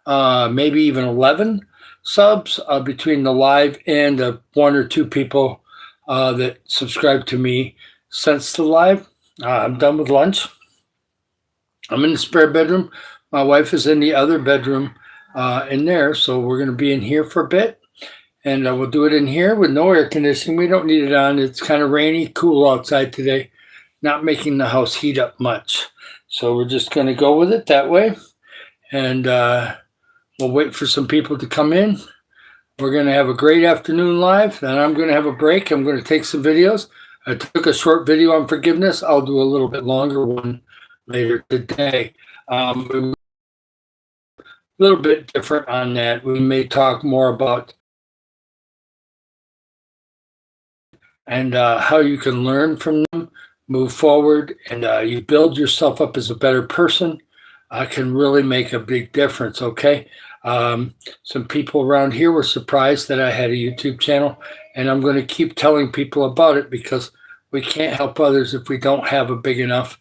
maybe even 11 subs between the live and the one or two people that subscribe to me since the live. I'm done with lunch. I'm in the spare bedroom. My wife is in the other bedroom in there, so we're going to be in here for a bit. And we'll do it in here with no air conditioning. We don't need it on. It's kind of rainy, cool outside today, not making the house heat up much. So we're just going to go with it that way. And we'll wait for some people to come in. We're going to have a great afternoon live. Then I'm going to have a break. I'm going to take some videos. I took a short video on forgiveness. I'll do a little bit longer one later today. A little bit different on that. We may talk more about and how you can learn from them, move forward, and you build yourself up as a better person. Can really make a big difference, okay? Some people around here were surprised that I had a YouTube channel, and I'm going to keep telling people about it because we can't help others if we don't have a big enough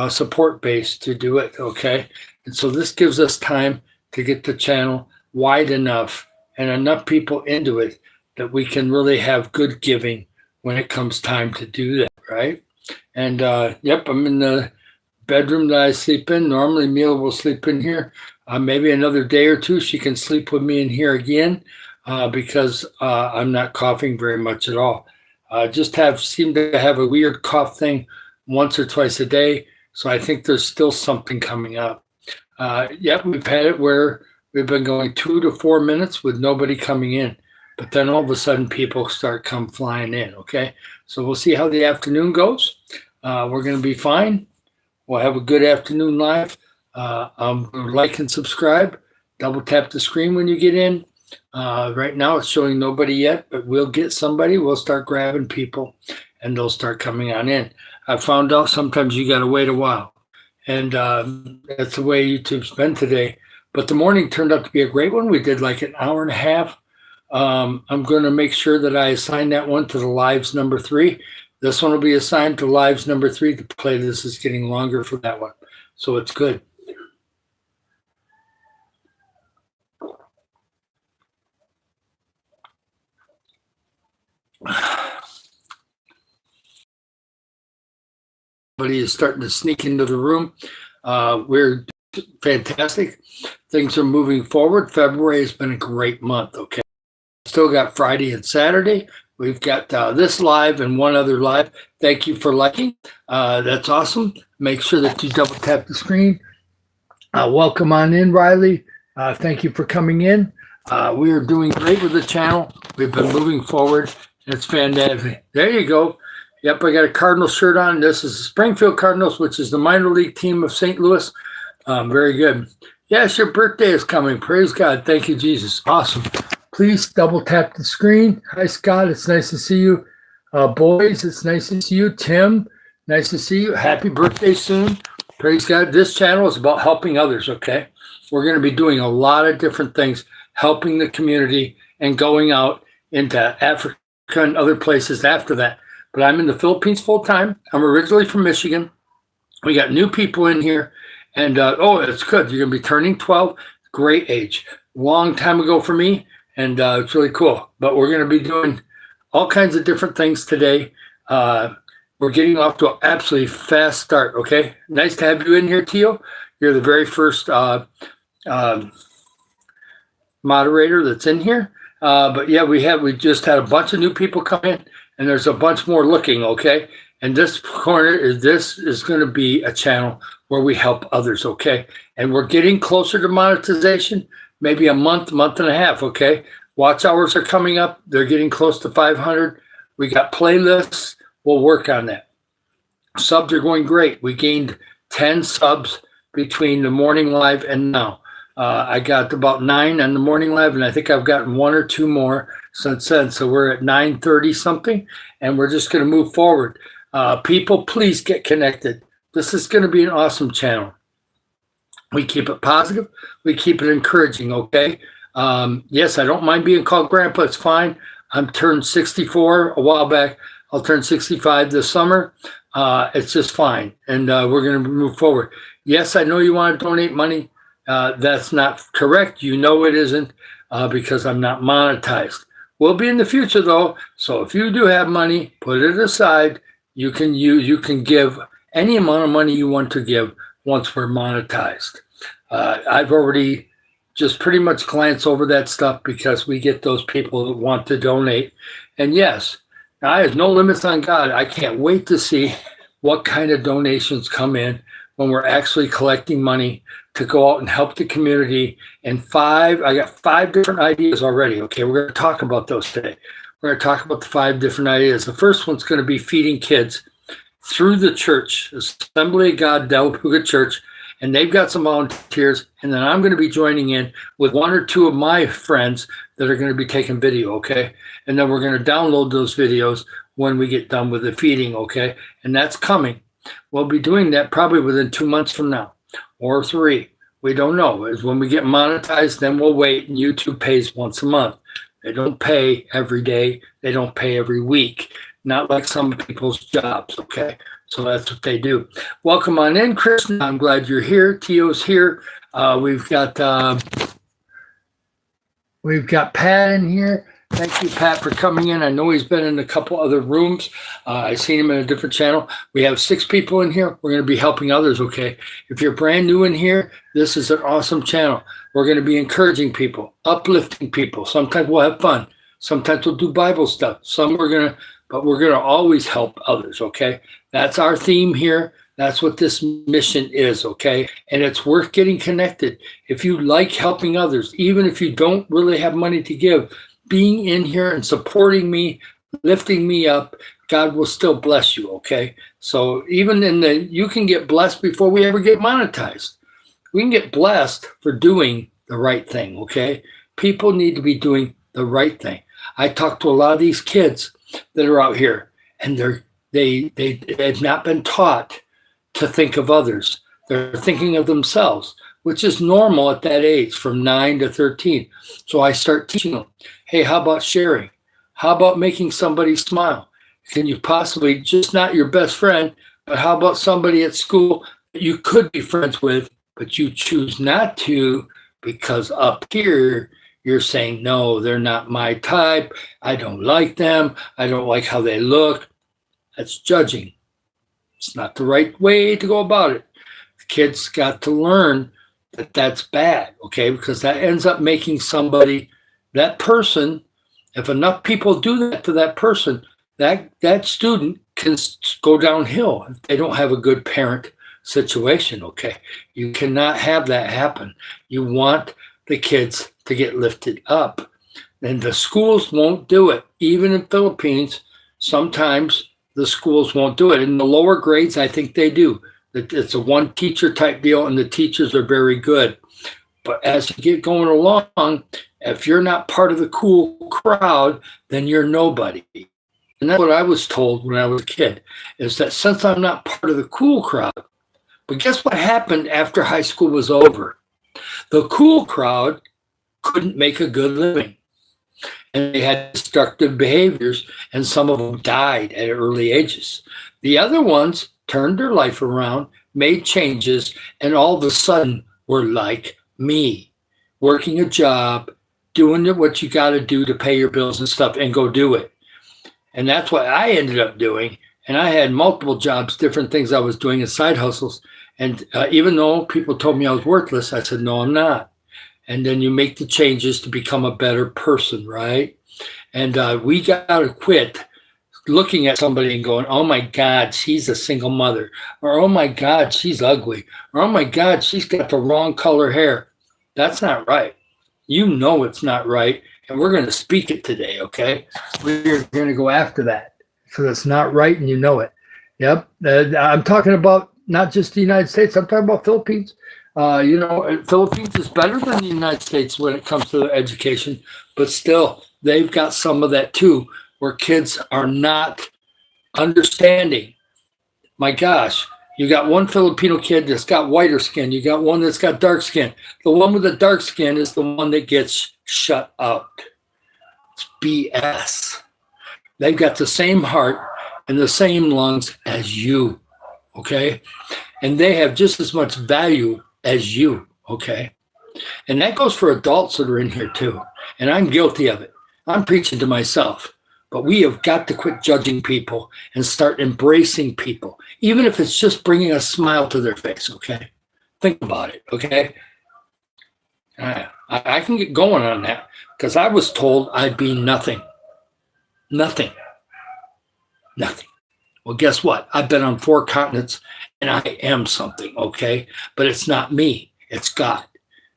support base to do it, okay? And so this gives us time to get the channel wide enough and enough people into it that we can really have good giving when it comes time to do that, right? And yep, I'm in the bedroom that I sleep in. Normally Mila will sleep in here. Maybe another day or two she can sleep with me in here again because I'm not coughing very much at all. Just seem to have a weird cough thing once or twice a day. So I think there's still something coming up. Yep, we've had it where we've been going 2 to 4 minutes with nobody coming in. But then all of a sudden people start come flying in, okay? So we'll see how the afternoon goes. We're going to be fine. We'll have a good afternoon live. Like and subscribe. Double tap the screen when you get in. Right now it's showing nobody yet, but we'll get somebody. We'll start grabbing people, and they'll start coming on in. I found out sometimes you got to wait a while, and that's the way YouTube's been today. But the morning turned out to be a great one. We did like an hour and a half. I'm going to make sure that I assign that one to the lives number 3. This one will be assigned to lives number 3. The playlist is getting longer for that one, so it's good. Everybody is starting to sneak into the room. We're fantastic. Things are moving forward. February has been a great month, okay? Still got Friday and Saturday. We've got this live and one other live. Thank you for liking. That's awesome. Make sure that you double tap the screen. Welcome on in, Riley. Thank you for coming in. We are doing great with the channel. We've been moving forward. It's fantastic. There you go. Yep, I got a Cardinals shirt on. This is the Springfield Cardinals, which is the minor league team of St. Louis. Very good. Yes, your birthday is coming. Praise God. Thank you, Jesus. Awesome. Please double tap the screen. Hi, Scott. It's nice to see you. Boys, it's nice to see you. Tim, nice to see you. Happy birthday soon. Praise God. This channel is about helping others, okay? We're going to be doing a lot of different things, helping the community and going out into Africa and other places after that. But I'm in the Philippines full time. I'm originally from Michigan. We got new people in here. And, it's good. You're going to be turning 12. Great age. Long time ago for me. And it's really cool. But we're going to be doing all kinds of different things today. We're getting off to an absolutely fast start, okay? Nice to have you in here, Tio. You're the very first moderator that's in here. But yeah, we just had a bunch of new people come in, and there's a bunch more looking, okay? And this is going to be a channel where we help others, okay? And we're getting closer to monetization, maybe a month and a half, okay? Watch hours are coming up. They're getting close to 500. We got playlists. We'll work on that. Subs are going great. We gained 10 subs between the morning live and now. I got about 9 on the morning live, and I think I've gotten 1 or 2 more since then. So we're at 930 something, and we're just going to move forward. People, please get connected. This is going to be an awesome channel. We keep it positive. We keep it encouraging, okay? Yes, I don't mind being called grandpa. It's fine. I'm turned 64 a while back. I'll turn 65 this summer. It's just fine. And we're going to move forward. Yes, I know you want to donate money. That's not correct. You know it isn't because I'm not monetized. Will be in the future though. So if you do have money, put it aside. You can give any amount of money you want to give once we're monetized. I've already just pretty much glanced over that stuff because we get those people that want to donate. And yes, I have no limits on God. I can't wait to see what kind of donations come in when we're actually collecting money to go out and help the community. And I got 5 different ideas already. Okay, we're going to talk about those today. We're going to talk about the 5 different ideas. The first one's going to be feeding kids through the church, Assembly of God, Delapuga Church, and they've got some volunteers. And then I'm going to be joining in with 1 or 2 of my friends that are going to be taking video, okay? And then we're going to download those videos when we get done with the feeding, okay? And that's coming. We'll be doing that probably within 2 months from now or 3. We don't know. As when we get monetized, then we'll wait, and YouTube pays once a month. They don't pay every day. They don't pay every week. Not like some people's jobs, okay? So that's what they do. Welcome on in, Chris. I'm glad you're here. Tio's here. We've got Pat in here. Thank you, Pat, for coming in. I know he's been in a couple other rooms. I've seen him in a different channel. We have 6 people in here. We're going to be helping others, okay? If you're brand new in here, this is an awesome channel. We're going to be encouraging people, uplifting people. Sometimes we'll have fun. Sometimes we'll do Bible stuff. But we're going to always help others, okay? That's our theme here. That's what this mission is, okay? And it's worth getting connected. If you like helping others, even if you don't really have money to give, being in here and supporting me, lifting me up, God will still bless you, okay? So even you can get blessed before we ever get monetized. We can get blessed for doing the right thing, okay? People need to be doing the right thing. I talk to a lot of these kids that are out here, and they've not been taught to think of others. They're thinking of themselves, which is normal at that age, from 9 to 13. So I start teaching them, hey, how about sharing? How about making somebody smile? Can you possibly, just not your best friend, but how about somebody at school that you could be friends with, but you choose not to because up here you're saying, no, they're not my type. I don't like them. I don't like how they look. That's judging. It's not the right way to go about it. The kids got to learn that that's bad, okay? Because that ends up making somebody, that person, if enough people do that to that person, that student can go downhill if they don't have a good parent situation, okay? You cannot have that happen. You want the kids to get lifted up. And the schools won't do it. Even in Philippines, sometimes the schools won't do it. In the lower grades, I think they do. It's a one teacher type deal, and the teachers are very good. But as you get going along, if you're not part of the cool crowd, then you're nobody. And that's what I was told when I was a kid, is that since I'm not part of the cool crowd, but guess what happened after high school was over? The cool crowd couldn't make a good living. And they had destructive behaviors, and some of them died at early ages. The other ones turned their life around, made changes, and all of a sudden were like me, working a job, doing what you got to do to pay your bills and stuff, and go do it. And that's what I ended up doing. And I had multiple jobs, different things I was doing as side hustles. And even though people told me I was worthless, I said, no, I'm not. And then you make the changes to become a better person, right? And we got to quit looking at somebody and going, oh my God, she's a single mother. Or, oh my God, she's ugly. Or, oh my God, she's got the wrong color hair. That's not right. You know it's not right. And we're going to speak it today, okay? We're going to go after that. So it's not right and you know it. Yep. I'm talking about not just the United States. I'm talking about Philippines. Philippines is better than the United States when it comes to education, but still, they've got some of that too, where kids are not understanding. My gosh, you got one Filipino kid that's got whiter skin. You got one that's got dark skin. The one with the dark skin is the one that gets shut out. It's BS. They've got the same heart and the same lungs as you, okay? And they have just as much value as you, okay? And that goes for adults that are in here too. And I'm guilty of it. I'm preaching to myself. But we have got to quit judging people and start embracing people, even if it's just bringing a smile to their face, okay? Think about it, okay? I can get going on that because I was told I'd be nothing. Nothing. Nothing. Well, guess what? I've been on 4 continents and I am something, okay? But it's not me. It's God.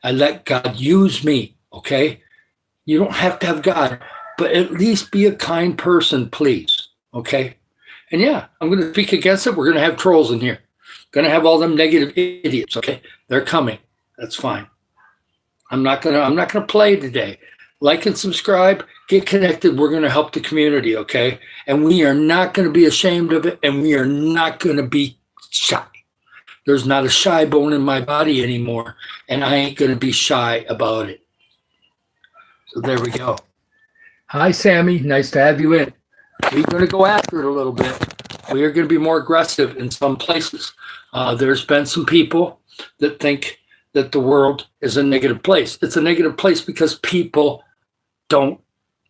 I let God use me, okay? You don't have to have God, but at least be a kind person, please, okay? And yeah, I'm going to speak against it. We're going to have trolls in here. Going to have all them negative idiots, okay? They're coming. That's fine. I'm not gonna play today. Like and subscribe, get connected. We're gonna help the community, okay? And we are not gonna be ashamed of it, and we are not gonna be shy. There's not a shy bone in my body anymore, and I ain't gonna be shy about it. So there we go. Hi, Sammy. Nice to have you in. We're gonna go after it a little bit. We are gonna be more aggressive in some places. There's been some people that think that the world is a negative place. It's a negative place because people don't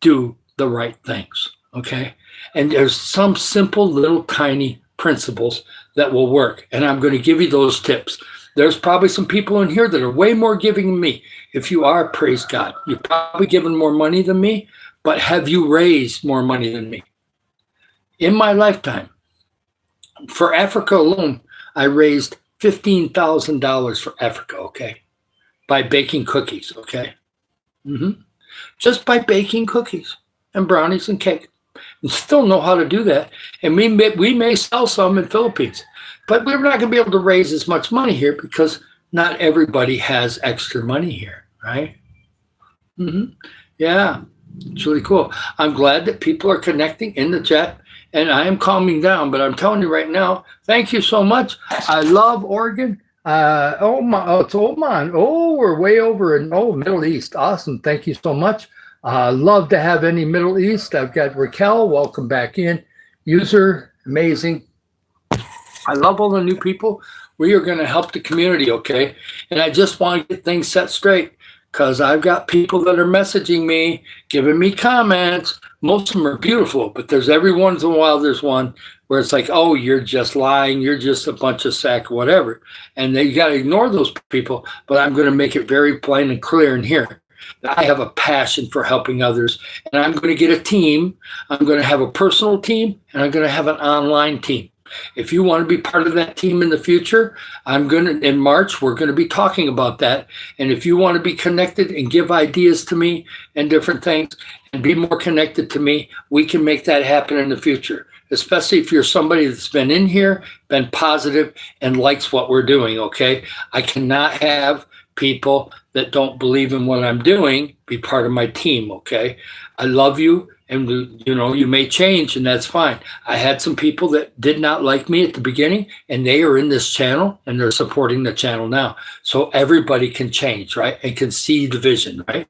do the right things, okay? And there's some simple little tiny principles that will work. And I'm going to give you those tips. There's probably some people in here that are way more giving than me. If you are, praise God. You've probably given more money than me, but have you raised more money than me? In my lifetime, for Africa alone, I raised $15,000 for Africa, okay? By baking cookies, okay? Just by baking cookies and brownies and cake. And still know how to do that. And we may sell some in Philippines, but we're not going to be able to raise as much money here because not everybody has extra money here, right? Yeah, it's really cool. I'm glad that people are connecting in the chat. And I am calming down, but I'm telling you right now, thank you so much. I love Oregon. It's Oman. Oh, we're way over in Middle East. Awesome. Thank you so much. Love to have any Middle East. I've got Raquel. Welcome back in. User, amazing. I love all the new people. We are going to help the community, okay? And I just want to get things set straight because I've got people that are messaging me, giving me comments. Most of them are beautiful, but there's every once in a while there's one where it's like, oh, you're just lying. You're just a bunch of sack, whatever. And you got to ignore those people, but I'm going to make it very plain and clear in here. I have a passion for helping others, and I'm going to get a team. I'm going to have a personal team, and I'm going to have an online team. If you want to be part of that team in the future, in March, we're going to be talking about that. And if you want to be connected and give ideas to me and different things and be more connected to me, we can make that happen in the future, especially if you're somebody that's been in here, been positive, and likes what we're doing, okay? I cannot have people that don't believe in what I'm doing be part of my team, okay? I love you. And, you may change, and that's fine. I had some people that did not like me at the beginning, and they are in this channel, and they're supporting the channel now. So everybody can change, right? And can see the vision, right?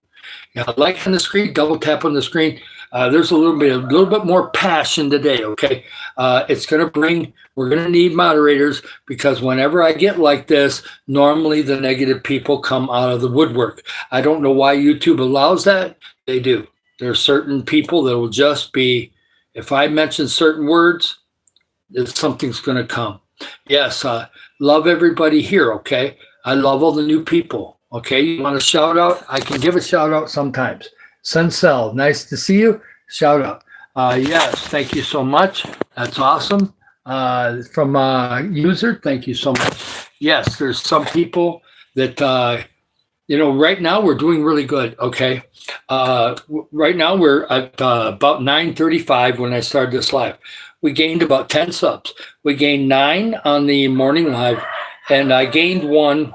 Like on the screen, double tap on the screen. There's a little bit more passion today, okay? We're going to need moderators because whenever I get like this, normally the negative people come out of the woodwork. I don't know why YouTube allows that. They do. There are certain people that will just be, if I mention certain words, something's going to come. Yes, love everybody here, okay? I love all the new people, okay? You want a shout out? I can give a shout out sometimes. Suncell, nice to see you. Shout out. Yes, thank you so much. That's awesome. From user, thank you so much. Yes, there's some people that, right now we're doing really good, okay? Right now we're at about 9:35 when I started this live. We gained about 10 subs. We gained 9 on the morning live, and I gained 1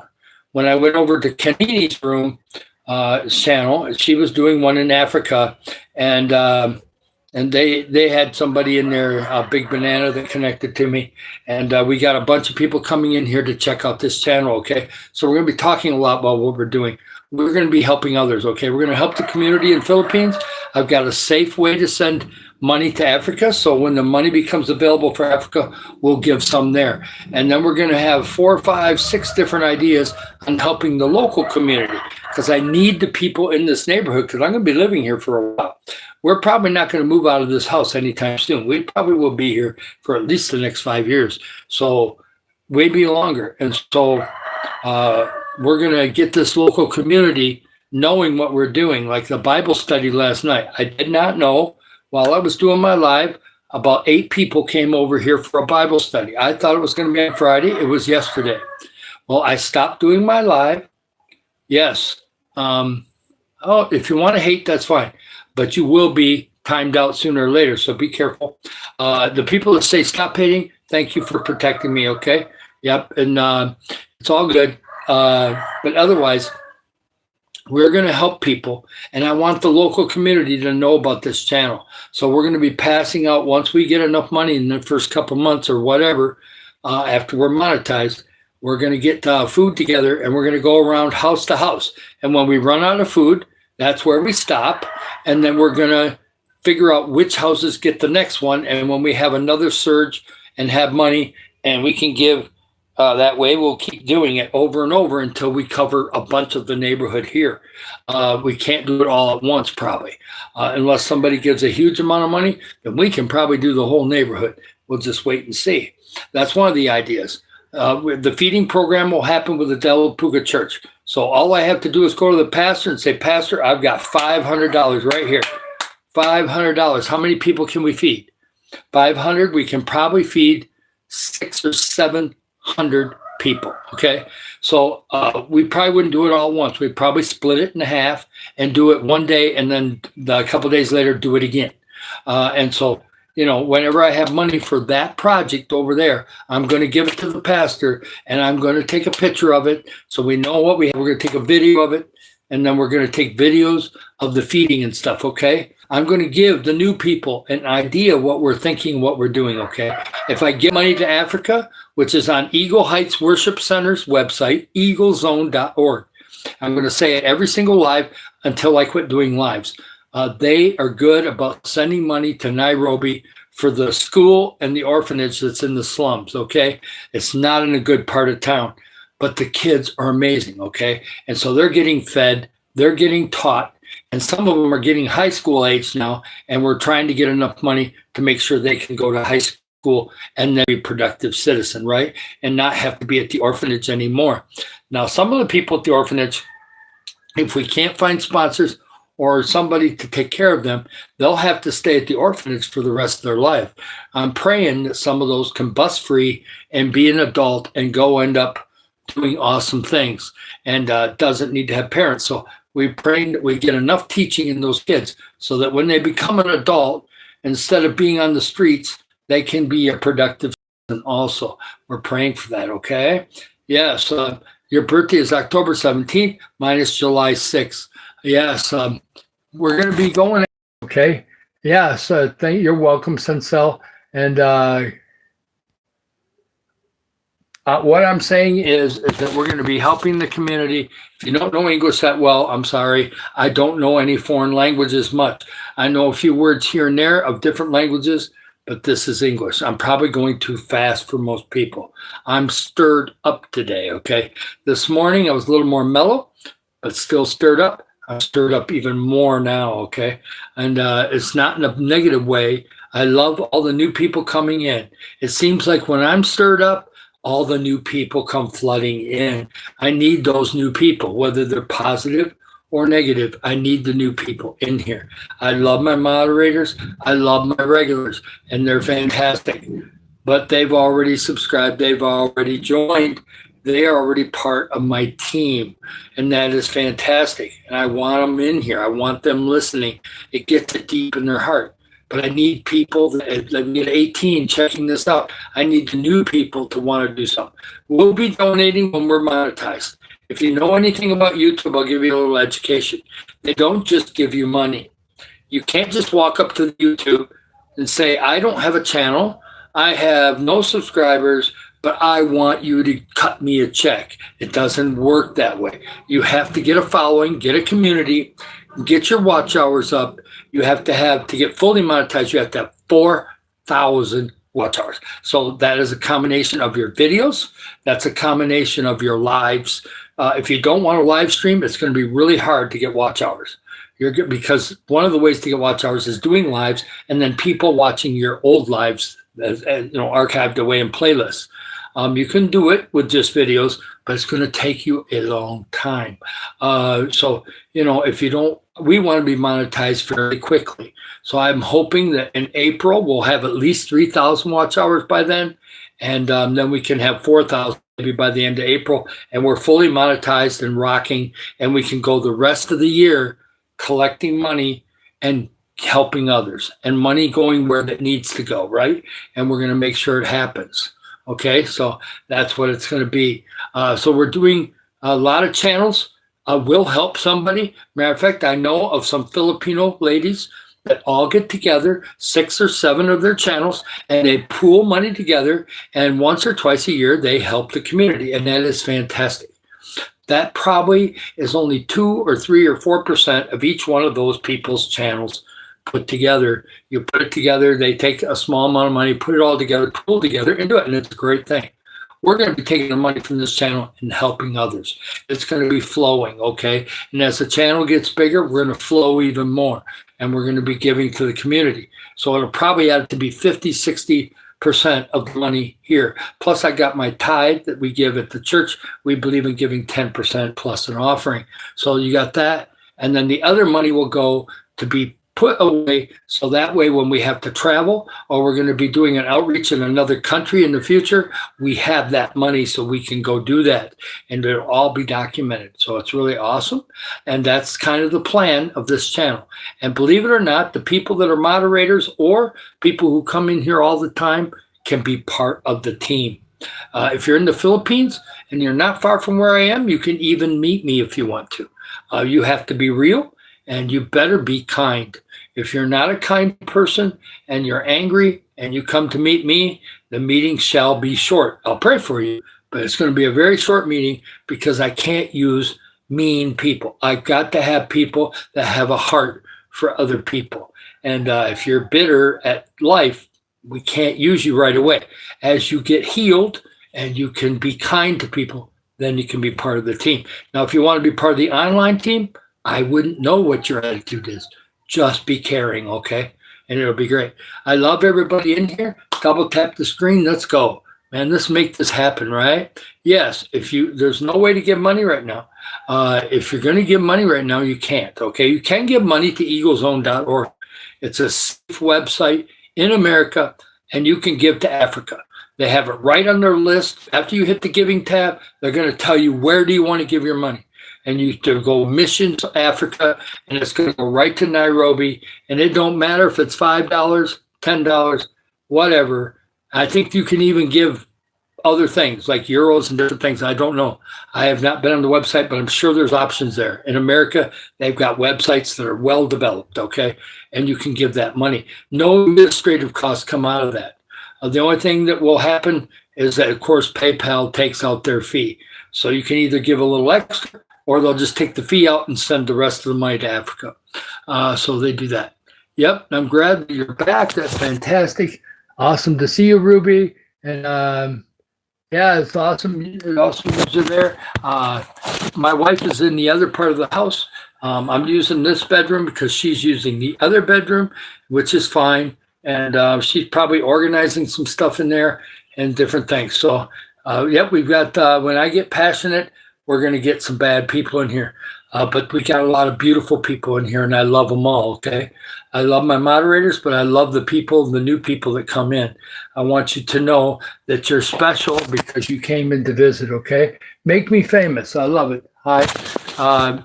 when I went over to Kenini's room channel. She was doing one in Africa, and they had somebody in there, Big Banana, that connected to me, and we got a bunch of people coming in here to check out this channel, okay? So we're going to be talking a lot about what we're doing. we're going to be helping others, okay? We're going to help the community in Philippines. I've got a safe way to send money to Africa. So when the money becomes available for Africa, we'll give some there. And then we're going to have 4, 5, 6 different ideas on helping the local community, because I need the people in this neighborhood, because I'm going to be living here for a while. We're probably not going to move out of this house anytime soon. We probably will be here for at least the next 5 years. So maybe longer. And so we're going to get this local community knowing what we're doing. Like the Bible study last night, I did not know while I was doing my live, about 8 people came over here for a Bible study. I thought it was going to be on Friday. It was yesterday. Well, I stopped doing my live. Yes. If you want to hate, that's fine. But you will be timed out sooner or later, so be careful. The people that say stop hating, thank you for protecting me, okay? Yep, and it's all good. But otherwise, we're going to help people, and I want the local community to know about this channel. So we're going to be passing out, once we get enough money in the first couple months or whatever, after we're monetized, we're going to get food together, and we're going to go around house to house. And when we run out of food, that's where we stop, and then we're going to figure out which houses get the next one. And when we have another surge and have money and we can give that way, we'll keep doing it over and over until we cover a bunch of the neighborhood here. We can't do it all at once, probably. Unless somebody gives a huge amount of money, then we can probably do the whole neighborhood. We'll just wait and see. That's one of the ideas. The feeding program will happen with the Del Puga Church. So all I have to do is go to the pastor and say, Pastor, I've got $500 right here. $500. How many people can we feed? 500. We can probably feed 600 or 700 people. Okay. So we probably wouldn't do it all at once. We'd probably split it in half and do it one day, and then a couple of days later do it again. And so, you know, whenever I have money for that project over there, I'm going to give it to the pastor, and I'm going to take a picture of it so we know what we have. We're going to take a video of it, and then we're going to take videos of the feeding and stuff, okay? I'm going to give the new people an idea what we're thinking, what we're doing, okay? If I give money to Africa, which is on Eagle Heights Worship Center's website, eaglezone.org. I'm going to say it every single live until I quit doing lives. They are good about sending money to Nairobi for the school and the orphanage that's in the slums, okay? It's not in a good part of town, but the kids are amazing, okay? And so they're getting fed, they're getting taught, and some of them are getting high school age now, and we're trying to get enough money to make sure they can go to high school and then be a productive citizen, right? And not have to be at the orphanage anymore. Now, some of the people at the orphanage, if we can't find sponsors or somebody to take care of them, they'll have to stay at the orphanage for the rest of their life. I'm praying that some of those can bus free and be an adult and go end up doing awesome things, and doesn't need to have parents. So we pray that we get enough teaching in those kids so that when they become an adult, instead of being on the streets, they can be a productive citizen also. We're praying for that, okay? Yes, your birthday is October 17th, mine is July 6th. Yes, we're going to be going, okay? Yes, you're welcome, Sencel. And what I'm saying is that we're going to be helping the community. If you don't know English that well, I'm sorry. I don't know any foreign languages much. I know a few words here and there of different languages, but this is English. I'm probably going too fast for most people. I'm stirred up today, okay? This morning I was a little more mellow, but still stirred up. I'm stirred up even more now, okay? And it's not in a negative way. I love all the new people coming in. It seems like when I'm stirred up, all the new people come flooding in. I need those new people, whether they're positive or negative. I need the new people in here. I love my moderators. I love my regulars, and they're fantastic. But they've already subscribed. They've already joined. They are already part of my team, and that is fantastic. And I want them in here. I want them listening. It gets it deep in their heart. But I need people that get 18 checking this out. I need the new people to want to do something. We'll be donating when we're monetized. If you know anything about YouTube, I'll give you a little education. They don't just give you money. You can't just walk up to YouTube and say, I don't have a channel. I have no subscribers. but I want you to cut me a check. It doesn't work that way. You have to get a following, get a community, get your watch hours up. You have to get fully monetized, you have to have 4,000 watch hours. So that is a combination of your videos. That's a combination of your lives. If you don't want to live stream, it's going to be really hard to get watch hours. Because one of the ways to get watch hours is doing lives and then people watching your old lives, archived away in playlists. You can do it with just videos, but it's going to take you a long time. If you don't, we want to be monetized very quickly. So I'm hoping that in April, we'll have at least 3,000 watch hours by then. And then we can have 4,000 maybe by the end of April. And we're fully monetized and rocking. And we can go the rest of the year collecting money and helping others, and money going where it needs to go, right? And we're going to make sure it happens. Okay, so that's what it's going to be. So we're doing a lot of channels. Will help somebody. Matter of fact, I know of some Filipino ladies that all get together, 6 or 7 of their channels, and they pool money together, and once or twice a year, they help the community, and that is fantastic. That probably is only 2 or 3 or 4% of each one of those people's channels put together. You put it together, they take a small amount of money, put it all together, pull together, and do it, and it's a great thing. We're going to be taking the money from this channel and helping others. It's going to be flowing, okay? And as the channel gets bigger, we're going to flow even more, and we're going to be giving to the community. So it'll probably add to be 50, 60% of the money here. Plus, I got my tithe that we give at the church. We believe in giving 10% plus an offering. So you got that. And then the other money will go to be put away, so that way when we have to travel or we're going to be doing an outreach in another country in the future, we have that money so we can go do that, and it'll all be documented. So it's really awesome, and that's kind of the plan of this channel. And believe it or not, the people that are moderators or people who come in here all the time can be part of the team. If you're in the Philippines and you're not far from where I am, you can even meet me if you want to. You have to be real, and you better be kind. If you're not a kind person and you're angry and you come to meet me, the meeting shall be short. I'll pray for you, but it's going to be a very short meeting because I can't use mean people. I've got to have people that have a heart for other people. And if you're bitter at life, we can't use you right away. As you get healed and you can be kind to people, then you can be part of the team. Now, if you want to be part of the online team, I wouldn't know what your attitude is. Just be caring, okay? And it'll be great. I love everybody in here. Double tap the screen. Let's go. Man, let's make this happen, right? Yes, there's no way to give money right now. If you're going to give money right now, you can't, okay? You can give money to eaglezone.org. It's a safe website in America, and you can give to Africa. They have it right on their list. After you hit the giving tab, they're going to tell you where do you want to give your money. And you to go Missions Africa, and it's going to go right to Nairobi. And it don't matter if it's $5, $10, whatever. I think you can even give other things like euros and different things. I don't know. I have not been on the website, but I'm sure there's options there. In America, they've got websites that are well developed, okay? And you can give that money. No administrative costs come out of that. The only thing that will happen is that, of course, PayPal takes out their fee. So you can either give a little extra, or they'll just take the fee out and send the rest of the money to Africa. So they do that. Yep, I'm glad that you're back. That's fantastic. Awesome to see you, Ruby. And yeah, it's awesome. It's awesome that you're there. My wife is in the other part of the house. I'm using this bedroom because she's using the other bedroom, which is fine. And she's probably organizing some stuff in there and different things. So, yep, we've got, when I get passionate, we're going to get some bad people in here. But we got a lot of beautiful people in here, and I love them all, okay? I love my moderators, but I love the people, the new people that come in. I want you to know that you're special because you came in to visit, okay? Make me famous. I love it. I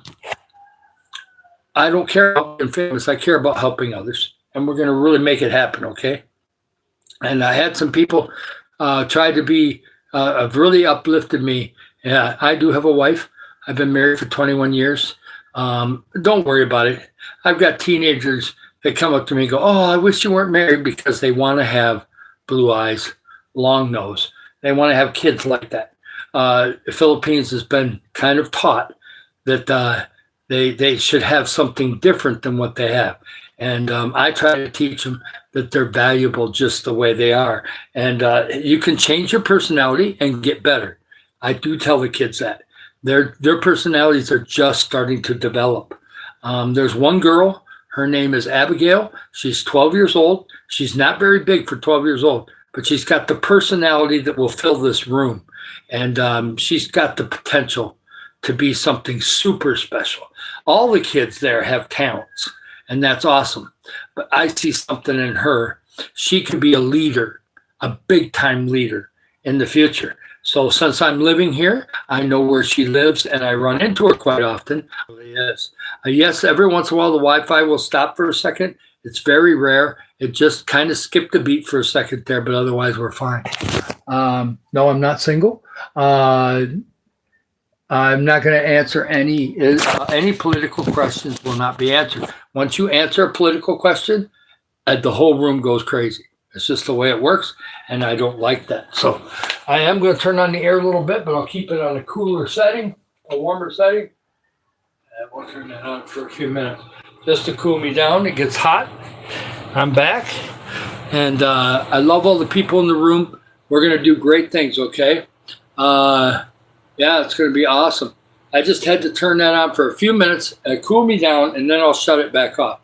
don't care about being famous. I care about helping others, and we're going to really make it happen, okay? And I had some people try to be, have really uplifted me. Yeah, I do have a wife. I've been married for 21 years. Don't worry about it. I've got teenagers that come up to me and go, oh, I wish you weren't married, because they want to have blue eyes, long nose. They want to have kids like that. The Philippines has been kind of taught that they should have something different than what they have. And I try to teach them that they're valuable just the way they are. And you can change your personality and get better. I do tell the kids that. Their personalities are just starting to develop. There's one girl, her name is Abigail. She's 12 years old. She's not very big for 12 years old, but she's got the personality that will fill this room. And she's got the potential to be something super special. All the kids there have talents, and that's awesome. But I see something in her. She could be a leader, a big-time leader in the future. So since I'm living here, I know where she lives, and I run into her quite often. Yes, yes, every once in a while the Wi-Fi will stop for a second. It's very rare. It just kind of skipped a beat for a second there, but otherwise we're fine. No, I'm not single. I'm not going to answer any political questions. Will not be answered. Once you answer a political question, the whole room goes crazy. It's just the way it works, and I don't like that. So I am going to turn on the air a little bit, but I'll keep it on a cooler setting, a warmer setting. And we'll turn that on for a few minutes just to cool me down. It gets hot. I'm back, and I love all the people in the room. We're going to do great things, okay? Yeah, it's going to be awesome. I just had to turn that on for a few minutes, cool me down, and then I'll shut it back off.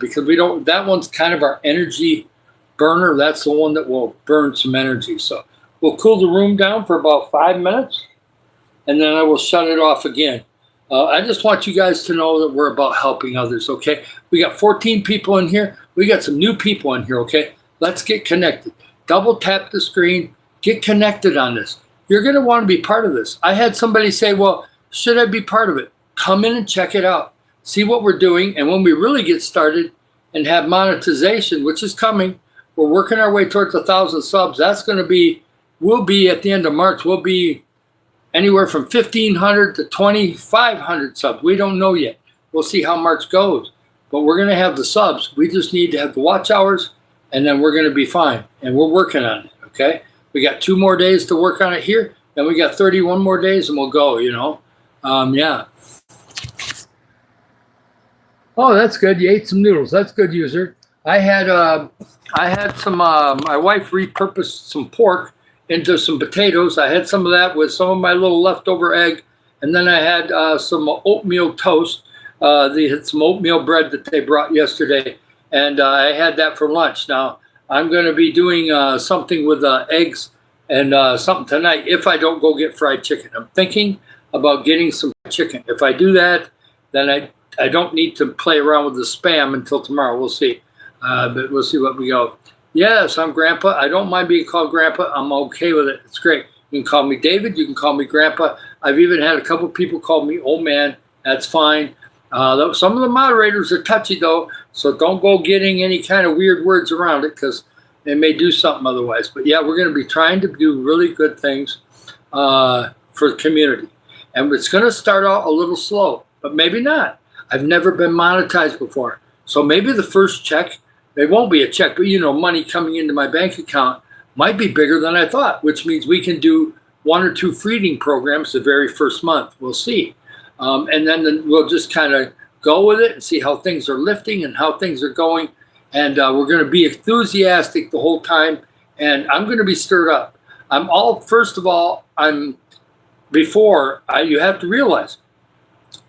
Because that one's kind of our energy burner. That's the one that will burn some energy. So we'll cool the room down for about 5 minutes, and then I will shut it off again. I just want you guys to know that we're about helping others, okay? We got 14 people in here. We got some new people in here, okay? Let's get connected. Double tap the screen. Get connected on this. You're going to want to be part of this. I had somebody say, well, should I be part of it? Come in and check it out. See what we're doing. And when we really get started and have monetization, which is coming, we're working our way towards 1,000 subs. That's going to be, we'll be at the end of March, we'll be anywhere from 1,500 to 2,500 subs. We don't know yet. We'll see how March goes. But we're going to have the subs. We just need to have the watch hours, and then we're going to be fine. And we're working on it, okay? We got 2 more days to work on it here. Then we got 31 more days, and we'll go, you know? Yeah. Oh, that's good. You ate some noodles. That's good, user. I had some, my wife repurposed some pork into some potatoes. I had some of that with some of my little leftover egg. And then I had some oatmeal toast. They had some oatmeal bread that they brought yesterday. And I had that for lunch. Now, I'm going to be doing something with eggs and something tonight if I don't go get fried chicken. I'm thinking about getting some chicken. If I do that, then I don't need to play around with the spam until tomorrow. We'll see. But we'll see what we go. Yes, I'm Grandpa. I don't mind being called Grandpa. I'm okay with it. It's great. You can call me David. You can call me Grandpa. I've even had a couple people call me Old Man. That's fine. Some of the moderators are touchy, though, so don't go getting any kind of weird words around it because they may do something otherwise. But, yeah, we're going to be trying to do really good things for the community. And it's going to start out a little slow, but maybe not. I've never been monetized before. So maybe the first check, it won't be a check, but, you know, money coming into my bank account might be bigger than I thought, which means we can do 1 or 2 feeding programs the very first month. We'll see. And then we'll just kind of go with it and see how things are lifting and how things are going. And we're going to be enthusiastic the whole time. And I'm going to be stirred up. First of all, you have to realize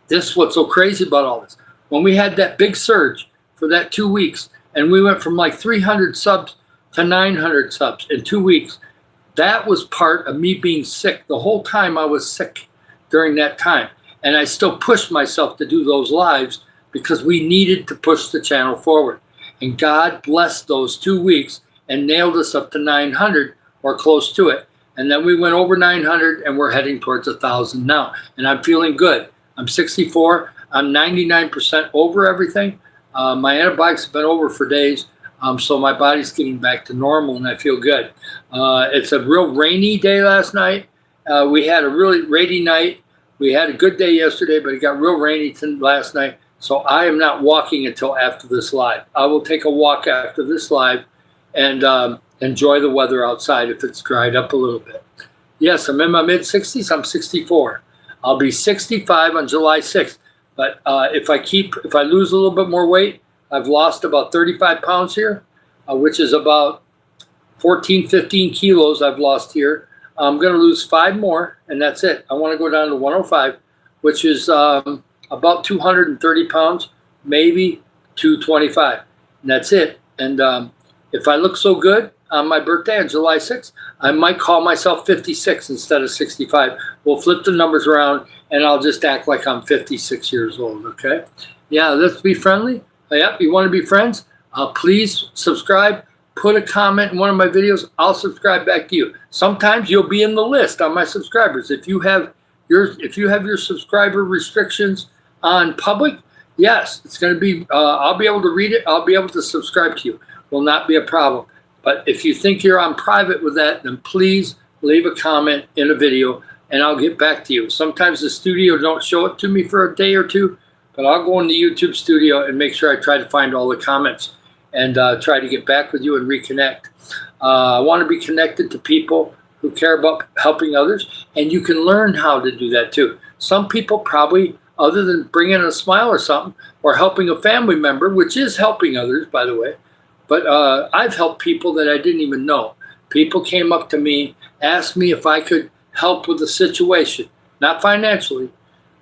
this, what's so crazy about all this. When we had that big surge for that 2 weeks, and we went from like 300 subs to 900 subs in 2 weeks, that was part of me being sick. The whole time I was sick during that time. And I still pushed myself to do those lives because we needed to push the channel forward. And God blessed those 2 weeks and nailed us up to 900 or close to it. And then we went over 900 and we're heading towards 1,000 now. And I'm feeling good. I'm 64. I'm 99% over everything. My antibiotics have been over for days. So my body's getting back to normal and I feel good. It's a real rainy day last night. We had a really rainy night. We had a good day yesterday, but it got real rainy last night. So I am not walking until after this live. I will take a walk after this live and enjoy the weather outside if it's dried up a little bit. Yes, I'm in my mid-60s. I'm 64. I'll be 65 on July 6th. But if I lose a little bit more weight, I've lost about 35 pounds here, which is about 14, 15 kilos I've lost here. I'm going to lose 5 more, and that's it. I want to go down to 105, which is about 230 pounds, maybe 225. And that's it. And if I look so good on my birthday on July 6th, I might call myself 56 instead of 65. We'll flip the numbers around, and I'll just act like I'm 56 years old, okay? Yeah, let's be friendly. Yep, you want to be friends? Please subscribe. Put a comment in one of my videos. I'll subscribe back to you. Sometimes you'll be in the list on my subscribers. If you have your subscriber restrictions on public, yes, it's going to be. I'll be able to read it. I'll be able to subscribe to you. Will not be a problem. But if you think you're on private with that, then please leave a comment in a video, and I'll get back to you. Sometimes the studio don't show it to me for a day or two, but I'll go in the YouTube studio and make sure I try to find all the comments and try to get back with you and reconnect. I want to be connected to people who care about helping others, and you can learn how to do that too. Some people probably, other than bringing a smile or something, or helping a family member, which is helping others, by the way, but I've helped people that I didn't even know. People came up to me, asked me if I could help with a situation, not financially.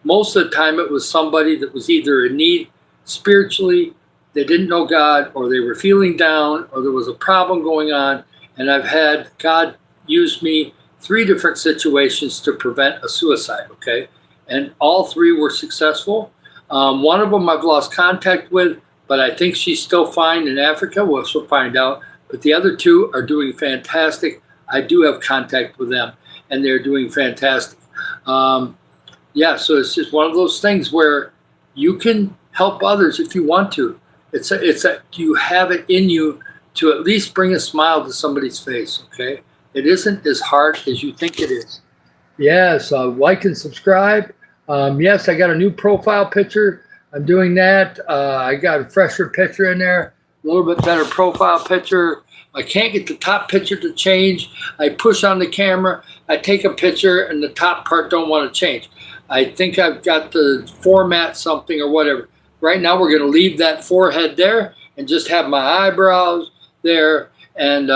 Most of the time it was somebody that was either in need spiritually, they didn't know God, or they were feeling down, or there was a problem going on. And I've had God use me 3 different situations to prevent a suicide, okay? And all 3 were successful. One of them I've lost contact with, but I think she's still fine in Africa. We'll find out. But the other 2 are doing fantastic. I do have contact with them, and they're doing fantastic. Yeah, so it's just one of those things where you can help others if you want to. You have it in you to at least bring a smile to somebody's face, okay? It isn't as hard as you think it is. Yes, like and subscribe. Yes, I got a new profile picture. I'm doing that. I got a fresher picture in there, a little bit better profile picture. I can't get the top picture to change. I push on the camera, I take a picture, and the top part don't want to change. I think I've got to format something or whatever. Right now, we're going to leave that forehead there and just have my eyebrows there, and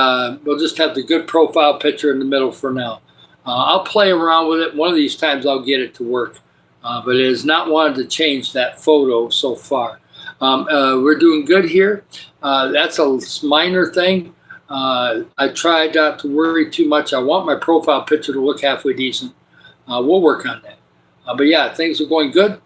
we'll just have the good profile picture in the middle for now. I'll play around with it. One of these times I'll get it to work, but it has not wanted to change that photo so far. We're doing good here. That's a minor thing. I tried not to worry too much. I want my profile picture to look halfway decent. We'll work on that. But yeah, things are going good.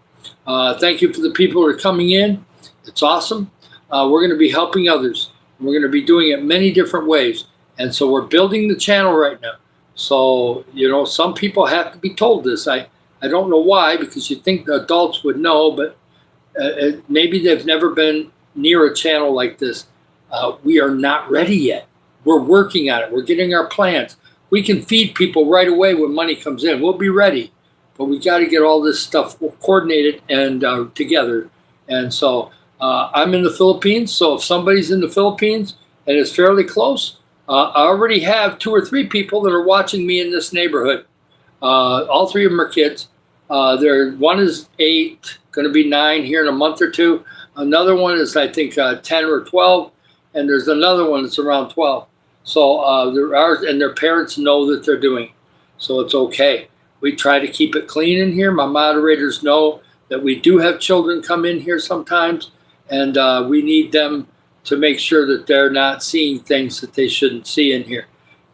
Thank you for the people who are coming in. It's awesome. We're going to be helping others. We're going to be doing it many different ways. And so we're building the channel right now. So, you know, some people have to be told this. I don't know why, because you'd think the adults would know, but maybe they've never been near a channel like this. We are not ready yet. We're working on it. We're getting our plans. We can feed people right away when money comes in. We'll be ready. But we got to get all this stuff coordinated and together. And so I'm in the Philippines. So if somebody's in the Philippines and it's fairly close, I already have 2 or 3 people that are watching me in this neighborhood. All 3 of them are kids. One is 8, going to be 9 here in a month or 2. Another one is, I think, 10 or 12. And there's another one that's around 12. So their parents know that they're doing it. So it's okay. We try to keep it clean in here. My moderators know that we do have children come in here sometimes, and we need them to make sure that they're not seeing things that they shouldn't see in here.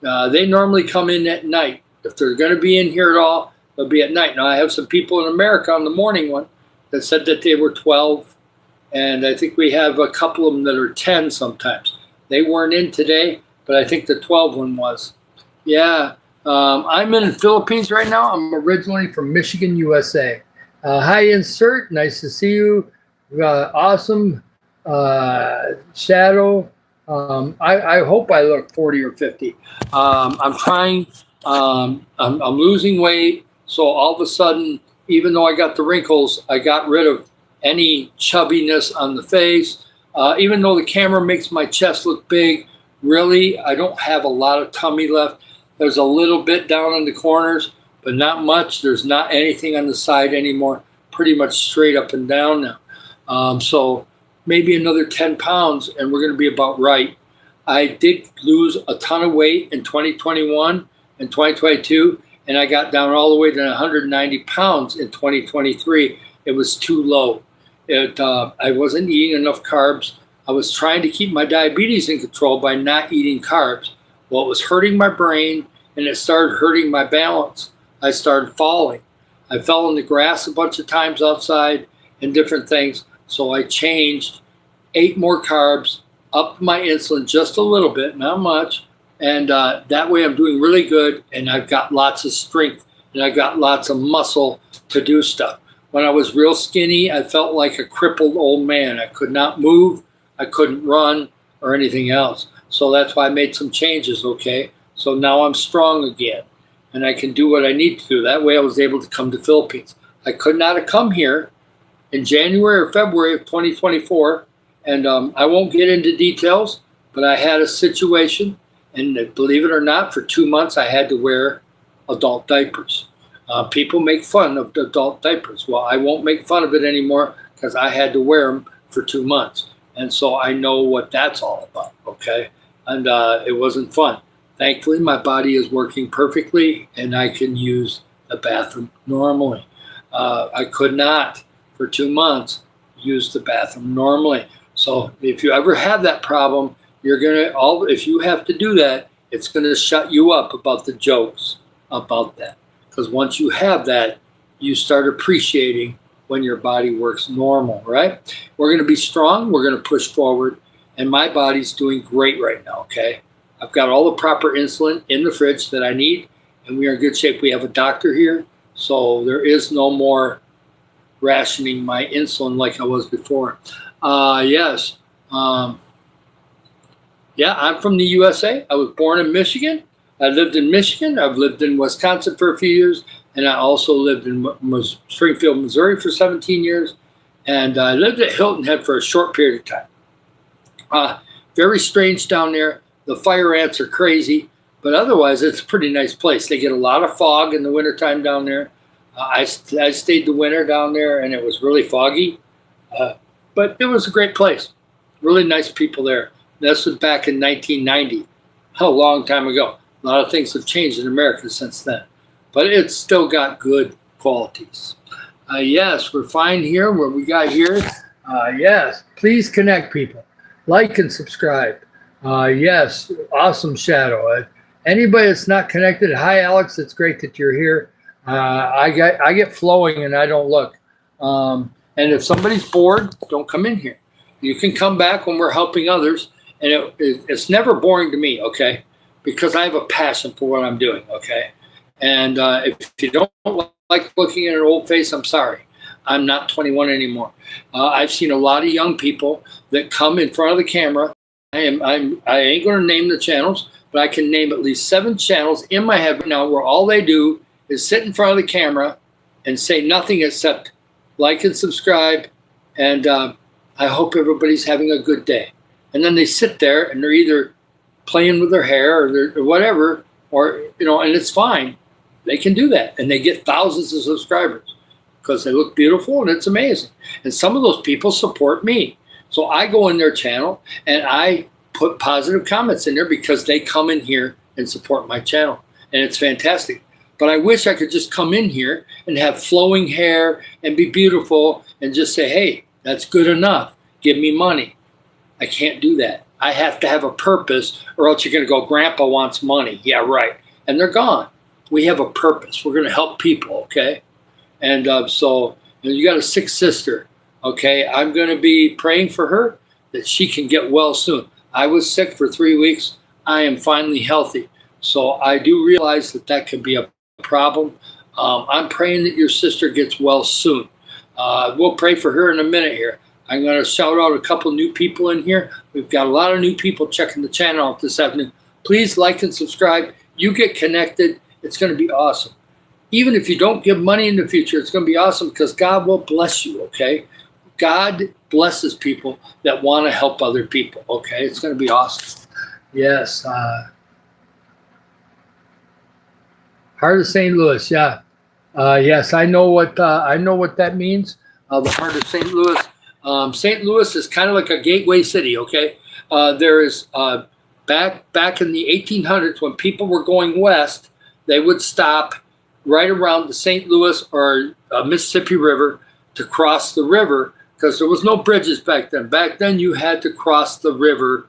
They normally come in at night. If they're going to be in here at all, they'll be at night. Now, I have some people in America on the morning one that said that they were 12, and I think we have a couple of them that are 10 sometimes. They weren't in today, but I think the 12 one was. Yeah. I'm in the Philippines right now. I'm originally from Michigan, USA. Hi, Insert. Nice to see you. Awesome. Shadow. I hope I look 40 or 50. I'm trying. I'm losing weight. So all of a sudden, even though I got the wrinkles, I got rid of any chubbiness on the face. Even though the camera makes my chest look big, really, I don't have a lot of tummy left. There's a little bit down in the corners, but not much. There's not anything on the side anymore. Pretty much straight up and down now. So maybe another 10 pounds and we're going to be about right. I did lose a ton of weight in 2021 and 2022, and I got down all the way to 190 pounds in 2023. It was too low. I wasn't eating enough carbs. I was trying to keep my diabetes in control by not eating carbs. Well, it was hurting my brain, and it started hurting my balance. I started falling. I fell in the grass a bunch of times outside and different things. So I changed, ate more carbs, upped my insulin just a little bit, not much. And that way I'm doing really good, and I've got lots of strength, and I've got lots of muscle to do stuff. When I was real skinny, I felt like a crippled old man. I could not move, I couldn't run or anything else. So that's why I made some changes, okay? So now I'm strong again, and I can do what I need to do. That way I was able to come to the Philippines. I could not have come here in January or February of 2024, and I won't get into details, but I had a situation, and believe it or not, for 2 months I had to wear adult diapers. People make fun of the adult diapers. Well, I won't make fun of it anymore because I had to wear them for 2 months. And so I know what that's all about, okay? And it wasn't fun. Thankfully, my body is working perfectly, and I can use the bathroom normally. I could not, for 2 months, use the bathroom normally. So if you ever have that problem, if you have to do that, it's gonna shut you up about the jokes about that. Because once you have that, you start appreciating when your body works normal, right? We're gonna be strong, we're gonna push forward, and my body's doing great right now, okay? I've got all the proper insulin in the fridge that I need, and we are in good shape. We have a doctor here, so there is no more rationing my insulin like I was before. Yes. Yeah, I'm from the USA. I was born in Michigan. I lived in Michigan. I've lived in Wisconsin for a few years, and I also lived in Springfield, Missouri for 17 years, and I lived at Hilton Head for a short period of time. Very strange down there. The fire ants are crazy, but otherwise it's a pretty nice place. They get a lot of fog in the wintertime down there. I stayed the winter down there, and it was really foggy, but it was a great place. Really nice people there. This was back in 1990, a long time ago. A lot of things have changed in America since then, but it's still got good qualities. Yes, we're fine here. What we got here? Yes, please connect, people. Like and subscribe. Yes, awesome Shadow. Anybody that's not connected, hi Alex. It's great that you're here. I get flowing and I don't look. And if somebody's bored, don't come in here. You can come back when we're helping others, and it's never boring to me, okay? Because I have a passion for what I'm doing, okay? And if you don't like looking at an old face, I'm sorry. I'm not 21 anymore. I've seen a lot of young people that come in front of the camera. I ain't going to name the channels, but I can name at least 7 channels in my head right now where all they do is sit in front of the camera and say nothing except like and subscribe, and I hope everybody's having a good day. And then they sit there and they're either playing with their hair or whatever, or, and it's fine. They can do that, and they get thousands of subscribers because they look beautiful, and it's amazing. And some of those people support me. So I go in their channel, and I put positive comments in there because they come in here and support my channel, and it's fantastic. But I wish I could just come in here and have flowing hair and be beautiful and just say, hey, that's good enough. Give me money. I can't do that. I have to have a purpose, or else you're going to go, Grandpa wants money. Yeah, right. And they're gone. We have a purpose. We're going to help people, okay? And so you got a sick sister, okay? I'm going to be praying for her that she can get well soon. I was sick for 3 weeks. I am finally healthy. So I do realize that can be a problem. I'm praying that your sister gets well soon. We'll pray for her in a minute here. I'm going to shout out a couple new people in here. We've got a lot of new people checking the channel out this afternoon. Please like and subscribe. You get connected. It's going to be awesome. Even if you don't give money in the future, it's going to be awesome because God will bless you, okay? God blesses people that want to help other people, okay? It's going to be awesome. Yes. Heart of St. Louis. Yeah. Yes, I know what that means. The heart of St. Louis. St. Louis is kind of like a gateway city. Okay, there is back in the 1800s when people were going west, they would stop right around the St. Louis or Mississippi River to cross the river because there was no bridges back then. Back then, you had to cross the river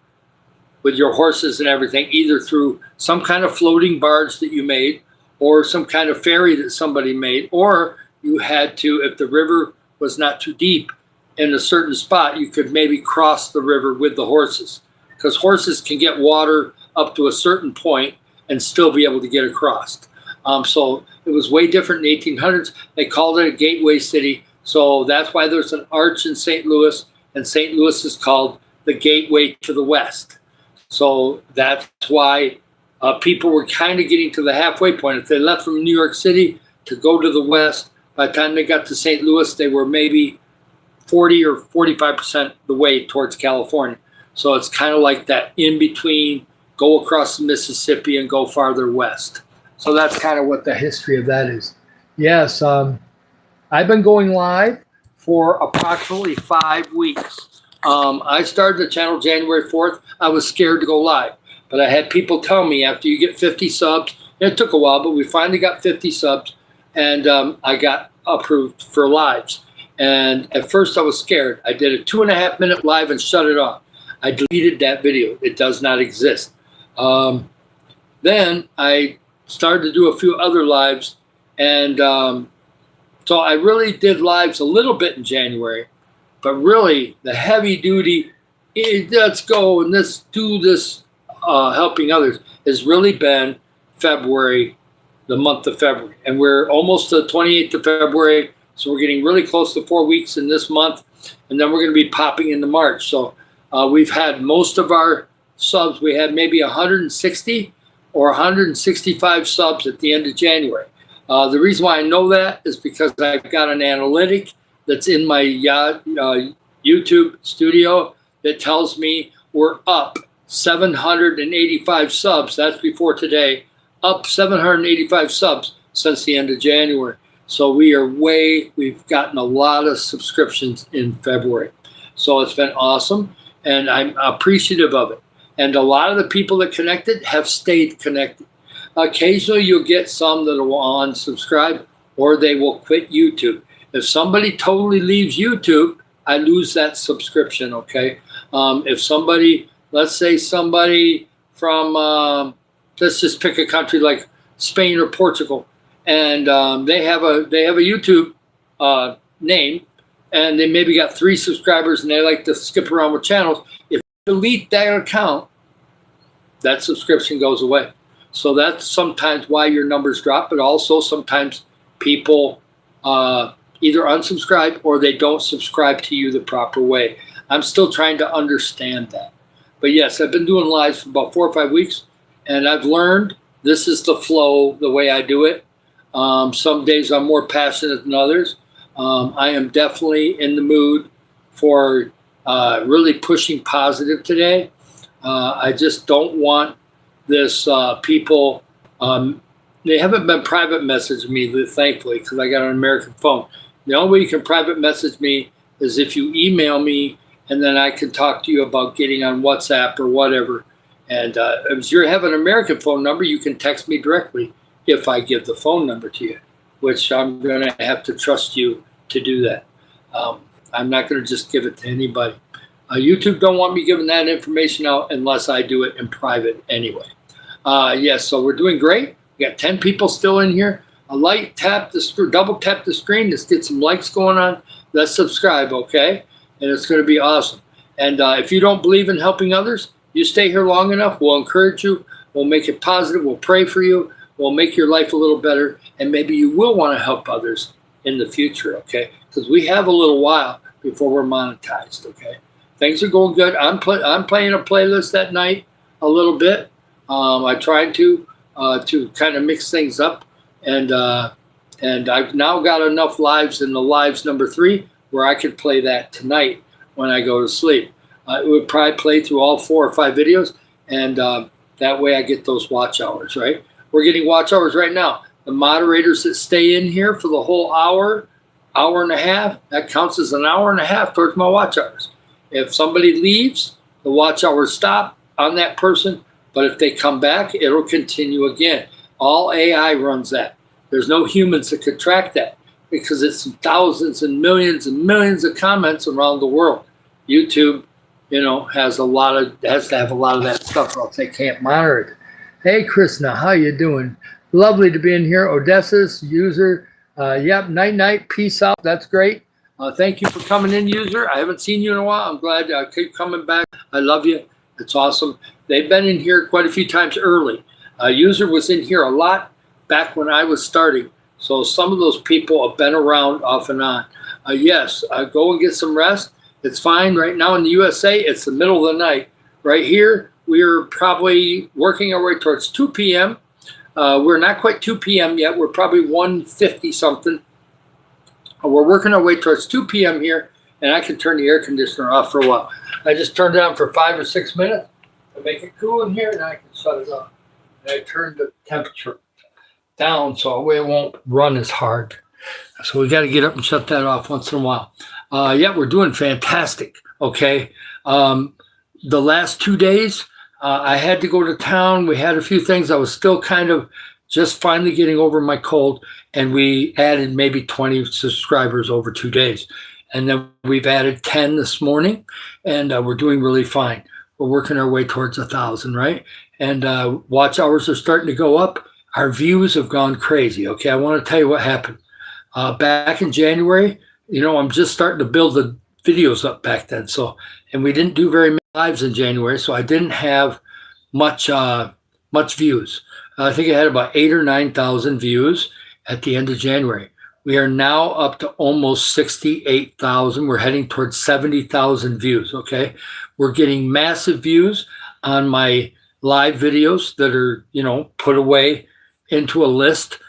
with your horses and everything, either through some kind of floating barge that you made or some kind of ferry that somebody made, or you had to, if the river was not too deep in a certain spot, you could maybe cross the river with the horses because horses can get water up to a certain point and still be able to get across. So it was way different in the 1800s. They called it a gateway city. So that's why there's an arch in St. Louis, and St. Louis is called the gateway to the West. So that's why people were kind of getting to the halfway point. If they left from New York City to go to the West, by the time they got to St. Louis, they were maybe 40 or 45% the way towards California. So it's kind of like that in between, go across the Mississippi and go farther west. So that's kind of what the history of that is. Yes, I've been going live for approximately 5 weeks. I started the channel January 4th. I was scared to go live, but I had people tell me after you get 50 subs, it took a while, but we finally got 50 subs, and I got approved for lives. And at first I was scared. I did a 2.5-minute live and shut it off. I deleted that video. It does not exist. Then I started to do a few other lives, and so I really did lives a little bit in January. But really, the heavy duty, let's go and let's do this, helping others, has really been February, the month of February. And we're almost the 28th of February, so we're getting really close to 4 weeks in this month. And then we're going to be popping into March. So we've had most of our subs. We had maybe 160 or 165 subs at the end of January. The reason why I know that is because I've got an analytic that's in my YouTube studio that tells me we're up 785 subs. That's before today, up 785 subs since the end of January. So we've gotten a lot of subscriptions in February. So it's been awesome, and I'm appreciative of it. And a lot of the people that connected have stayed connected. Occasionally you'll get some that will unsubscribe or they will quit YouTube. If somebody totally leaves YouTube, I lose that subscription, okay? If somebody, let's say somebody from, let's just pick a country like Spain or Portugal, and they have a YouTube name, and they maybe got 3 subscribers, and they like to skip around with channels. If you delete that account, that subscription goes away. So that's sometimes why your numbers drop, but also sometimes people either unsubscribe or they don't subscribe to you the proper way. I'm still trying to understand that. But yes, I've been doing lives for about 4 or 5 weeks, and I've learned this is the flow, the way I do it. Some days I'm more passionate than others. I am definitely in the mood for really pushing positive today. I just don't want this people, they haven't been private messaging me, thankfully, because I got an American phone. The only way you can private message me is if you email me, and then I can talk to you about getting on WhatsApp or whatever. And if you have an American phone number, you can text me directly if I give the phone number to you, which I'm going to have to trust you to do that. I'm not going to just give it to anybody. YouTube don't want me giving that information out unless I do it in private anyway. Yes, so we're doing great. We got 10 people still in here. Double tap the screen. Let's get some likes going on. Let's subscribe, okay? And it's going to be awesome. And if you don't believe in helping others, you stay here long enough, we'll encourage you. We'll make it positive. We'll pray for you. We'll make your life a little better. And maybe you will want to help others in the future, okay? Because we have a little while before we're monetized, okay? Things are going good. I'm playing a playlist at night a little bit. I tried to kind of mix things up. And I've now got enough lives in the lives number 3 where I could play that tonight when I go to sleep. It would probably play through all 4 or 5 videos, And that way I get those watch hours, right? We're getting watch hours right now. The moderators that stay in here for the whole hour, hour and a half, that counts as an hour and a half towards my watch hours. If somebody leaves, the watch hours stop on that person, but if they come back, it'll continue again. All AI runs that. There's no humans that could track that because it's thousands and millions of comments around the world. YouTube, has to have a lot of that stuff, or else they can't monitor it. Hey, Krishna, how you doing? Lovely to be in here. Odessa's user. Yep, night, peace out. That's great. Thank you for coming in, user. I haven't seen you in a while. I'm glad keep coming back. I love you. It's awesome. They've been in here quite a few times early. User was in here a lot back when I was starting. So some of those people have been around off and on. Yes, go and get some rest. It's fine. Right now in the USA, it's the middle of the night. Right here, we're probably working our way towards 2 p.m. We're not quite 2 p.m. yet. We're probably 1:50 something. We're working our way towards 2 p.m. here, and I can turn the air conditioner off for a while. I just turned it on for 5 or 6 minutes to make it cool in here, and I can shut it off. And I turned the temperature down so that way it won't run as hard. So we got to get up and shut that off once in a while. Yeah, we're doing fantastic. Okay. The last 2 days, I had to go to town. We had a few things. I was still kind of just finally getting over my cold, and we added maybe 20 subscribers over 2 days. And then we've added 10 this morning, and we're doing really fine. We're working our way towards 1,000, right? And watch hours are starting to go up. Our views have gone crazy. Okay, I want to tell you what happened. Back in January, I'm just starting to build the videos up back then. So, and we didn't do very many lives in January, so I didn't have much views. I think I had about 8,000 or 9,000 views at the end of January. We are now up to almost 68,000. We're heading towards 70,000 views. Okay, we're getting massive views on my live videos that are put away into a list.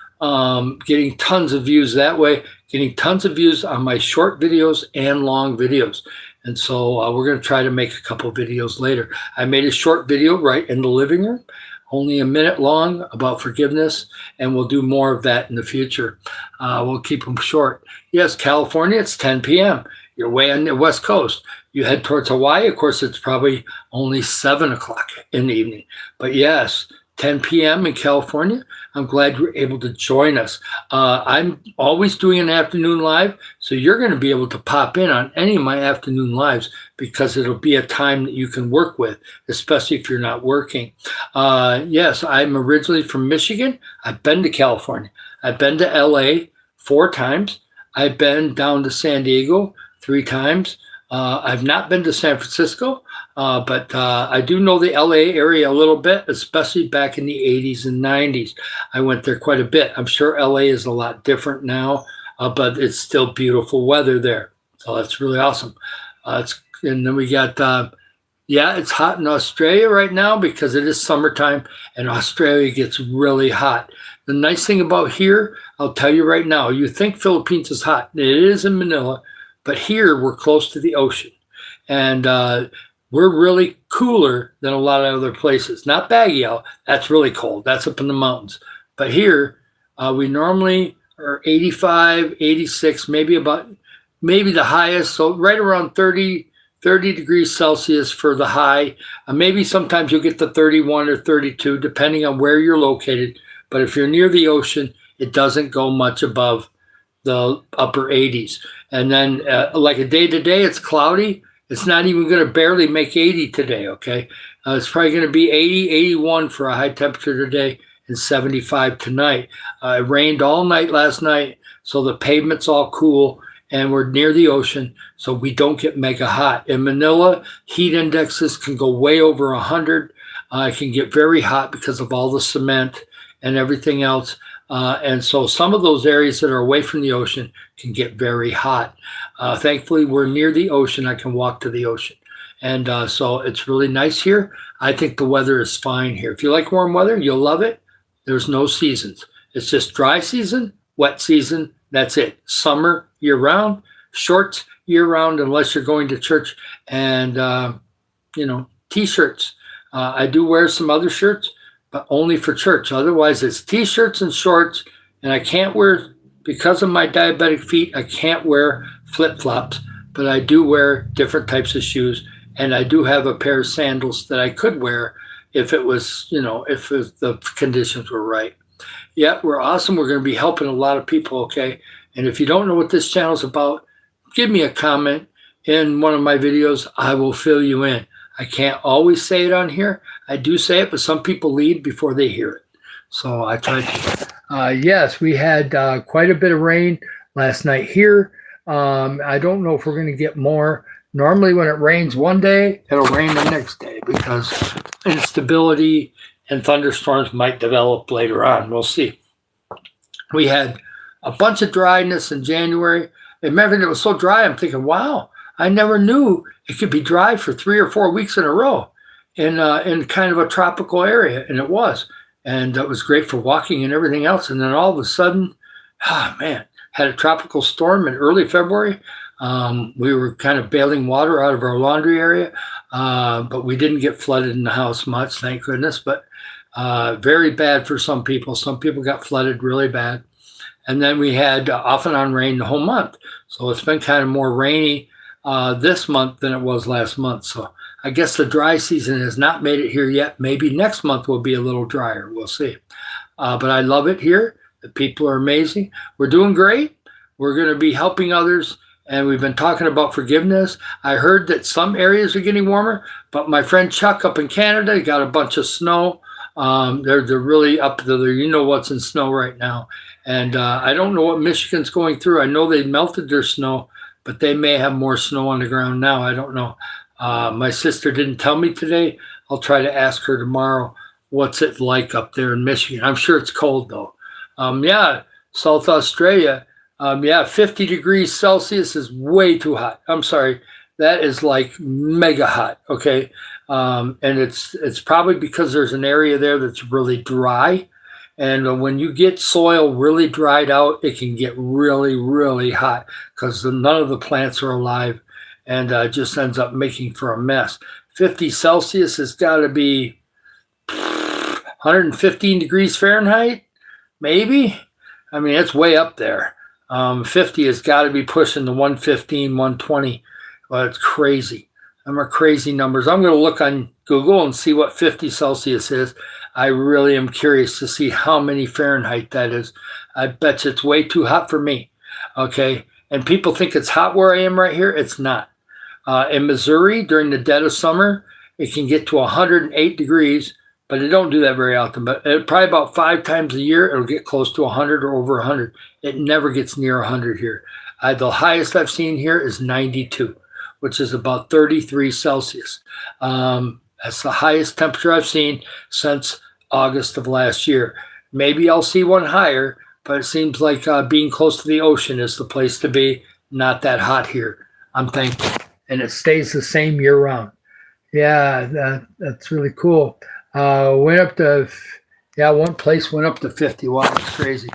Getting tons of views that way, getting tons of views on my short videos and long videos. And so we're going to try to make a couple videos later. I made a short video right in the living room, only a minute long, about forgiveness, and we'll do more of that in the future. We'll keep them short. Yes, California, it's 10 p.m. You're way on the West Coast. You head towards Hawaii, of course, it's probably only 7 o'clock in the evening. But yes, 10 p.m. in California. I'm glad you're able to join us. I'm always doing an afternoon live, so you're going to be able to pop in on any of my afternoon lives because it'll be a time that you can work with, especially if you're not working. Yes, I'm originally from Michigan. I've been to California. I've been to LA 4 times. I've been down to San Diego 3 times. I've not been to San Francisco, but I do know the LA area a little bit, especially back in the 80s and 90s. I went there quite a bit. I'm sure LA is a lot different now, but it's still beautiful weather there. So that's really awesome. And then we got, it's hot in Australia right now because it is summertime and Australia gets really hot. The nice thing about here, I'll tell you right now, you think Philippines is hot. It is in Manila. But here we're close to the ocean, and we're really cooler than a lot of other places. Not Baguio, that's really cold. That's up in the mountains. But here we normally are 85, 86, maybe the highest. So right around 30 degrees Celsius for the high. Maybe sometimes you'll get to 31 or 32, depending on where you're located. But if you're near the ocean, it doesn't go much above the upper 80s. And then like a day to day, it's cloudy. It's not even going to barely make 80 today, okay? It's probably going to be 80, 81 for a high temperature today and 75 tonight. It rained all night last night, so the pavement's all cool, and we're near the ocean, so we don't get mega hot. In Manila, heat indexes can go way over 100. It can get very hot because of all the cement and everything else. And so some of those areas that are away from the ocean can get very hot. Thankfully, we're near the ocean. I can walk to the ocean. And so it's really nice here. I think the weather is fine here. If you like warm weather, you'll love it. There's no seasons. It's just dry season, wet season. That's it. Summer year-round, shorts year-round unless you're going to church, and, T-shirts. I do wear some other shirts, but only for church. Otherwise, it's t-shirts and shorts, and I can't wear, because of my diabetic feet, I can't wear flip-flops, but I do wear different types of shoes, and I do have a pair of sandals that I could wear if it was, if the conditions were right. Yeah, we're awesome. We're going to be helping a lot of people, okay? And if you don't know what this channel is about, give me a comment in one of my videos. I will fill you in. I can't always say it on here. I do say it, but some people leave before they hear it. So I try to. Yes, we had quite a bit of rain last night here. I don't know if we're going to get more. Normally when it rains one day, it'll rain the next day because instability and thunderstorms might develop later on. We'll see. We had a bunch of dryness in January. Remember, it was so dry, I'm thinking, wow, I never knew it could be dry for 3 or 4 weeks in a row in kind of a tropical area, and it was. And it was great for walking and everything else. And then all of a sudden, had a tropical storm in early February. We were kind of bailing water out of our laundry area, but we didn't get flooded in the house much, thank goodness. But very bad for some people. Some people got flooded really bad. And then we had off and on rain the whole month. So it's been kind of more rainy this month than it was last month. So I guess the dry season has not made it here yet. Maybe next month will be a little drier. We'll see. But I love it here. The people are amazing. We're doing great. We're going to be helping others. And we've been talking about forgiveness. I heard that some areas are getting warmer, but my friend Chuck up in Canada got a bunch of snow. They're really up to there. You know what's in snow right now. And I don't know what Michigan's going through. I know they melted their snow, but they may have more snow on the ground now. I don't know. My sister didn't tell me today. I'll try to ask her tomorrow what's it like up there in Michigan. I'm sure it's cold, though. South Australia, 50 degrees Celsius is way too hot. I'm sorry. That is like mega hot, okay? And it's probably because there's an area there that's really dry. And when you get soil really dried out, it can get really, really hot because none of the plants are alive, and just ends up making for a mess. 50 Celsius has got to be 115 degrees Fahrenheit, maybe? I mean, it's way up there. 50 has got to be pushing the 115, 120. Well, it's crazy. Them are crazy numbers. I'm going to look on Google and see what 50 Celsius is. I really am curious to see how many Fahrenheit that is. I bet you it's way too hot for me. Okay. And people think it's hot where I am right here. It's not. In Missouri, during the dead of summer, it can get to 108 degrees, but it don't do that very often. But probably about 5 times a year, it'll get close to 100 or over 100. It never gets near 100 here. The highest I've seen here is 92, which is about 33 Celsius. That's the highest temperature I've seen since August of last year. Maybe I'll see one higher, but it seems like being close to the ocean is the place to be. Not that hot here, I'm thankful. And it stays the same year round. Yeah, that's really cool. Went up to, one place went up to 50. Wow, that's crazy.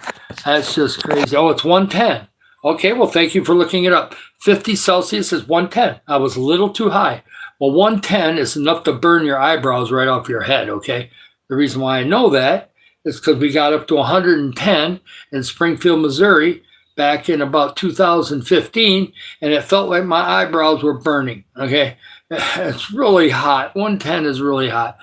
That's just crazy. Oh, it's 110. Okay, well, thank you for looking it up. 50 Celsius is 110. I was a little too high. Well, 110 is enough to burn your eyebrows right off your head, okay? The reason why I know that is because we got up to 110 in Springfield, Missouri back in about 2015, and it felt like my eyebrows were burning, okay? It's really hot. 110 is really hot.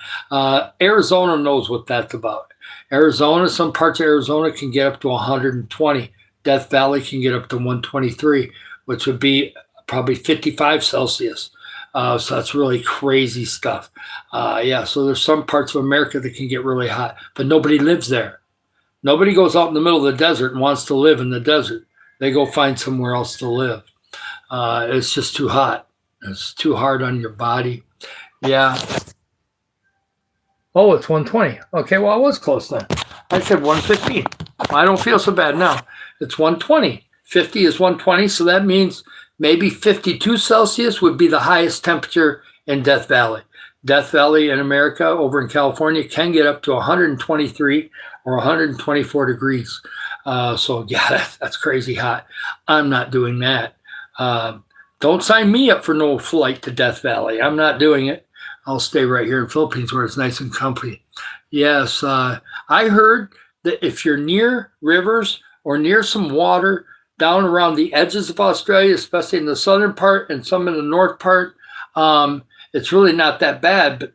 Arizona knows what that's about. Arizona, some parts of Arizona can get up to 120. Death Valley can get up to 123, which would be probably 55 Celsius. So that's really crazy stuff. So there's some parts of America that can get really hot, but nobody lives there. Nobody goes out in the middle of the desert and wants to live in the desert. They go find somewhere else to live. It's just too hot. It's too hard on your body. Yeah. Oh, it's 120. Okay, well, I was close then. I said 115. I don't feel so bad now. It's 120. 50 is 120, so that means maybe 52 Celsius would be the highest temperature in Death Valley. Death Valley in America, over in California, can get up to 123 or 124 degrees. That's crazy hot. I'm not doing that. Don't sign me up for no flight to Death Valley. I'm not doing it. I'll stay right here in Philippines where it's nice and comfy. Yes, I heard that if you're near rivers or near some water down around the edges of Australia, especially in the southern part and some in the north part, it's really not that bad. But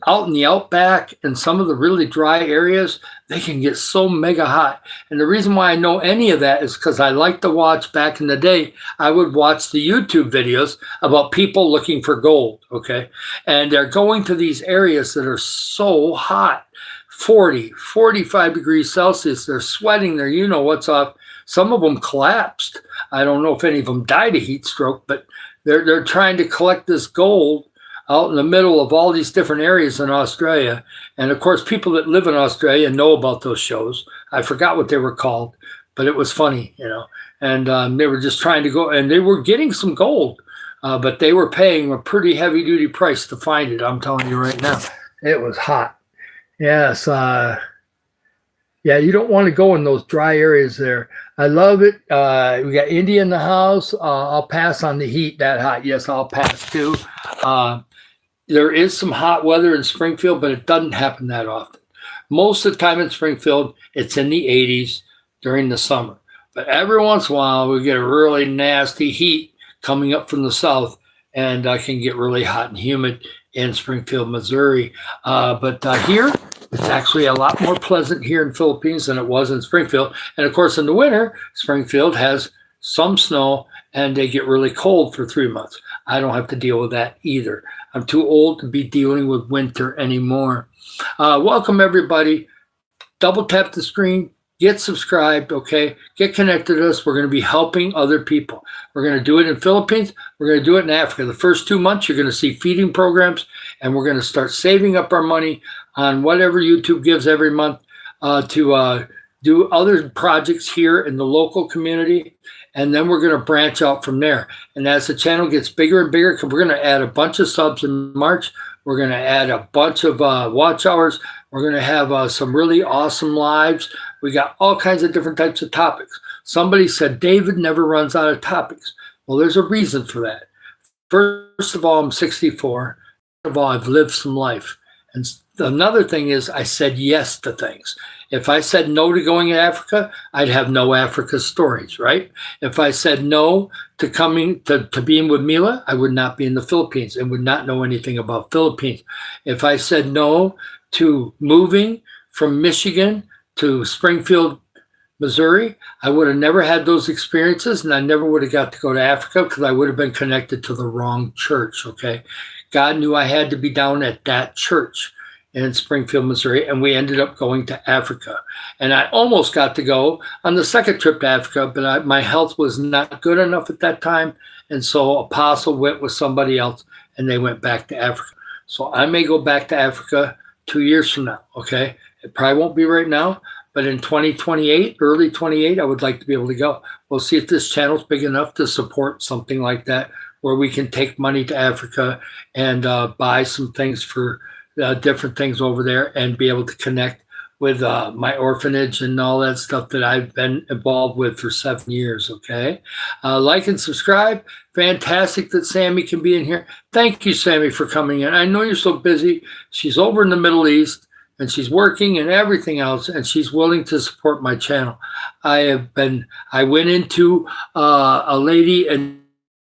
out in the outback and some of the really dry areas, they can get so mega hot. And the reason why I know any of that is because I like to watch back in the day. I would watch the YouTube videos about people looking for gold. Okay. And they're going to these areas that are so hot, 40, 45 degrees Celsius. They're sweating there. You know what's up. Some of them collapsed. I don't know if any of them died of heat stroke, but they're trying to collect this gold out in the middle of all these different areas in Australia. And of course, people that live in Australia know about those shows. I forgot what they were called, but it was funny, you know. And they were just trying to go, and they were getting some gold, but they were paying a pretty heavy duty price to find it. I'm telling you right now, it was hot. Yes. Yeah, you don't want to go in those dry areas there. I love it. We got India in the house. I'll pass on the heat that hot. Yes, I'll pass too. There is some hot weather in Springfield, but it doesn't happen that often. Most of the time in Springfield, it's in the 80s during the summer. But every once in a while, we get a really nasty heat coming up from the south, and can get really hot and humid in Springfield, Missouri. But here, it's actually a lot more pleasant here in the Philippines than it was in Springfield. And of course, in the winter, Springfield has some snow, and they get really cold for 3 months. I don't have to deal with that either. I'm too old to be dealing with winter anymore. Welcome, everybody. Double tap the screen. Get subscribed, okay? Get connected to us. We're going to be helping other people. We're going to do it in Philippines. We're going to do it in Africa. The first 2 months, you're going to see feeding programs, and we're going to start saving up our money on whatever YouTube gives every month to do other projects here in the local community. And then we're going to branch out from there. And as the channel gets bigger and bigger, because we're going to add a bunch of subs in March, we're going to add a bunch of watch hours. We're going to have some really awesome lives. We got all kinds of different types of topics. Somebody said David never runs out of topics. Well, there's a reason for that. First of all, I'm 64. Second of all, I've lived some life. And another thing is I said yes to things. If I said no to going to Africa, I'd have no Africa stories, right? If I said no to coming to being with Mila, I would not be in the Philippines and would not know anything about Philippines. If I said no to moving from Michigan to Springfield, Missouri, I would have never had those experiences, and I never would have got to go to Africa because I would have been connected to the wrong church, okay? God knew I had to be down at that church in Springfield, Missouri, and we ended up going to Africa. And I almost got to go on the second trip to Africa, but my health was not good enough at that time, and so Apostle went with somebody else, and they went back to Africa. So I may go back to Africa 2 years from now, okay? It probably won't be right now, but in 2028, early 28, I would like to be able to go. We'll see if this channel's big enough to support something like that, where we can take money to Africa and buy some things for different things over there and be able to connect with my orphanage and all that stuff that I've been involved with for 7 years, okay? Like and subscribe. Fantastic that Sammy can be in here. Thank you, Sammy, for coming in. I know you're so busy. She's over in the Middle East, and she's working and everything else, and she's willing to support my channel. I went into a lady in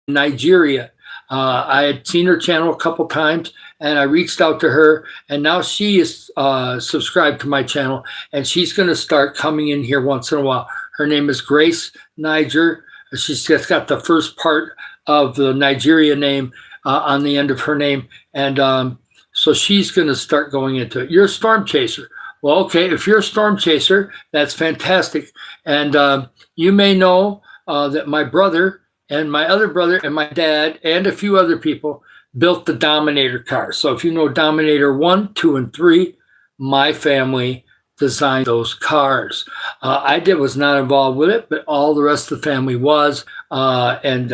Nigeria. I had seen her channel a couple times, and I reached out to her, and now she is subscribed to my channel, and she's going to start coming in here once in a while. Her name is Grace Niger. She's just got the first part of the Nigeria name on the end of her name, and so she's going to start going into it. You're a storm chaser. Well, okay, if you're a storm chaser, that's fantastic. And you may know that my brother and my other brother and my dad and a few other people built the Dominator car. So if you know Dominator 1, 2, and 3, my family designed those cars. I was not involved with it, but all the rest of the family was. And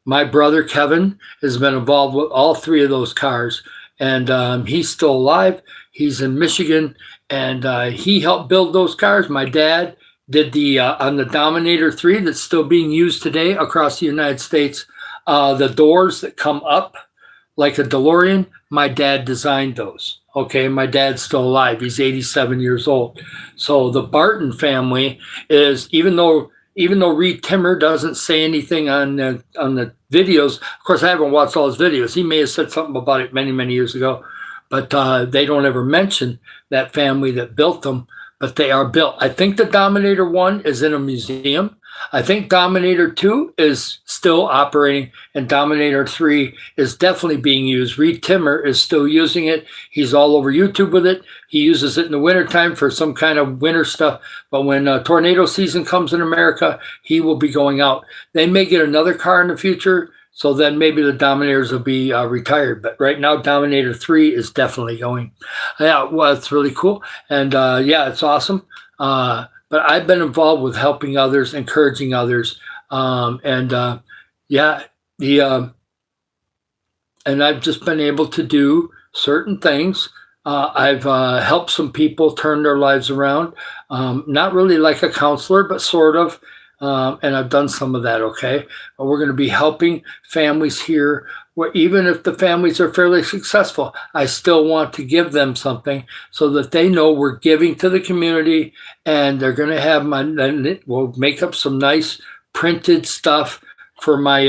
my brother, Kevin, has been involved with all 3 of those cars. And he's still alive. He's in Michigan, and he helped build those cars. My dad did the on the Dominator 3 that's still being used today across the United States, the doors that come up like a DeLorean, my dad designed those. Okay, my dad's still alive. He's 87 years old. So the Barton family is, even though Reed Timmer doesn't say anything on the videos. Of course, I haven't watched all his videos. He may have said something about it many, many years ago, but they don't ever mention that family that built them. But they are built. I think the Dominator 1 is in a museum. I think Dominator 2 is still operating, and Dominator 3 is definitely being used. Reed Timmer is still using it. He's all over YouTube with it. He uses it in the wintertime for some kind of winter stuff. But when tornado season comes in America, he will be going out. They may get another car in the future, so then maybe the Dominators will be retired. But right now, Dominator 3 is definitely going. Yeah, well, it's really cool. And yeah, it's awesome. But I've been involved with helping others, encouraging others. Yeah, and I've just been able to do certain things. I've helped some people turn their lives around. Not really like a counselor, but sort of. And I've done some of that, okay? But we're going to be helping families here where even if the families are fairly successful, I still want to give them something so that they know we're giving to the community, and they're going to have we'll make up some nice printed stuff for my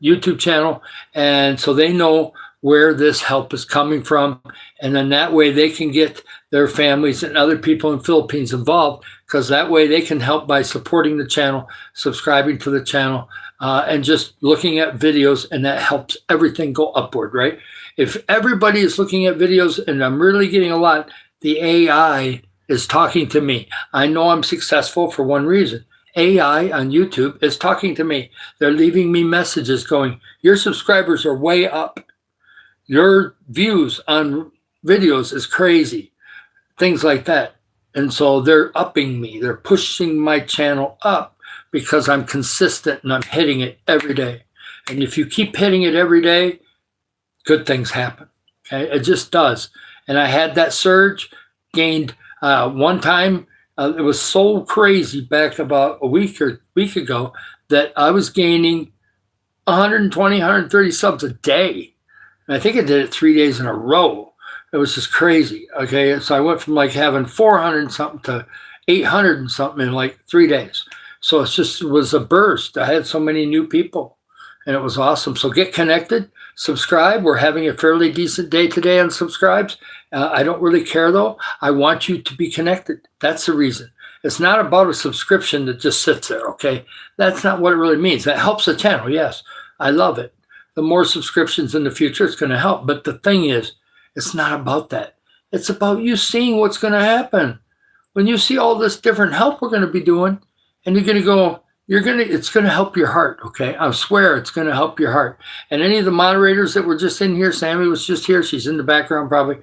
YouTube channel. And so they know where this help is coming from. And then that way they can get their families and other people in the Philippines involved, because that way they can help by supporting the channel, subscribing to the channel, and just looking at videos, and that helps everything go upward, right? If everybody is looking at videos, and I'm really getting a lot, the AI is talking to me. I know I'm successful for one reason. AI on YouTube is talking to me. They're leaving me messages going, your subscribers are way up. Your views on videos is crazy. Things like that. And so they're upping me. They're pushing my channel up because I'm consistent and I'm hitting it every day. And if you keep hitting it every day, good things happen. Okay, it just does. And I had that surge, gained one time. It was so crazy back about a week ago that I was gaining 120, 130 subs a day. And I think I did it 3 days in a row. It was just crazy. Okay, so I went from like having 400 and something to 800 and something in like 3 days. So it was a burst. I had so many new people, and it was awesome. So get connected, subscribe. We're having a fairly decent day today on subscribes. I don't really care though. I want you to be connected. That's the reason. It's not about a subscription that just sits there, okay? That's not what it really means. That helps the channel, yes. I love it. The more subscriptions in the future, it's going to help. But the thing is, it's not about that. It's about you seeing what's going to happen. When you see all this different help we're going to be doing, and you're going to go, it's going to help your heart, okay? I swear it's going to help your heart. And any of the moderators that were just in here, Sammy was just here, she's in the background probably,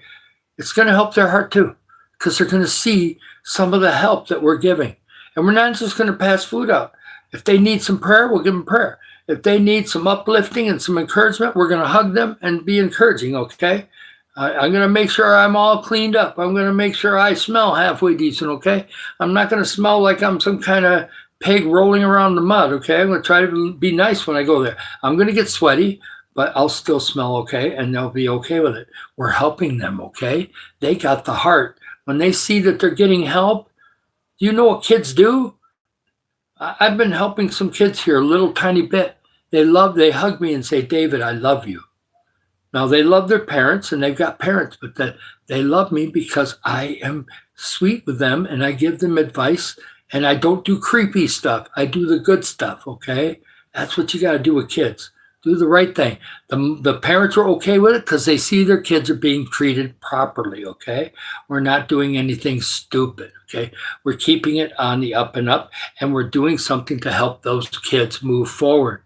it's going to help their heart too, because they're going to see some of the help that we're giving. And we're not just going to pass food out. If they need some prayer, we'll give them prayer. If they need some uplifting and some encouragement, we're going to hug them and be encouraging, okay? I'm going to make sure I'm all cleaned up. I'm going to make sure I smell halfway decent, okay? I'm not going to smell like I'm some kind of pig rolling around the mud, okay? I'm going to try to be nice when I go there. I'm going to get sweaty, but I'll still smell okay, and they'll be okay with it. We're helping them, okay? They got the heart. When they see that they're getting help, do you know what kids do? I've been helping some kids here a little tiny bit. They hug me and say, David, I love you. Now, they love their parents, and they've got parents, but they love me because I am sweet with them, and I give them advice, and I don't do creepy stuff. I do the good stuff, okay? That's what you got to do with kids. Do the right thing. The parents are okay with it because they see their kids are being treated properly, okay? We're not doing anything stupid, okay? We're keeping it on the up and up, and we're doing something to help those kids move forward.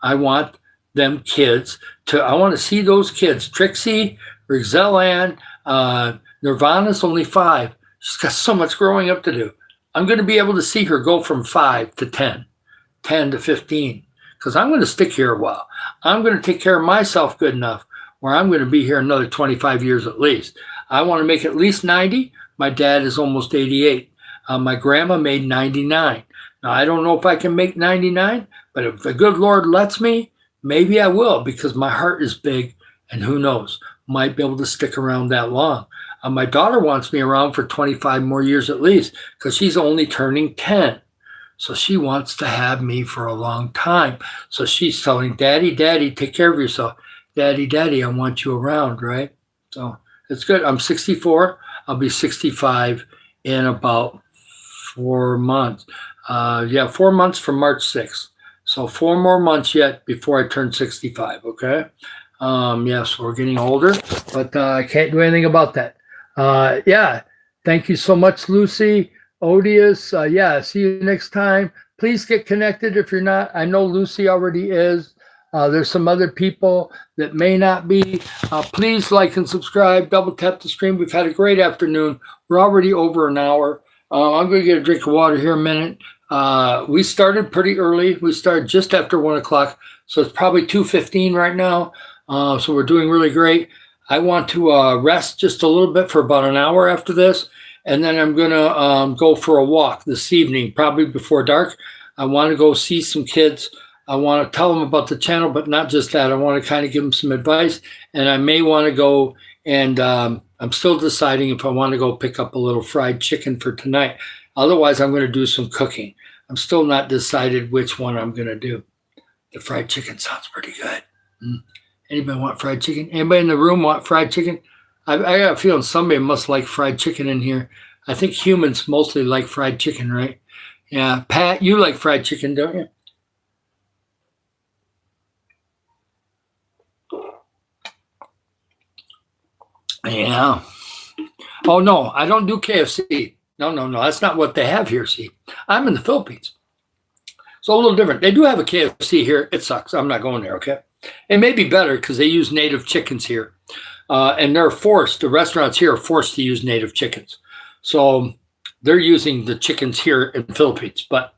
I want them kids I want to see those kids. Trixie, Rixelle Ann, Nirvana's only 5. She's got so much growing up to do. I'm going to be able to see her go from 5 to 10, 10 to 15, because I'm going to stick here a while. I'm going to take care of myself good enough where I'm going to be here another 25 years at least. I want to make at least 90. My dad is almost 88. My grandma made 99. Now, I don't know if I can make 99, but if the good Lord lets me, maybe I will, because my heart is big And who knows, might be able to stick around that long. My daughter wants me around for 25 more years at least because she's only turning 10. So she wants to have me for a long time. So she's telling Daddy, Daddy, take care of yourself. Daddy, Daddy, I want you around, right? So it's good. I'm 64. I'll be 65 in about 4 months. 4 months from March 6th. So 4 more months yet before I turn 65, okay? Yes, we're getting older, but I can't do anything about that. Thank you so much, Lucy. Odious, see you next time. Please get connected if you're not. I know Lucy already is. There's some other people that may not be. Please like and subscribe. Double tap the screen. We've had a great afternoon. We're already over an hour. I'm going to get a drink of water here a minute. We started pretty early. We started just after 1 o'clock, so it's probably 2:15 right now. So we're doing really great. I want to rest just a little bit for about an hour after this, and then I'm going to go for a walk this evening, probably before dark. I want to go see some kids. I want to tell them about the channel, but not just that. I want to kind of give them some advice, and I may want to go and I'm still deciding if I want to go pick up a little fried chicken for tonight. Otherwise, I'm going to do some cooking. I'm still not decided which one I'm going to do. The fried chicken sounds pretty good. Anybody want fried chicken? Anybody in the room want fried chicken? I got a feeling somebody must like fried chicken in here. I think humans mostly like fried chicken, right? Yeah, Pat, you like fried chicken, don't you? Yeah. Oh, no, I don't do KFC. No. That's not what they have here, see. I'm in the Philippines. So a little different. They do have a KFC here. It sucks. I'm not going there, okay? It may be better because they use native chickens here. And they're forced, the restaurants here are forced to use native chickens. So they're using the chickens here in the Philippines. But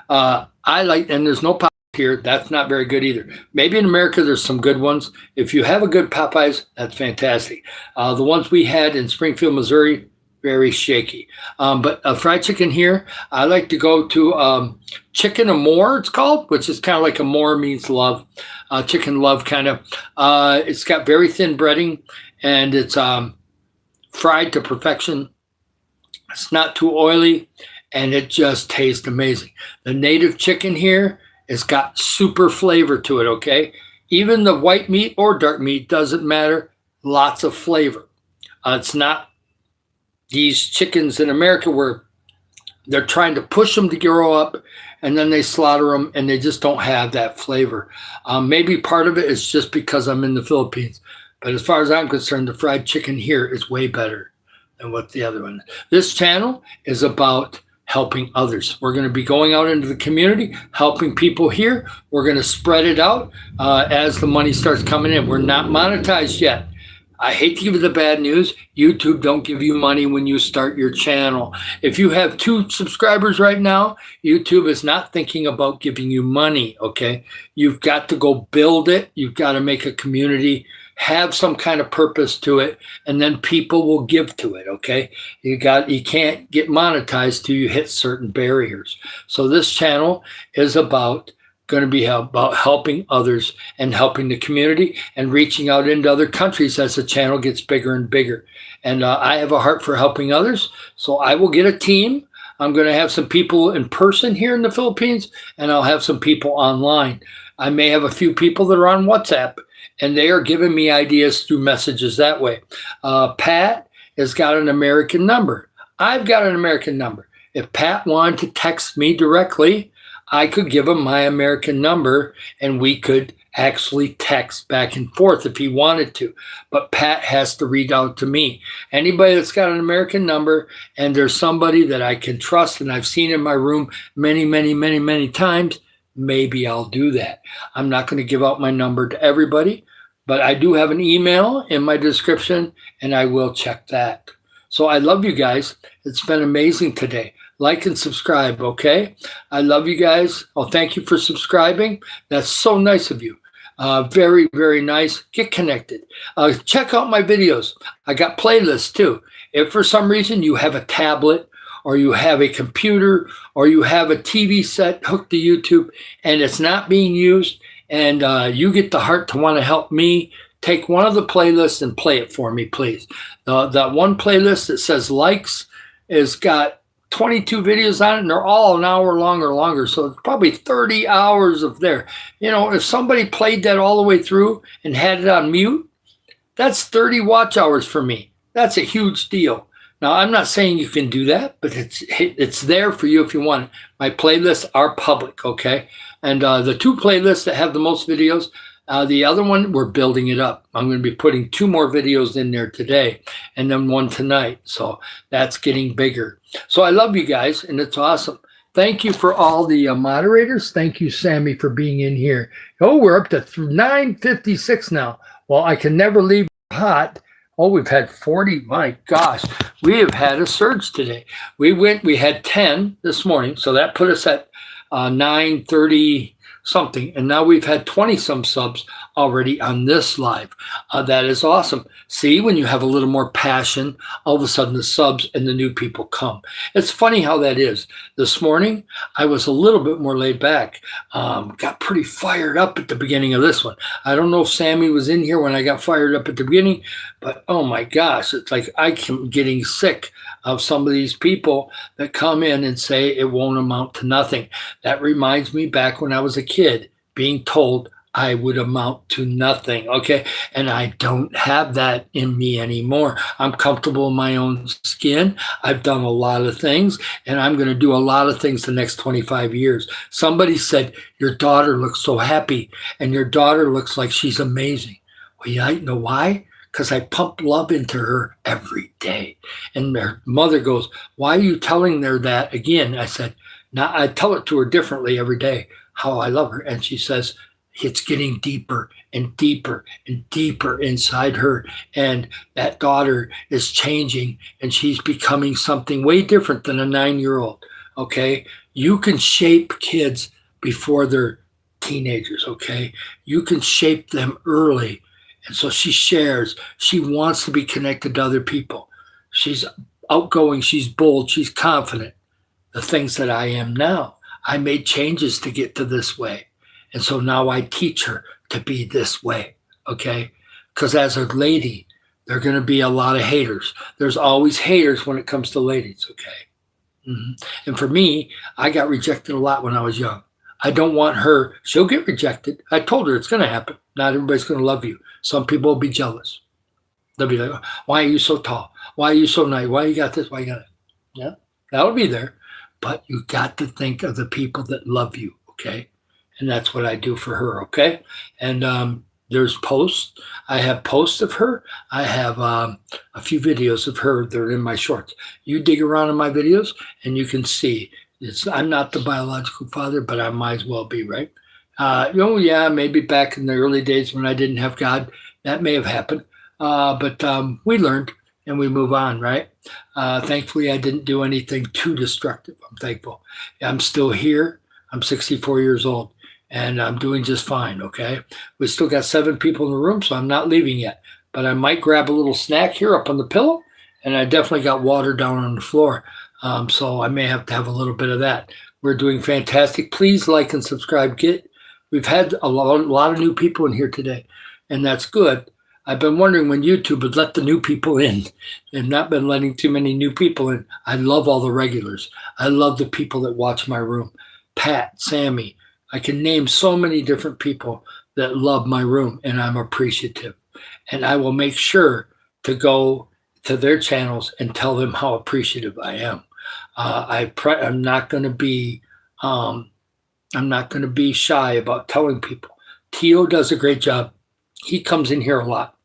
I like, and there's no Popeyes here. That's not very good either. Maybe in America there's some good ones. If you have a good Popeyes, that's fantastic. The ones we had in Springfield, Missouri, very shaky. But fried chicken here, I like to go to Chicken Amore, it's called, which is kind of like amore means love. Chicken love kind of. It's got very thin breading, and it's fried to perfection. It's not too oily, and it just tastes amazing. The native chicken here has got super flavor to it, okay? Even the white meat or dark meat doesn't matter. Lots of flavor. It's not these chickens in America where they're trying to push them to grow up and then they slaughter them and they just don't have that flavor. Maybe part of it is just because I'm in the Philippines. But as far as I'm concerned, the fried chicken here is way better than what the other one is. This channel is about helping others. We're going to be going out into the community, helping people here. We're going to spread it out as the money starts coming in. We're not monetized yet. I hate to give you the bad news. YouTube don't give you money when you start your channel. If you have 2 subscribers right now, YouTube is not thinking about giving you money, okay? You've got to go build it. You've got to make a community, have some kind of purpose to it, and then people will give to it, okay? You can't get monetized till you hit certain barriers. So this channel is going to be about helping others and helping the community and reaching out into other countries as the channel gets bigger and bigger. And I have a heart for helping others, so I will get a team. I'm going to have some people in person here in the Philippines, and I'll have some people online. I may have a few people that are on WhatsApp, and they are giving me ideas through messages that way. Pat has got an American number. I've got an American number. If Pat wanted to text me directly, I could give him my American number and we could actually text back and forth if he wanted to. But Pat has to read out to me. Anybody that's got an American number and there's somebody that I can trust and I've seen in my room many times, maybe I'll do that. I'm not going to give out my number to everybody, but I do have an email in my description and I will check that. So I love you guys. It's been amazing today. Like and subscribe, okay? I love you guys. Oh, thank you for subscribing. That's so nice of you. Very, very nice. Get connected. Check out my videos. I got playlists too. If for some reason you have a tablet or you have a computer or you have a TV set hooked to YouTube and it's not being used and you get the heart to want to help me, take one of the playlists and play it for me, please. That one playlist that says likes has got 22 videos on it, and they're all an hour long or longer. So it's probably 30 hours of there. You know, if somebody played that all the way through and had it on mute, that's 30 watch hours for me. That's a huge deal. Now, I'm not saying you can do that, but it's there for you if you want it. My playlists are public, okay? And the two playlists that have the most videos, the other one, we're building it up. I'm going to be putting 2 more videos in there today and then 1 tonight. So that's getting bigger. So I love you guys, and it's awesome. Thank you for all the moderators. Thank you, Sammy, for being in here. Oh, we're up to 9:56 now. Well, I can never leave hot. Oh, we've had 40. My gosh, we have had a surge today. We had 10 this morning, so that put us at 9:30 something, and now we've had 20 some subs already on this live. That is awesome. See, when you have a little more passion, all of a sudden the subs and the new people come. It's funny how that is. This morning I was a little bit more laid back, got pretty fired up at the beginning of this one. I don't know if Sammy was in here when I got fired up at the beginning, but oh my gosh, it's like I'm getting sick of some of these people that come in and say it won't amount to nothing. That reminds me back when I was a kid being told I would amount to nothing, okay? And I don't have that in me anymore. I'm comfortable in my own skin. I've done a lot of things, and I'm going to do a lot of things the next 25 years. Somebody said, your daughter looks so happy, and your daughter looks like she's amazing. Well, yeah, you know why? Because I pump love into her every day. And her mother goes, why are you telling her that again? I said, now I tell it to her differently every day, how I love her. And she says, it's getting deeper and deeper and deeper inside her. And that daughter is changing, and she's becoming something way different than a 9-year-old. Okay. You can shape kids before they're teenagers. Okay. You can shape them early. And so she shares, she wants to be connected to other people. She's outgoing. She's bold. She's confident. The things that I am now, I made changes to get to this way. And so now I teach her to be this way, okay? Because as a lady, there are going to be a lot of haters. There's always haters when it comes to ladies, okay? Mm-hmm. And for me, I got rejected a lot when I was young. I don't want her. She'll get rejected. I told her it's going to happen. Not everybody's going to love you. Some people will be jealous. They'll be like, why are you so tall? Why are you so nice? Why you got this? Why you got it? Yeah, that'll be there. But you got to think of the people that love you, okay? And that's what I do for her, okay? And there's posts. I have posts of her. I have a few videos of her that are in my shorts. You dig around in my videos, and you can see. I'm not the biological father, but I might as well be, right? Yeah, maybe back in the early days when I didn't have God, that may have happened. But we learned, and we move on, right? Thankfully, I didn't do anything too destructive. I'm thankful. I'm still here. I'm 64 years old. And I'm doing just fine, okay? We still got 7 people in the room, so I'm not leaving yet. But I might grab a little snack here up on the pillow, and I definitely got water down on the floor. So I may have to have a little bit of that. We're doing fantastic. Please like and subscribe. We've had a lot of new people in here today, and that's good. I've been wondering when YouTube would let the new people in. They've not been letting too many new people in. I love all the regulars. I love the people that watch my room. Pat, Sammy, I can name so many different people that love my room, and I'm appreciative. And I will make sure to go to their channels and tell them how appreciative I am. I'm not going to be shy about telling people. Tio does a great job. He comes in here a lot.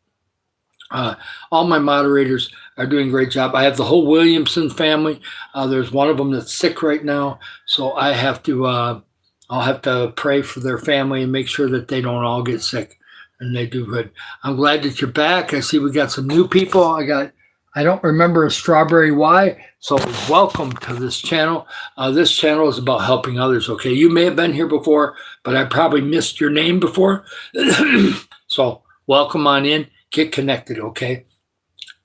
All my moderators are doing a great job. I have the whole Williamson family. There's one of them that's sick right now, so I have to. I'll have to pray for their family and make sure that they don't all get sick, and they do good. I'm glad that you're back. I see we got some new people. I don't remember a Strawberry Y, so welcome to this channel. This channel is about helping others, okay? You may have been here before, but I probably missed your name before. So welcome on in. Get connected, okay?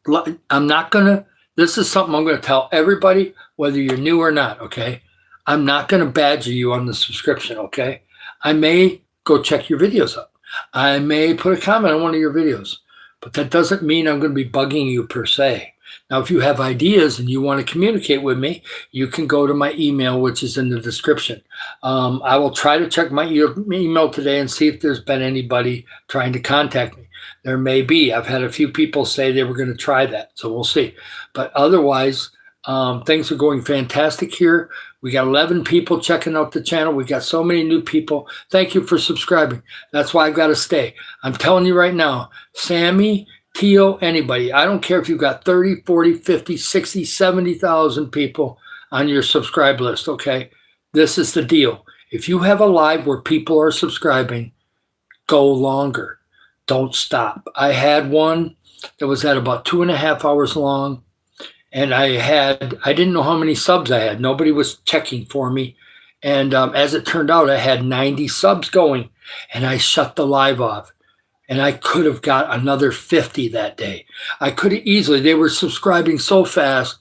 This is something I'm going to tell everybody, whether you're new or not, okay? I'm not going to badger you on the subscription, okay? I may go check your videos up. I may put a comment on one of your videos, but that doesn't mean I'm going to be bugging you per se. Now, if you have ideas and you want to communicate with me, you can go to my email, which is in the description. I will try to check my email today and see if there's been anybody trying to contact me. There may be. I've had a few people say they were going to try that, so we'll see. But otherwise, things are going fantastic here. We got 11 people checking out the channel. We got so many new people. Thank you for subscribing. That's why I've got to stay. I'm telling you right now, Sammy, Tio, anybody, I don't care if you've got 30, 40, 50, 60, 70,000 people on your subscribe list, okay? This is the deal. If you have a live where people are subscribing, go longer. Don't stop. I had one that was at about 2.5 hours long. And I didn't know how many subs I had. Nobody was checking for me. And as it turned out, I had 90 subs going, and I shut the live off. And I could have got another 50 that day. I could have easily, they were subscribing so fast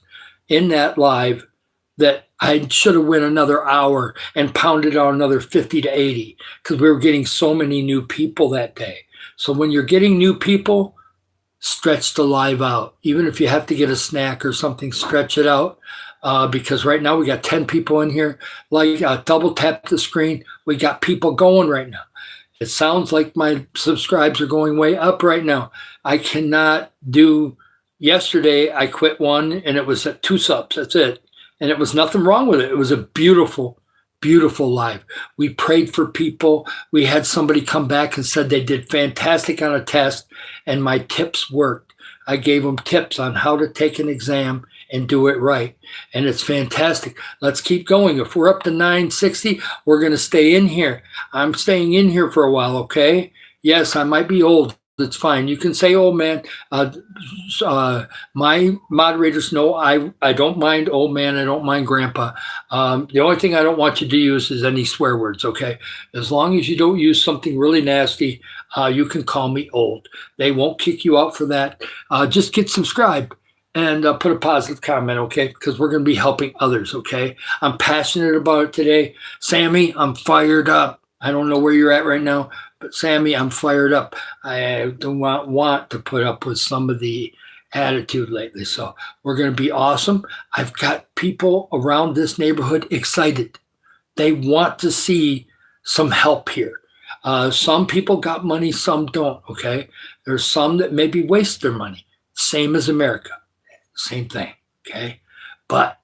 in that live that I should have went another hour and pounded out another 50 to 80 because we were getting so many new people that day. So when you're getting new people, stretch the live out. Even if you have to get a snack or something, stretch it out. Because right now we got 10 people in here. Like double tap the screen. We got people going right now. It sounds like my subscribes are going way up right now. I cannot do, yesterday I quit one and it was at 2 subs. That's it. And it was nothing wrong with it. It was a beautiful, beautiful live. We prayed for people. We had somebody come back and said they did fantastic on a test and my tips worked. I gave them tips on how to take an exam and do it right. And it's fantastic. Let's keep going. If we're up to 960, we're going to stay in here. I'm staying in here for a while, okay? Yes, I might be old. That's fine. You can say old man. My moderators know I don't mind old man. I don't mind grandpa. The only thing I don't want you to use is any swear words, okay? As long as you don't use something really nasty, you can call me old. They won't kick you out for that. Just get subscribed and put a positive comment, okay? Because we're going to be helping others, okay? I'm passionate about it today. Sammy, I'm fired up. I don't know where you're at right now, but Sammy, I'm fired up. I don't want to put up with some of the attitude lately. So we're going to be awesome. I've got people around this neighborhood excited. They want to see some help here. Some people got money, some don't, okay? There's some that maybe waste their money. Same as America. Same thing, okay? But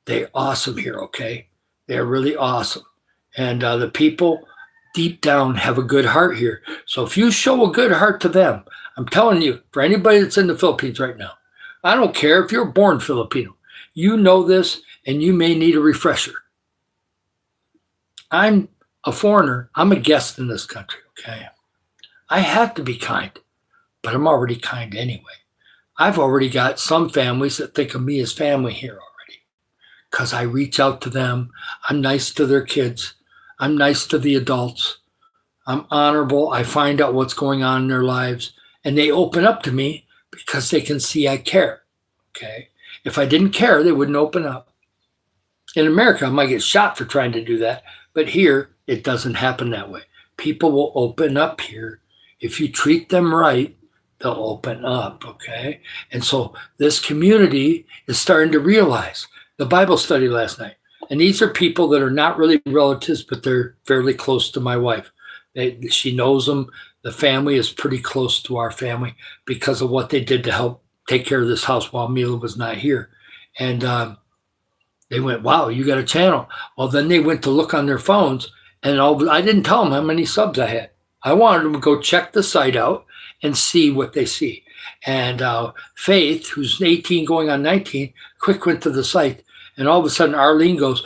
they're awesome here, okay? They're really awesome. And the people deep down have a good heart here. So if you show a good heart to them, I'm telling you, for anybody that's in the Philippines right now, I don't care if you're born Filipino, you know this and you may need a refresher. I'm a foreigner. I'm a guest in this country, okay? I have to be kind, but I'm already kind anyway. I've already got some families that think of me as family here already because I reach out to them. I'm nice to their kids. I'm nice to the adults. I'm honorable. I find out what's going on in their lives, and they open up to me because they can see I care, okay? If I didn't care, they wouldn't open up. In America, I might get shot for trying to do that, but here, it doesn't happen that way. People will open up here. If you treat them right, they'll open up, okay? And so this community is starting to realize. The Bible study last night, and these are people that are not really relatives, but they're fairly close to my wife. She knows them. The family is pretty close to our family because of what they did to help take care of this house while Mila was not here. And they went, wow, you got a channel. Well, then they went to look on their phones, and I didn't tell them how many subs I had. I wanted them to go check the site out and see what they see. And Faith, who's 18 going on 19, quick went to the site. And all of a sudden, Arlene goes,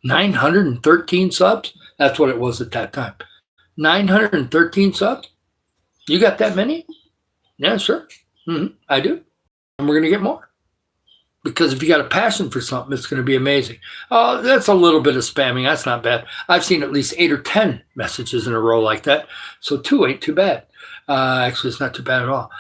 913 subs? That's what it was at that time. 913 subs? You got that many? Yeah, sure. I do. And we're going to get more. Because if you got a passion for something, it's going to be amazing. Oh, that's a little bit of spamming. That's not bad. I've seen at least 8 or 10 messages in a row like that. So 2 ain't too bad. Actually, it's not too bad at all.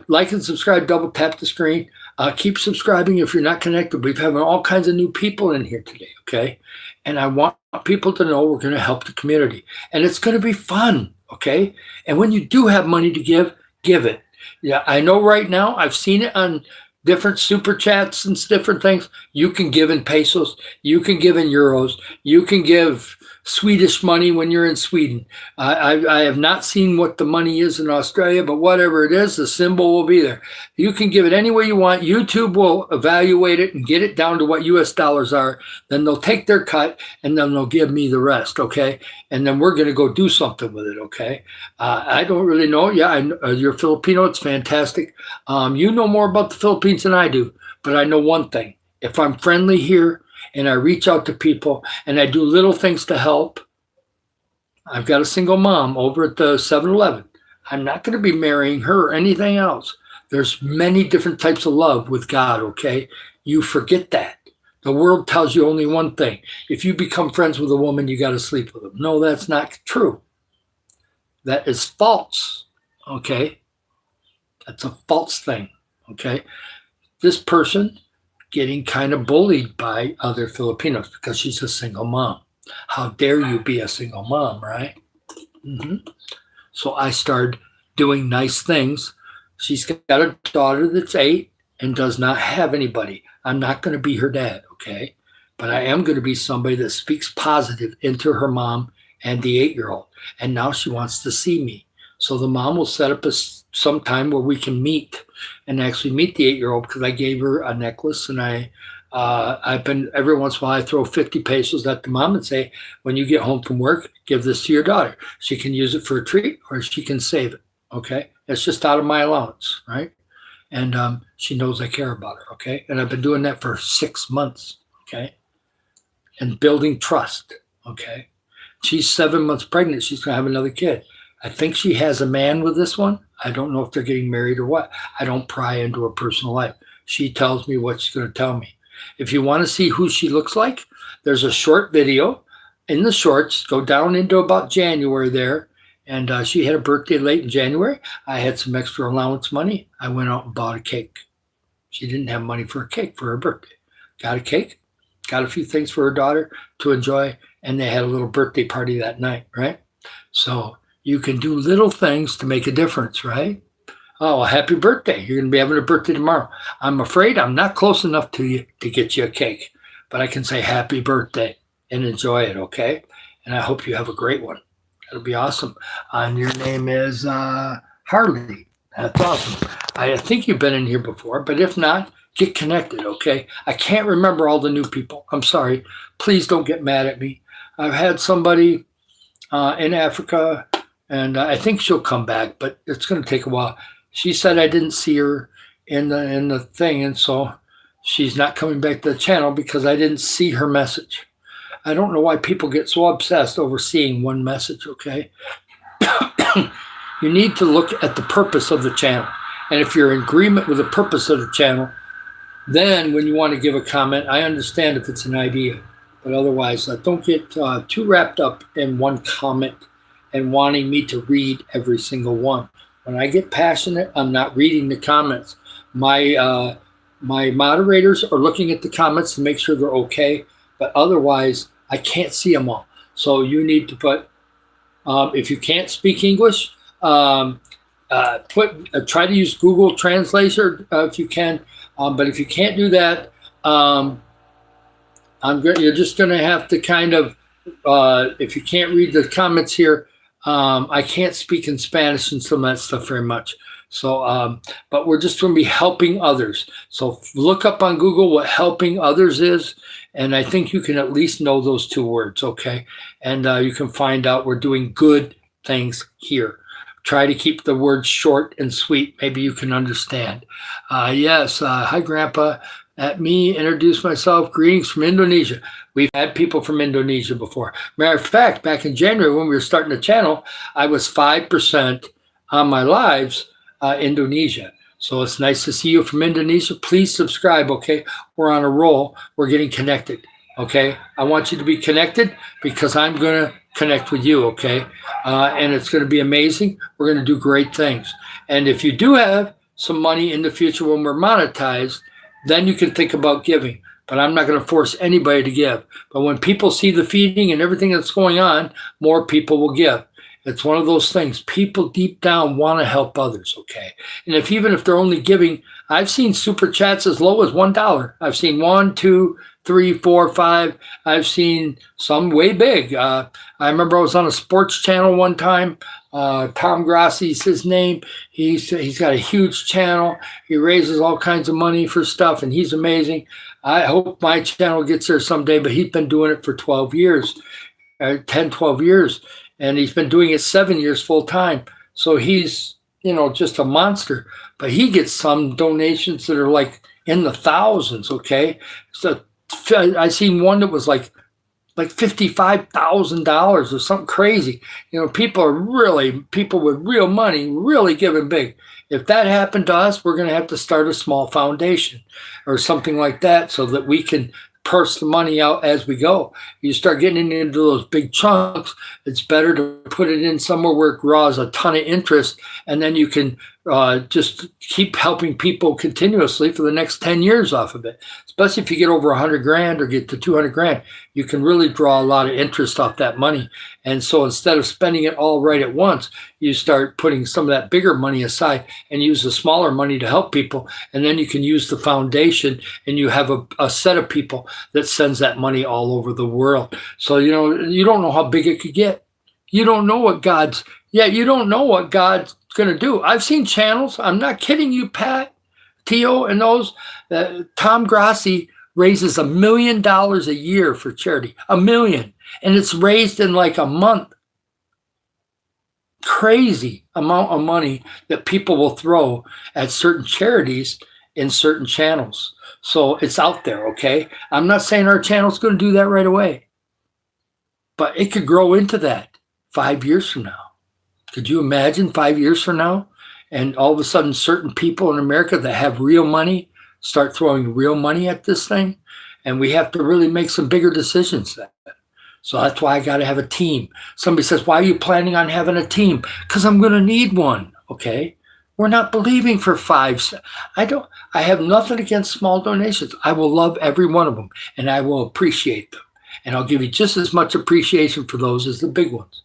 Like and subscribe, double tap the screen. Keep subscribing if you're not connected. We've having all kinds of new people in here today, okay? And I want people to know we're going to help the community. And it's going to be fun, okay? And when you do have money to give it. Yeah, I know right now, I've seen it on different super chats and different things. You can give in pesos. You can give in euros. You can give Swedish money when you're in Sweden. I have not seen what the money is in Australia, but whatever it is, the symbol will be there. You can give it any way you want. YouTube will evaluate it and get it down to what US dollars are. Then they'll take their cut and then they'll give me the rest, okay? And then we're going to go do something with it, okay? I don't really know. Yeah, you're Filipino. It's fantastic. You know more about the Philippines than I do, but I know one thing. If I'm friendly here, and I reach out to people and I do little things to help. I've got a single mom over at the 7-Eleven. I'm not going to be marrying her or anything else. There's many different types of love with God, okay? You forget that. The world tells you only one thing. If you become friends with a woman, you got to sleep with them. No, that's not true. That is false, okay? That's a false thing, okay? This person getting kind of bullied by other Filipinos because she's a single mom. How dare you be a single mom, right? So I started doing nice things. She's got a daughter that's 8 and does not have anybody. I'm not going to be her dad, okay? But I am going to be somebody that speaks positive into her mom and the 8-year-old. And now she wants to see me. So the mom will set up some time where we can meet and actually meet the 8-year-old because I gave her a necklace and I've been every once in a while I throw 50 pesos at the mom and say, when you get home from work, give this to your daughter. She can use it for a treat or she can save it. Okay. It's just out of my allowance. Right. And she knows I care about her. Okay. And I've been doing that for 6 months. Okay. And building trust. Okay. She's 7 months pregnant. She's going to have another kid. I think she has a man with this one. I don't know if they're getting married or what. I don't pry into her personal life. She tells me what she's going to tell me. If you want to see who she looks like, there's a short video in the shorts. Go down into about January there. And she had a birthday late in January. I had some extra allowance money. I went out and bought a cake. She didn't have money for a cake for her birthday. Got a cake, got a few things for her daughter to enjoy, and they had a little birthday party that night, right? So you can do little things to make a difference, right? Oh, happy birthday. You're going to be having a birthday tomorrow. I'm afraid I'm not close enough to you to get you a cake, but I can say happy birthday and enjoy it, okay? And I hope you have a great one. That'll be awesome. And your name is Harley. That's awesome. I think you've been in here before, but if not, get connected, okay? I can't remember all the new people. I'm sorry. Please don't get mad at me. I've had somebody in Africa, and I think she'll come back, but it's going to take a while. She said I didn't see her in the thing, and so she's not coming back to the channel because I didn't see her message. I don't know why people get so obsessed over seeing one message, okay? You need to look at the purpose of the channel. And if you're in agreement with the purpose of the channel, then when you want to give a comment, I understand if it's an idea. But otherwise, don't get too wrapped up in one comment and wanting me to read every single one. When I get passionate, I'm not reading the comments. My moderators are looking at the comments to make sure they're okay. But otherwise, I can't see them all. So you need to put, if you can't speak English, try to use Google Translator if you can. But if you can't do that, you're just going to have to kind of, if you can't read the comments here, I can't speak in Spanish and some of that stuff very much. So, but we're just going to be helping others. So look up on Google what helping others is. And I think you can at least know those 2 words, okay? And you can find out we're doing good things here. Try to keep the words short and sweet. Maybe you can understand. Yes, hi, Grandpa. Let me introduce myself. Greetings from Indonesia. We've had people from Indonesia before. Matter of fact, back in January when we were starting the channel, I was 5% on my lives Indonesia. So it's nice to see you from Indonesia. Please subscribe, okay? We're on a roll. We're getting connected, okay? I want you to be connected because I'm going to connect with you, okay? And it's going to be amazing. We're going to do great things. And if you do have some money in the future when we're monetized, then you can think about giving. But I'm not going to force anybody to give. But when people see the feeding and everything that's going on, more people will give. It's one of those things. People deep down want to help others, okay? And even if they're only giving, I've seen super chats as low as $1. I've seen 1, 2, 3, 4, 5. I've seen some way big. I remember I was on a sports channel one time. Tom Grassi's his name. He's got a huge channel. He raises all kinds of money for stuff, and he's amazing. I hope my channel gets there someday, but he's been doing it for 12 years, 10, 12 years. And he's been doing it 7 years full time. So he's, just a monster. But he gets some donations that are like in the thousands, okay? So I seen one that was like $55,000 or something crazy. People with real money, really giving big. If that happened to us, we're going to have to start a small foundation or something like that so that we can purse the money out as we go. You start getting into those big chunks, it's better to put it in somewhere where it draws a ton of interest, and then you can just keep helping people continuously for the next 10 years off of it. Especially if you get over 100 grand or get to 200 grand, you can really draw a lot of interest off that money. And so instead of spending it all right at once, you start putting some of that bigger money aside and use the smaller money to help people. And then you can use the foundation, and you have a set of people that sends that money all over the world. So, you don't know how big it could get. You don't know what God's going to do. I've seen channels. I'm not kidding you, Pat, Tio, and those. Tom Grassi raises $1 million a year for charity. $1 million. And it's raised in like a month. Crazy amount of money that people will throw at certain charities in certain channels. So it's out there, okay? I'm not saying our channel's going to do that right away. But it could grow into that 5 years from now. Could you imagine 5 years from now? And all of a sudden, certain people in America that have real money start throwing real money at this thing. And we have to really make some bigger decisions then. So that's why I got to have a team. Somebody says, why are you planning on having a team? Because I'm going to need one, okay? We're not believing for 5. I have nothing against small donations. I will love every one of them, and I will appreciate them. And I'll give you just as much appreciation for those as the big ones.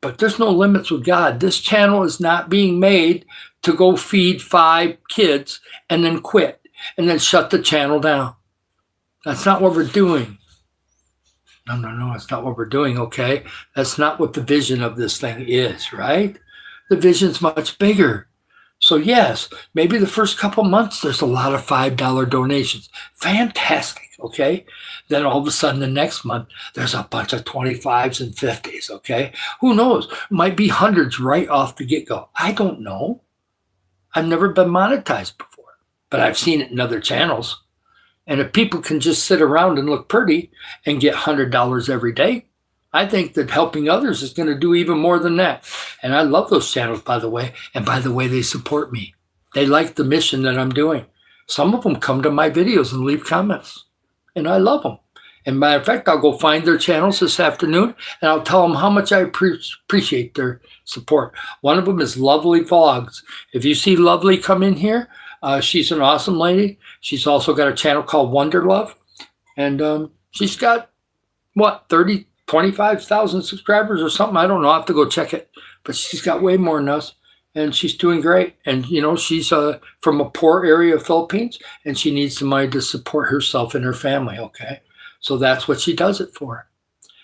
But there's no limits with God. This channel is not being made to go feed 5 kids and then quit and then shut the channel down. That's not what we're doing. No, it's not what we're doing, okay? That's not what the vision of this thing is, right? The vision's much bigger. So yes, maybe the first couple months there's a lot of $5 donations. Fantastic, okay? Then all of a sudden the next month there's a bunch of 25s and 50s, okay? Who knows? Might be hundreds right off the get-go. I don't know. I've never been monetized before, but I've seen it in other channels. And if people can just sit around and look pretty and get $100 every day, I think that helping others is going to do even more than that. And I love those channels, by the way. And by the way, they support me. They like the mission that I'm doing. Some of them come to my videos and leave comments. And I love them. And matter of fact, I'll go find their channels this afternoon and I'll tell them how much I appreciate their support. One of them is Lovely Vlogs. If you see Lovely come in here, she's an awesome lady. She's also got a channel called Wonder Love. And she's got, 25,000 subscribers or something. I don't know. I have to go check it. But she's got way more than us. And she's doing great. And, she's from a poor area of Philippines. And she needs some money to support herself and her family, okay? So that's what she does it for.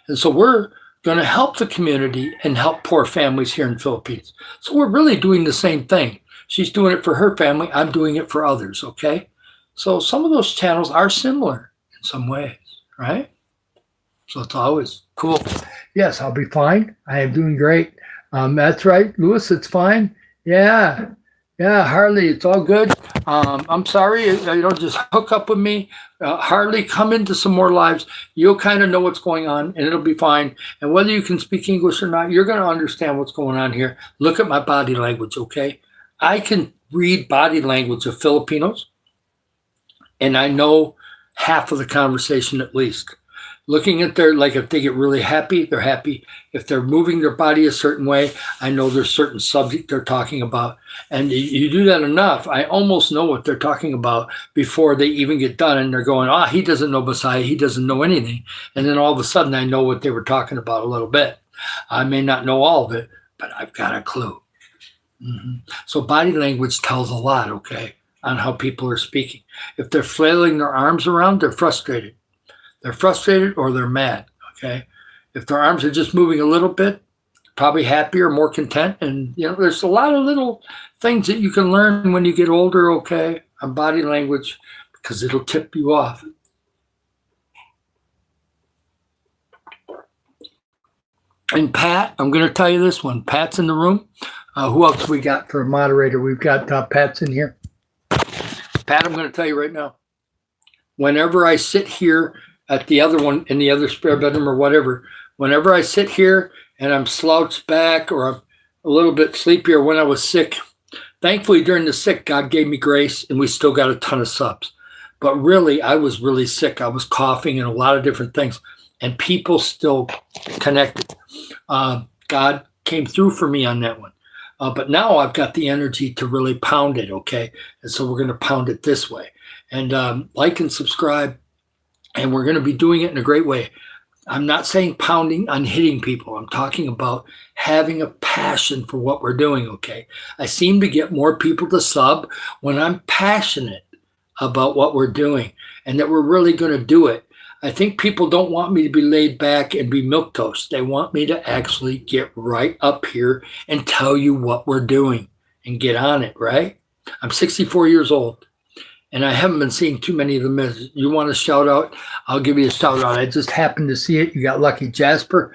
And so we're going to help the community and help poor families here in Philippines. So we're really doing the same thing. She's doing it for her family. I'm doing it for others, okay? So some of those channels are similar in some ways, right? So it's always cool. Yes, I'll be fine. I am doing great. That's right, Louis, it's fine. Yeah, Harley, it's all good. I'm sorry, just hook up with me. Harley, come into some more lives. You'll kind of know what's going on, and it'll be fine. And whether you can speak English or not, you're going to understand what's going on here. Look at my body language, okay? I can read body language of Filipinos, and I know half of the conversation at least. looking at their, like if they get really happy, they're happy. If they're moving their body a certain way, I know there's certain subject they're talking about. And you do that enough, I almost know what they're talking about before they even get done. And they're going, he doesn't know Messiah, he doesn't know anything. And then all of a sudden I know what they were talking about a little bit. I may not know all of it, but I've got a clue. So body language tells a lot, okay, on how people are speaking. If they're flailing their arms around, they're frustrated. They're frustrated or they're mad, okay? If their arms are just moving a little bit, probably happier, more content. And, there's a lot of little things that you can learn when you get older, okay, on body language, because it'll tip you off. And Pat, I'm going to tell you this one. Pat's in the room. Who else we got for a moderator? We've got Pat's in here. Pat, I'm going to tell you right now. Whenever I sit here at the other one, in the other spare bedroom or whatever, whenever I sit here and I'm slouched back or I'm a little bit sleepy, or when I was sick, thankfully during the sick, God gave me grace and we still got a ton of subs. But really, I was really sick. I was coughing and a lot of different things. And people still connected. God came through for me on that one. But now I've got the energy to really pound it, okay? And so we're going to pound it this way. And like and subscribe, and we're going to be doing it in a great way. I'm not saying pounding on hitting people. I'm talking about having a passion for what we're doing, okay? I seem to get more people to sub when I'm passionate about what we're doing and that we're really going to do it. I think people don't want me to be laid back and be milquetoast. They want me to actually get right up here and tell you what we're doing and get on it, right? I'm 64 years old, and I haven't been seeing too many of the messages. You want a shout out? I'll give you a shout out. I just happened to see it. You got lucky. Jaspreet,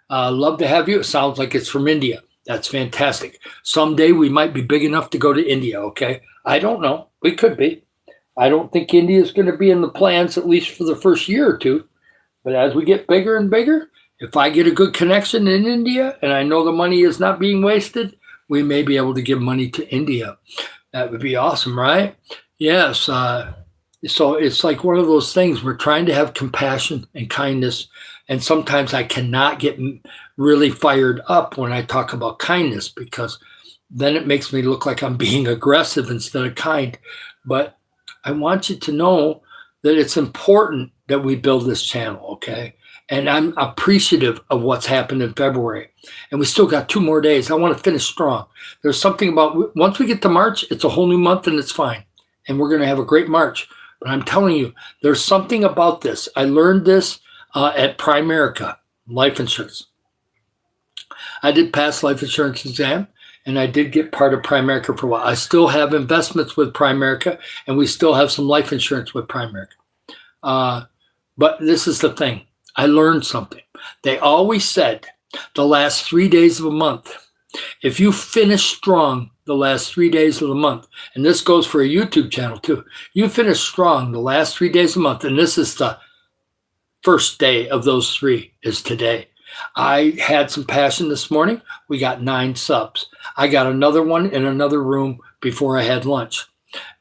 love to have you. It sounds like it's from India. That's fantastic. Someday we might be big enough to go to India, okay? I don't know. We could be. I don't think India is going to be in the plans, at least for the first year or two. But as we get bigger and bigger, if I get a good connection in India and I know the money is not being wasted, we may be able to give money to India. That would be awesome, right? Yes. So it's like one of those things. We're trying to have compassion and kindness. And sometimes I cannot get really fired up when I talk about kindness, because then it makes me look like I'm being aggressive instead of kind. But I want you to know that it's important that we build this channel, okay? And I'm appreciative of what's happened in February. And we still got 2 more days. I want to finish strong. There's something about, once we get to March, it's a whole new month and it's fine. And we're going to have a great March. But I'm telling you, there's something about this. I learned this at Primerica, life insurance. I did pass life insurance exam. And I did get part of Primerica for a while. I still have investments with Primerica, and we still have some life insurance with Primerica. But this is the thing. I learned something. They always said the last 3 days of a month, if you finish strong the last 3 days of the month, and this goes for a YouTube channel too, you finish strong the last 3 days of the month, and this is the first day of those 3 is today. I had some passion this morning. We got 9 subs. I got another one in another room before I had lunch.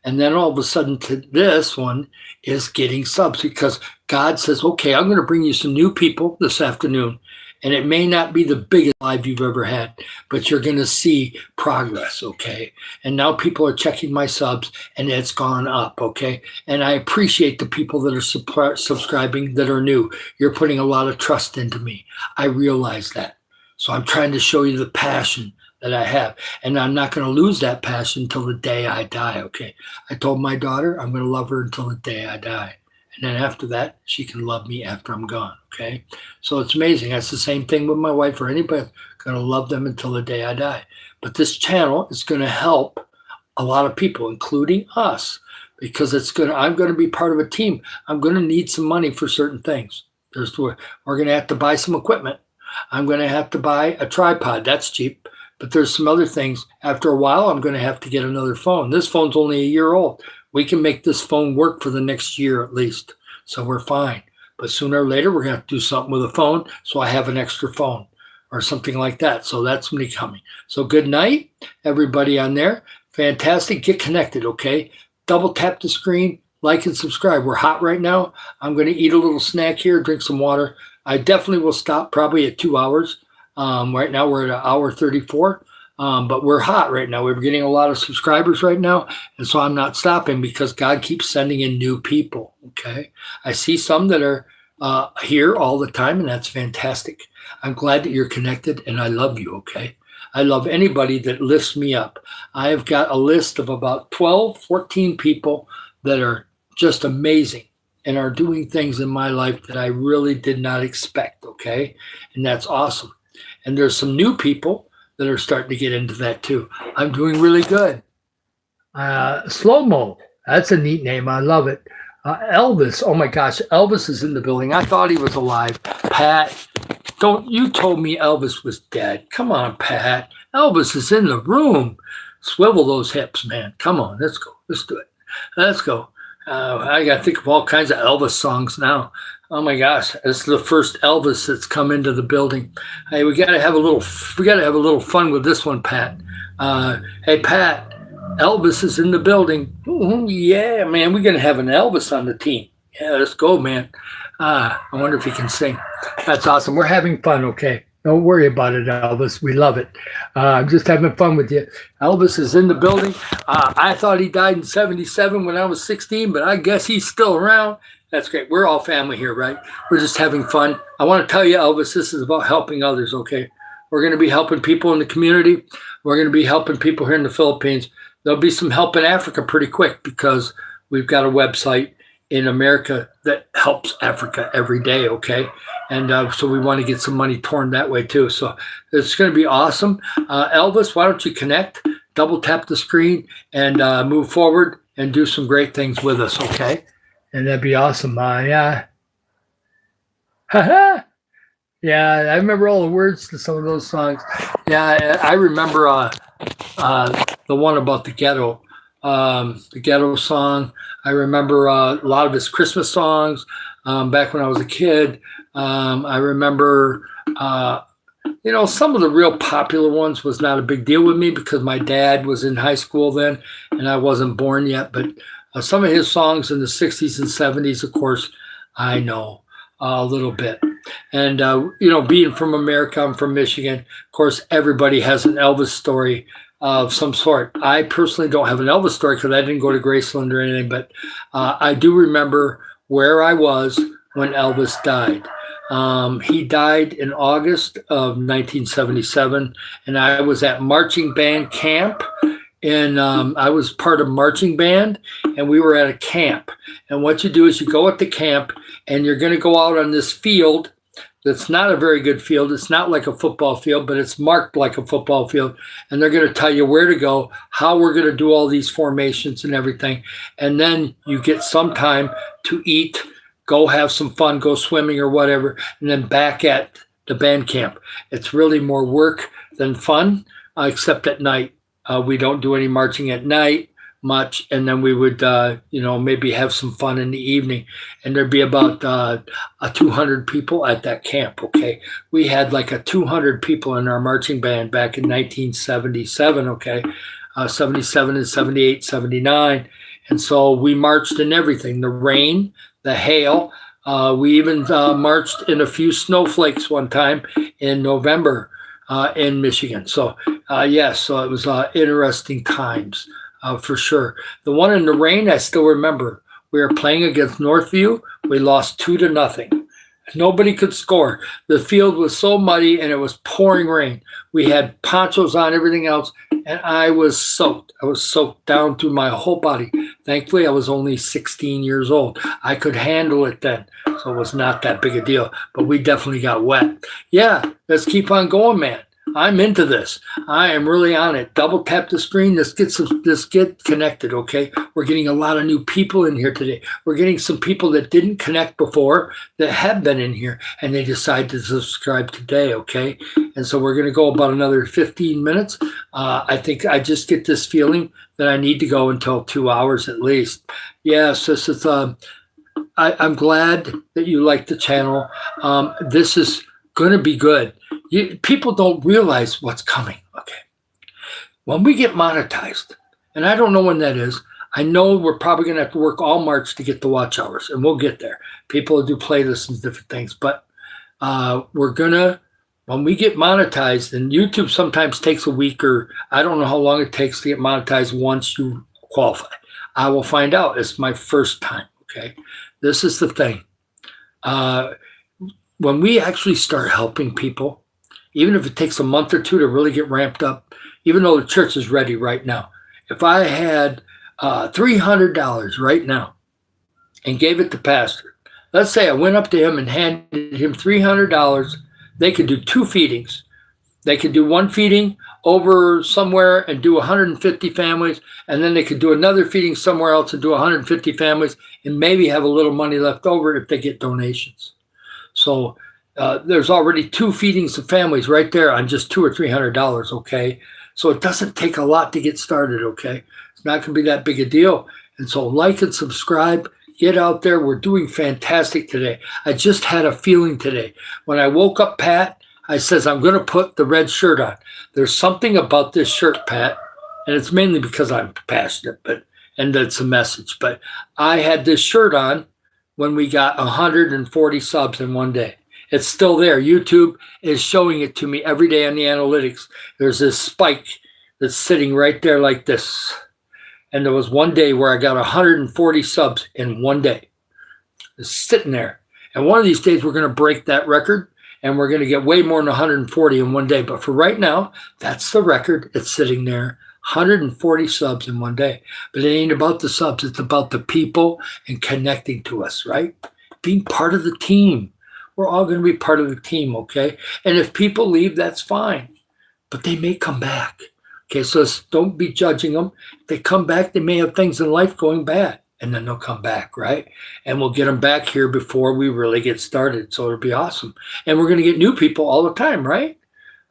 And then all of a sudden this one is getting subs because God says, okay, I'm going to bring you some new people this afternoon. And it may not be the biggest live you've ever had, but you're going to see progress, okay? And now people are checking my subs, and it's gone up, okay? And I appreciate the people that are subscribing that are new. You're putting a lot of trust into me. I realize that. So I'm trying to show you the passion that I have. And I'm not going to lose that passion until the day I die, okay? I told my daughter I'm going to love her until the day I die. And then after that, she can love me after I'm gone, okay? So it's amazing. That's the same thing with my wife or anybody. I'm going to love them until the day I die. But this channel is going to help a lot of people, including us, because I'm going to be part of a team. I'm going to need some money for certain things. We're going to have to buy some equipment. I'm going to have to buy a tripod. That's cheap. But there's some other things. After a while, I'm going to have to get another phone. This phone's only a year old. We can make this phone work for the next year at least. So we're fine. But sooner or later, we're going to have to do something with a phone so I have an extra phone or something like that. So that's when it's coming. So good night, everybody on there. Fantastic. Get connected, okay? Double tap the screen. like and subscribe. We're hot right now. I'm going to eat a little snack here, drink some water. I definitely will stop probably at 2 hours. Right now we're at an hour 34. But we're hot right now. We're getting a lot of subscribers right now. And so I'm not stopping because God keeps sending in new people. Okay. I see some that are here all the time, and that's fantastic. I'm glad that you're connected, and I love you. Okay. I love anybody that lifts me up. I've got a list of about 12, 14 people that are just amazing and are doing things in my life that I really did not expect. Okay. And that's awesome. And there's some new people that are starting to get into that too. I'm doing really good. Slow Mo, that's a neat name. I love it. Elvis, oh my gosh, Elvis is in the building. I thought he was alive. Pat, you told me Elvis was dead. Come on, Pat. Elvis is in the room. Swivel those hips, man. Come on, let's go. Let's do it. Let's go. I got to think of all kinds of Elvis songs now. Oh my gosh, this is the first Elvis that's come into the building. Hey, we got to have a little fun with this one, Pat. Hey, Pat, Elvis is in the building. Ooh, yeah, man, we're gonna have an Elvis on the team. Yeah, let's go, man. I wonder if he can sing. That's awesome. We're having fun. Okay, don't worry about it, Elvis. We love it. I'm just having fun with you. Elvis is in the building. I thought he died in '77 when I was 16, but I guess he's still around. That's great. We're all family here, right? We're just having fun. I want to tell you, Elvis, this is about helping others, okay? We're going to be helping people in the community. We're going to be helping people here in the Philippines. There'll be some help in Africa pretty quick because we've got a website in America that helps Africa every day, okay? And so we want to get some money torn that way too. So it's going to be awesome. Elvis, why don't you connect, double tap the screen, and move forward and do some great things with us, okay? And that'd be awesome. Yeah. Yeah, I remember all the words to some of those songs. Yeah, I remember the one about the ghetto song. I remember a lot of his Christmas songs back when I was a kid. I remember, some of the real popular ones was not a big deal with me because my dad was in high school then and I wasn't born yet. But some of his songs in the 60s and 70s, of course, I know a little bit. And, being from America, I'm from Michigan. Of course, everybody has an Elvis story of some sort. I personally don't have an Elvis story because I didn't go to Graceland or anything, but I do remember where I was when Elvis died. He died in August of 1977, and I was at marching band camp. And I was part of marching band, and we were at a camp. And what you do is you go at the camp, and you're going to go out on this field that's not a very good field. It's not like a football field, but it's marked like a football field. And they're going to tell you where to go, how we're going to do all these formations and everything. And then you get some time to eat, go have some fun, go swimming or whatever, and then back at the band camp. It's really more work than fun, except at night. We don't do any marching at night much, and then we would, maybe have some fun in the evening. And there'd be about 200 people at that camp, okay? We had like 200 people in our marching band back in 1977, okay? 77 and 78, 79. And so we marched in everything, the rain, the hail. We even marched in a few snowflakes one time in November in Michigan. So so it was interesting times for sure. The one in the rain, I still remember. We were playing against Northview. We lost 2-0. Nobody could score. The field was so muddy and it was pouring rain. We had ponchos on, everything else, and I was soaked. I was soaked down through my whole body. Thankfully, I was only 16 years old. I could handle it then, so it was not that big a deal, but we definitely got wet. Yeah, let's keep on going, man. I'm into this. I am really on it. Double tap the screen. Let's get connected, okay? We're getting a lot of new people in here today. We're getting some people that didn't connect before that have been in here, and they decide to subscribe today, okay? And so we're going to go about another 15 minutes. I think I just get this feeling that I need to go until 2 hours at least. Yes, this is. I'm glad that you like the channel. This is going to be good. People don't realize what's coming, okay? When we get monetized, and I don't know when that is, I know we're probably going to have to work all March to get the watch hours, and we'll get there. People do playlists and different things, but we're going to, when we get monetized, and YouTube sometimes takes a week, or I don't know how long it takes to get monetized once you qualify. I will find out. It's my first time, okay? This is the thing. When we actually start helping people, even if it takes a month or two to really get ramped up, even though the church is ready right now, if I had $300 right now and gave it to pastor, let's say I went up to him and handed him $300, they could do 2 feedings. They could do 1 feeding over somewhere and do 150 families, and then they could do another feeding somewhere else and do 150 families, and maybe have a little money left over if they get donations. So there's already 2 feedings of families right there on just $200 or $300, okay? So it doesn't take a lot to get started, okay? It's not going to be that big a deal. And so like and subscribe. Get out there. We're doing fantastic today. I just had a feeling today. When I woke up, Pat, I says, I'm going to put the red shirt on. There's something about this shirt, Pat, and it's mainly because I'm passionate, and that's a message. But I had this shirt on when we got 140 subs in one day. It's still there. YouTube is showing it to me every day on the analytics. There's this spike that's sitting right there like this. And there was one day where I got 140 subs in one day. It's sitting there. And one of these days we're going to break that record, and we're going to get way more than 140 in one day. But for right now, that's the record. It's sitting there. 140 subs in one day. But it ain't about the subs. It's about the people and connecting to us, right? Being part of the team. We're all going to be part of the team, okay? And if people leave, that's fine. But they may come back. Okay, so don't be judging them. If they come back, they may have things in life going bad, and then they'll come back, right? And we'll get them back here before we really get started. So it'll be awesome. And we're going to get new people all the time, right?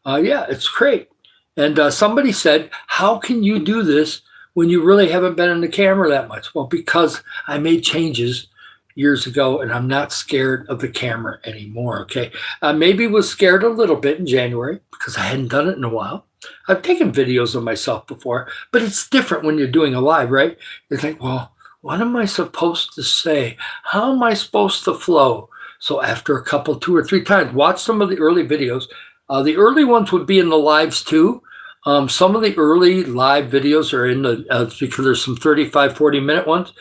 Yeah, it's great. And somebody said, how can you do this when you really haven't been in the camera that much? Well, because I made changes years ago, and I'm not scared of the camera anymore, okay? Maybe was scared a little bit in January because I hadn't done it in a while. I've taken videos of myself before, but it's different when you're doing a live, right? You're like, well, what am I supposed to say? How am I supposed to flow? So after a couple, 2 or 3 times, watch some of the early videos. The early ones would be in the lives too. Some of the early live videos are in the, because there's some 35, 40-minute ones.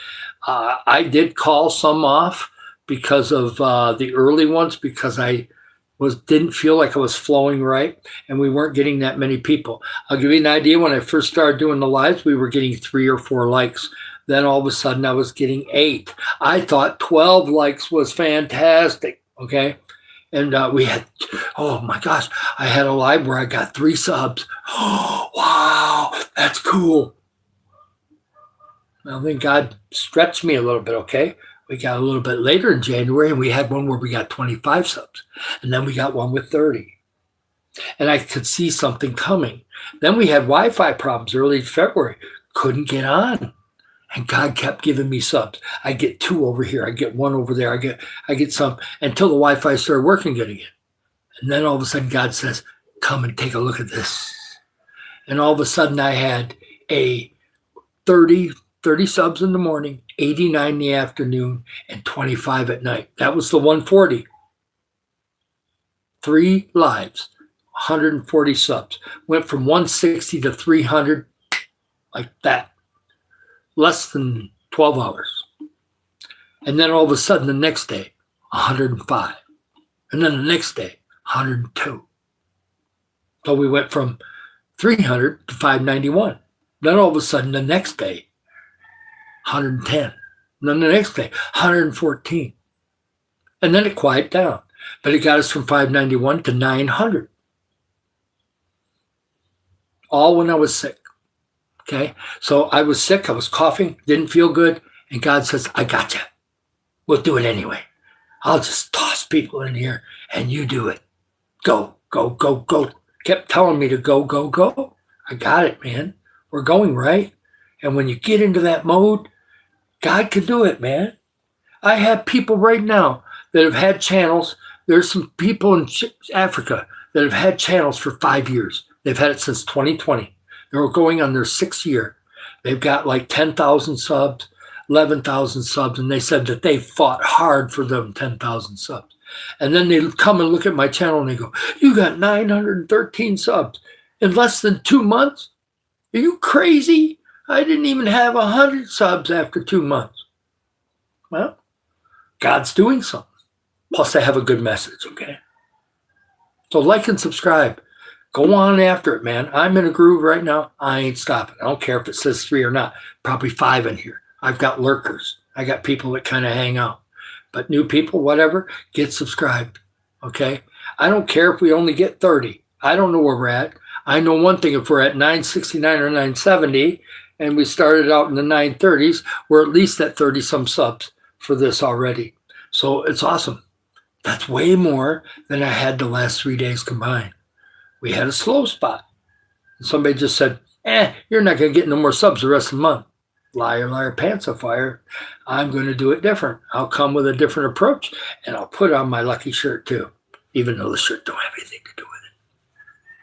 I did call some off because of the early ones, because I didn't feel like I was flowing right, and we weren't getting that many people. I'll give you an idea. When I first started doing the lives, we were getting 3 or 4 likes. Then all of a sudden I was getting 8. I thought 12 likes was fantastic, okay? And we had, oh my gosh, I had a live where I got 3 subs. Oh, wow, that's cool. Well, then God stretched me a little bit, okay? We got a little bit later in January, and we had one where we got 25 subs. And then we got one with 30. And I could see something coming. Then we had Wi-Fi problems early February. Couldn't get on. And God kept giving me subs. I get 2 over here. I get 1 over there. I get some, until the Wi-Fi started working good again. And then all of a sudden God says, come and take a look at this. And all of a sudden I had a 30 subs in the morning, 89 in the afternoon, and 25 at night. That was the 140. 3 lives, 140 subs. Went from 160 to 300 like that. Less than 12 hours. And then all of a sudden the next day, 105. And then the next day, 102. So we went from 300 to 591. Then all of a sudden the next day, 110. And then the next day, 114. And then it quieted down. But it got us from 591 to 900. All when I was sick. Okay? So I was sick. I was coughing. Didn't feel good. And God says, I got you. We'll do it anyway. I'll just toss people in here and you do it. Go, go, go, go. Kept telling me to go, go, go. I got it, man. We're going, right? And when you get into that mode, God can do it, man. I have people right now that have had channels. There's some people in Africa that have had channels for 5 years. They've had it since 2020. They're going on their 6th year. They've got like 10,000 subs, 11,000 subs, and they said that they fought hard for them 10,000 subs. And then they come and look at my channel and they go, you got 913 subs in less than 2 months? Are you crazy? I didn't even have 100 subs after 2 months. Well, God's doing something. Plus, I have a good message, okay? So like and subscribe. Go on after it, man. I'm in a groove right now. I ain't stopping. I don't care if it says 3 or not. Probably 5 in here. I've got lurkers. I got people that kind of hang out. But new people, whatever, get subscribed, okay? I don't care if we only get 30. I don't know where we're at. I know one thing, if we're at 969 or 970 and we started out in the 930s, we're at least at 30-some subs for this already. So it's awesome. That's way more than I had the last 3 days combined. We had a slow spot. Somebody just said, you're not going to get no more subs the rest of the month. Liar, liar, pants on fire. I'm going to do it different. I'll come with a different approach, and I'll put on my lucky shirt too, even though the shirt don't have anything to do with it.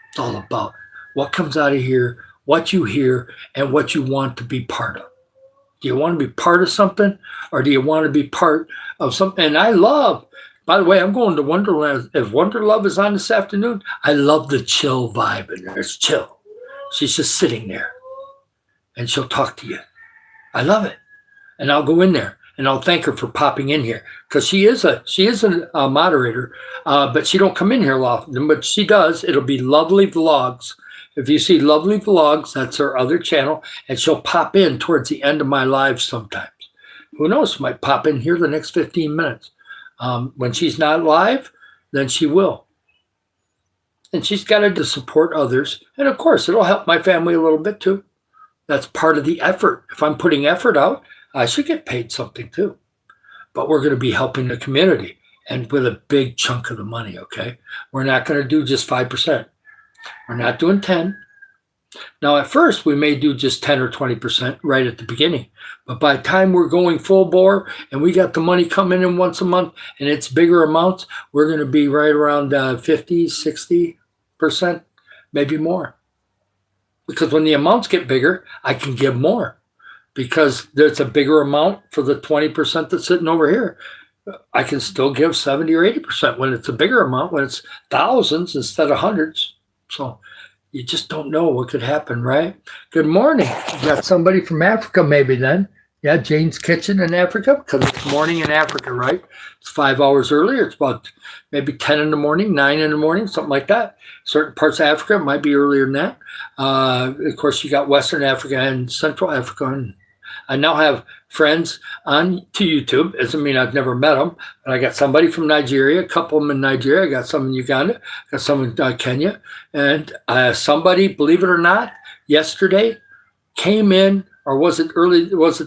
It's all about what comes out of here, what you hear, and what you want to be part of. Do you want to be part of something, or do you want to be part of something? And I love, by the way, I'm going to Wonderland. If Wonder Love is on this afternoon, I love the chill vibe in there. It's chill. She's just sitting there, and she'll talk to you. I love it. And I'll go in there, and I'll thank her for popping in here, because she is a moderator, but she don't come in here often. But she does. It'll be Lovely Vlogs. If you see Lovely Vlogs, that's her other channel, and she'll pop in towards the end of my lives sometimes. Who knows? She might pop in here the next 15 minutes. When she's not live, then she will. And she's got to support others. And of course, it'll help my family a little bit too. That's part of the effort. If I'm putting effort out, I should get paid something too. But we're going to be helping the community, and with a big chunk of the money, okay? We're not going to do just 5%. We're not doing 10. Now, at first, we may do just 10 or 20% right at the beginning. But by the time we're going full bore and we got the money coming in once a month and it's bigger amounts, we're going to be right around 50, 60%, maybe more. Because when the amounts get bigger, I can give more, because there's a bigger amount for the 20% that's sitting over here. I can still give 70 or 80% when it's a bigger amount, when it's thousands instead of hundreds. So you just don't know what could happen, right? Good morning. You got somebody from Africa maybe then. Yeah, Jane's Kitchen in Africa, because it's morning in Africa, right? It's 5 hours earlier. It's about maybe 10 in the morning, 9 in the morning, something like that. Certain parts of Africa, it might be earlier than that. Of course, you got Western Africa and Central Africa. And I now have friends on to YouTube. It doesn't mean I've never met them, but I got somebody from Nigeria, a couple of them in Nigeria. I got some in Uganda, got some in Kenya. And somebody, believe it or not, yesterday came in, or was it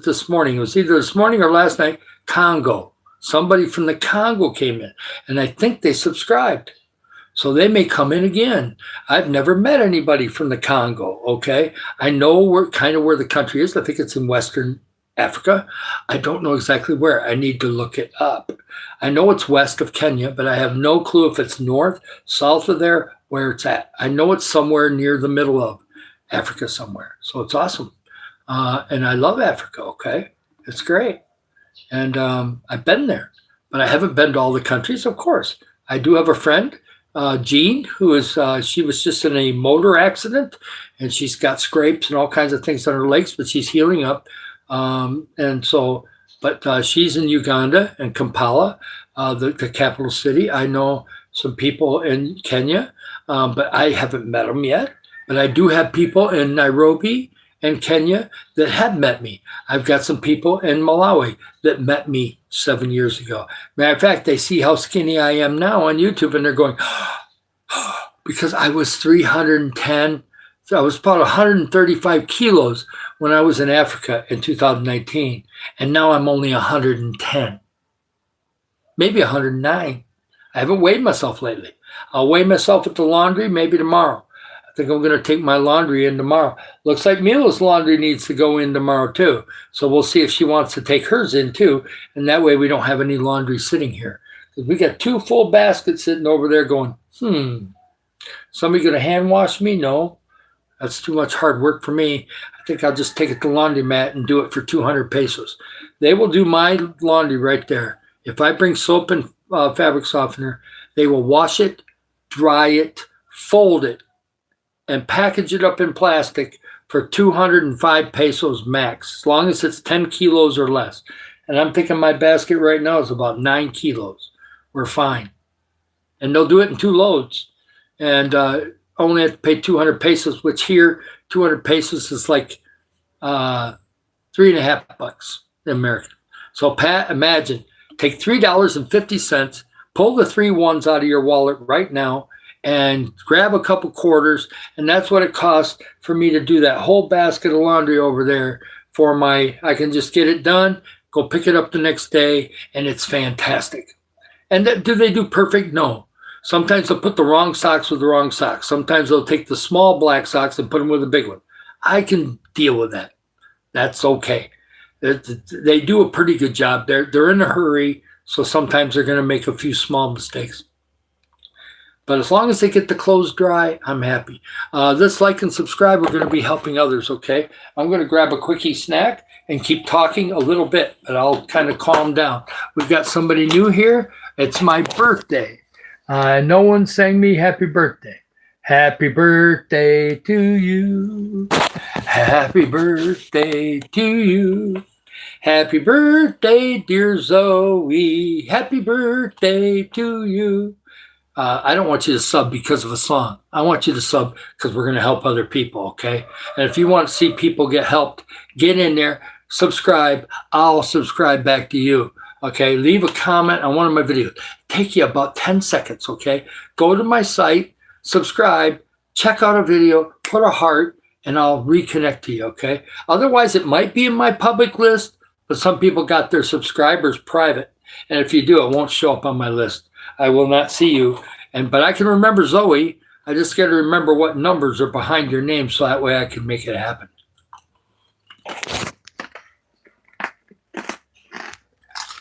this morning? It was either this morning or last night, Congo. Somebody from the Congo came in, and I think they subscribed. So they may come in again. I've never met anybody from the Congo, okay? I know where the country is. I think it's in Western Africa. I don't know exactly where. I need to look it up. I know it's west of Kenya, but I have no clue if it's north, south of there, where it's at. I know it's somewhere near the middle of Africa somewhere. So it's awesome. And I love Africa, okay? It's great. And I've been there, but I haven't been to all the countries, of course. I do have a friend, Jean, who is, she was just in a motor accident, and she's got scrapes and all kinds of things on her legs, but she's healing up. She's in Uganda and Kampala, the capital city. I know some people in Kenya, but I haven't met them yet. But I do have people in Nairobi and Kenya that have met me. I've got some people in Malawi that met me 7 years ago. Matter of fact, they see how skinny I am now on YouTube, and they're going, because I was 310. So I was about 135 kilos when I was in Africa in 2019, and now I'm only 110, maybe 109. I haven't weighed myself lately. I'll weigh myself at the laundry maybe tomorrow. I think I'm going to take my laundry in tomorrow. Looks like Mila's laundry needs to go in tomorrow too. So we'll see if she wants to take hers in too. And that way we don't have any laundry sitting here. Because we got 2 full baskets sitting over there going, somebody going to hand wash me? No. That's too much hard work for me. I think I'll just take it to laundromat and do it for 200 pesos. They will do my laundry right there. If I bring soap and fabric softener, they will wash it, dry it, fold it, and package it up in plastic for 205 pesos max, as long as it's 10 kilos or less. And I'm thinking my basket right now is about 9 kilos. We're fine. And they'll do it in 2 loads. And only have to pay 200 pesos, which here, 200 pesos is like $3.50 American. So Pat, imagine, take $3.50, pull the 3 ones out of your wallet right now, and grab a couple quarters, and that's what it costs for me to do that whole basket of laundry over there for I can just get it done, go pick it up the next day, and it's fantastic. And do they do perfect? No. Sometimes they'll put the wrong socks with the wrong socks. Sometimes they'll take the small black socks and put them with the big one. I can deal with that. That's okay. They do a pretty good job. They're in a hurry, so sometimes they're going to make a few small mistakes. But as long as they get the clothes dry, I'm happy. This like and subscribe, we're going to be helping others, okay? I'm going to grab a quickie snack and keep talking a little bit, but I'll kind of calm down. We've got somebody new here. It's my birthday. No one sang me happy birthday. Happy birthday to you. Happy birthday to you. Happy birthday, dear Zoe. Happy birthday to you. I don't want you to sub because of a song. I want you to sub because we're going to help other people, okay? And if you want to see people get helped, get in there, subscribe. I'll subscribe back to you, okay? Leave a comment on one of my videos. Take you about 10 seconds, okay? Go to my site, subscribe, check out a video, put a heart, and I'll reconnect to you, okay? Otherwise, it might be in my public list, but some people got their subscribers private. And if you do, it won't show up on my list. I will not see you. But I can remember Zoe. I just got to remember what numbers are behind your name so that way I can make it happen.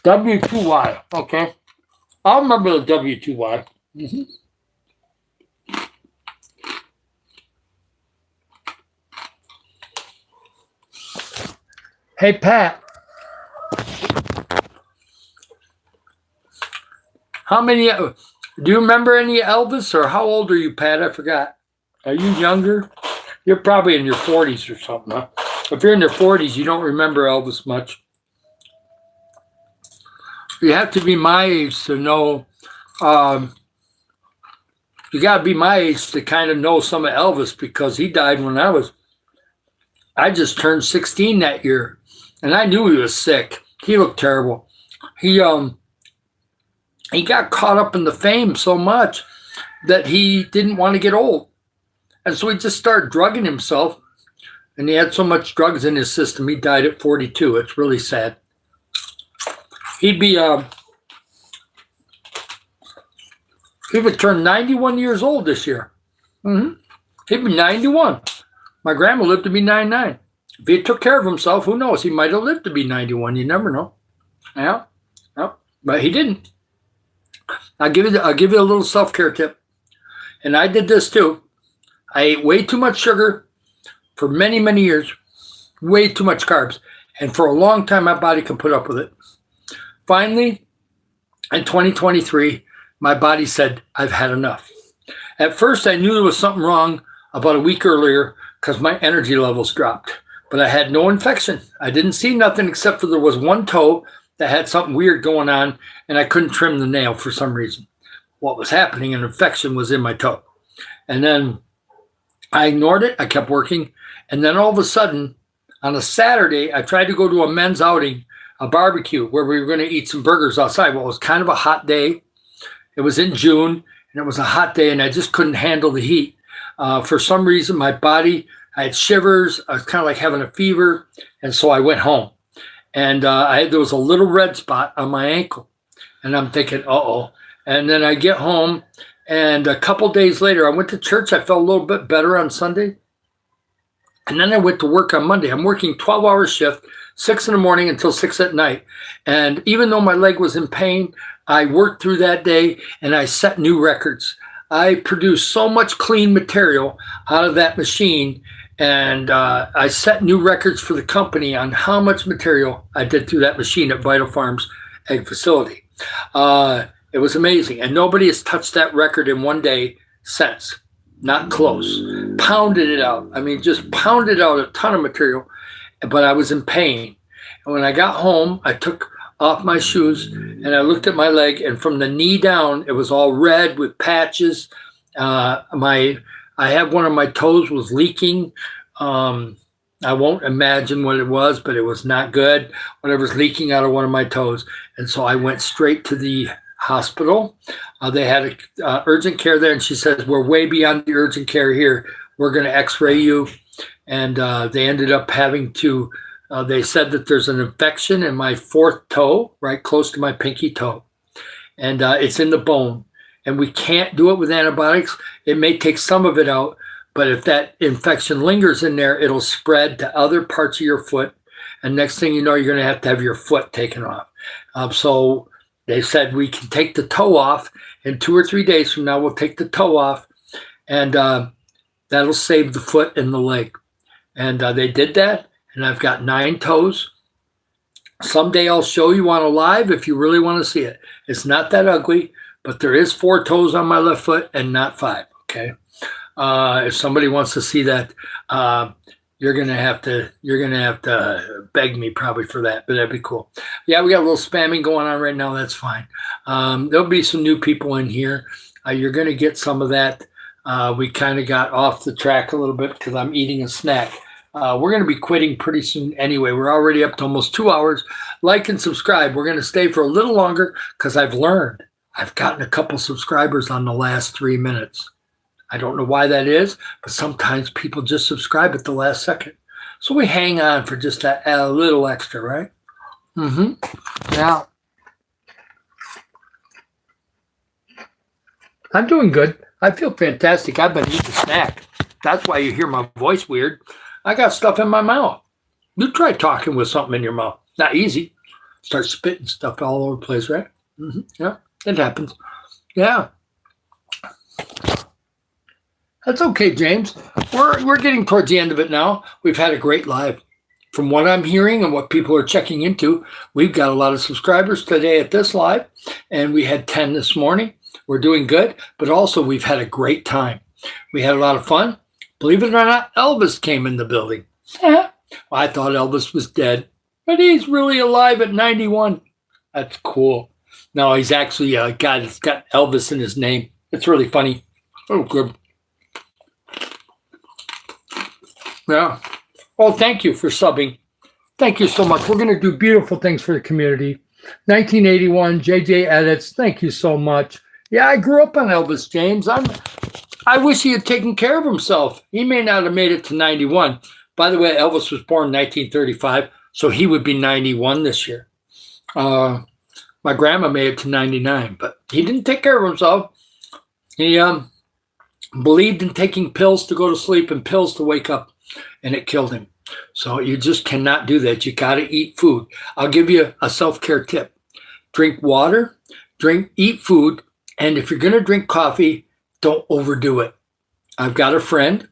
W2Y. Okay. I'll remember the W2Y. Mm-hmm. Hey, Pat. How many, do you remember any Elvis, or how old are you, Pat? I forgot. Are you younger? You're probably in your 40s or something, huh? If you're in your 40s, you don't remember Elvis much. You have to be my age to know, you got to be my age to kind of know some of Elvis, because he died when I just turned 16 that year, and I knew he was sick. He looked terrible. He got caught up in the fame so much that he didn't want to get old. And so he just started drugging himself. And he had so much drugs in his system, he died at 42. It's really sad. He would turn 91 years old this year. Mm-hmm. He'd be 91. My grandma lived to be 99. If he took care of himself, who knows? He might have lived to be 91. You never know. Yeah. But he didn't. I'll give you a little self-care tip. And I did this too. I ate way too much sugar for many, many years. Way too much carbs. And for a long time, my body could put up with it. Finally, in 2023, my body said, I've had enough. At first, I knew there was something wrong about a week earlier because my energy levels dropped. But I had no infection. I didn't see nothing except for there was one toe that had something weird going on, and I couldn't trim the nail for some reason. What was happening, an infection was in my toe. And then I ignored it. I kept working. And then all of a sudden, on a Saturday, I tried to go to a men's outing, a barbecue, where we were going to eat some burgers outside. Well, it was kind of a hot day. It was in June, and it was a hot day, and I just couldn't handle the heat. For some reason, my body, I had shivers. I was kind of like having a fever, and so I went home. And there was a little red spot on my ankle. And I'm thinking, uh-oh. And then I get home, and a couple days later, I went to church. I felt a little bit better on Sunday. And then I went to work on Monday. I'm working 12-hour shift, 6 in the morning until 6 at night. And even though my leg was in pain, I worked through that day, and I set new records. I produced so much clean material out of that machine, and I set new records for the company on how much material I did through that machine at Vital Farms egg facility. It was amazing, and nobody has touched that record in one day since. Not close. Pounded it out. I mean, just pounded out a ton of material, but I was in pain. And when I got home, I took off my shoes and I looked at my leg, and from the knee down, it was all red with patches. I had one of my toes was leaking. I won't imagine what it was, but it was not good. Whatever's leaking out of one of my toes. And so I went straight to the hospital. They had urgent care there, and she says, we're way beyond the urgent care here. We're going to x-ray you. And they ended up having to, they said that there's an infection in my fourth toe, right close to my pinky toe. And it's in the bone. And we can't do it with antibiotics. It may take some of it out, but if that infection lingers in there, it'll spread to other parts of your foot. And next thing you know, you're going to have your foot taken off. So they said we can take the toe off. In 2 or 3 days from now, we'll take the toe off, and that'll save the foot and the leg. And they did that, and I've got 9 toes. Someday I'll show you on a live if you really want to see it. It's not that ugly, but there is 4 toes on my left foot and not 5, okay? If somebody wants to see that, you're gonna have to beg me probably for that, but that'd be cool. Yeah, we got a little spamming going on right now. That's fine. There'll be some new people in here. You're gonna get some of that. We kind of got off the track a little bit because I'm eating a snack. We're gonna be quitting pretty soon anyway. We're already up to almost 2 hours. Like and subscribe. We're gonna stay for a little longer because I've learned. I've gotten a couple subscribers on the last 3 minutes. I don't know why that is, but sometimes people just subscribe at the last second. So we hang on for just that a little extra, right? Now, I'm doing good. I feel fantastic. I've been eating a snack. That's why you hear my voice weird. I got stuff in my mouth. You try talking with something in your mouth. Not easy. Start spitting stuff all over the place, right? Yeah, it happens. Yeah. That's okay, James. We're getting towards the end of it now. We've had a great live. From what I'm hearing and what people are checking into, we've got a lot of subscribers today at this live, and we had 10 this morning. We're doing good, but also we've had a great time. We had a lot of fun. Believe it or not, Elvis came in the building. Well, I thought Elvis was dead, but he's really alive at 91. That's cool. No, he's actually a guy that's got Elvis in his name. It's really funny. Oh, good. Yeah. Well, thank you for subbing. Thank you so much. We're going to do beautiful things for the community. 1981, JJ Edits. Thank you so much. Yeah, I grew up on Elvis, James. I wish he had taken care of himself. He may not have made it to 91. By the way, Elvis was born in 1935, so he would be 91 this year. My grandma made it to 99, but he didn't take care of himself. He believed in taking pills to go to sleep and pills to wake up, and it killed him. So you just cannot do that. You got to eat food. I'll give you a self-care tip. Drink water, eat food, and if you're going to drink coffee, don't overdo it. I've got a friend,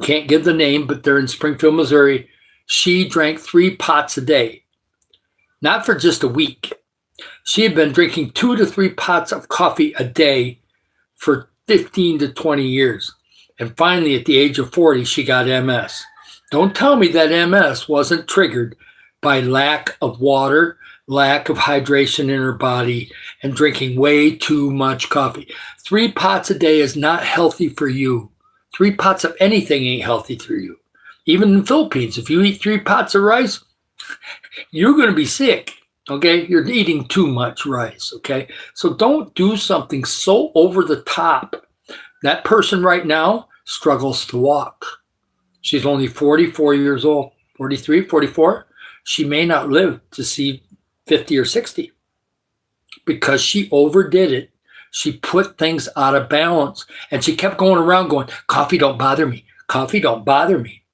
can't give the name, but they're in Springfield, Missouri. She drank 3 pots a day, not for just a week. She had been drinking 2 to 3 pots of coffee a day for 15 to 20 years. And finally, at the age of 40, she got MS. Don't tell me that MS wasn't triggered by lack of water, lack of hydration in her body, and drinking way too much coffee. 3 pots a day is not healthy for you. 3 pots of anything ain't healthy for you. Even in the Philippines, if you eat 3 pots of rice, you're going to be sick. Okay, you're eating too much rice. Okay, so don't do something so over the top. That person right now struggles to walk. She's only 44 years old, 43, 44. She may not live to see 50 or 60 because she overdid it. She put things out of balance, and she kept going around going, coffee don't bother me. Coffee don't bother me.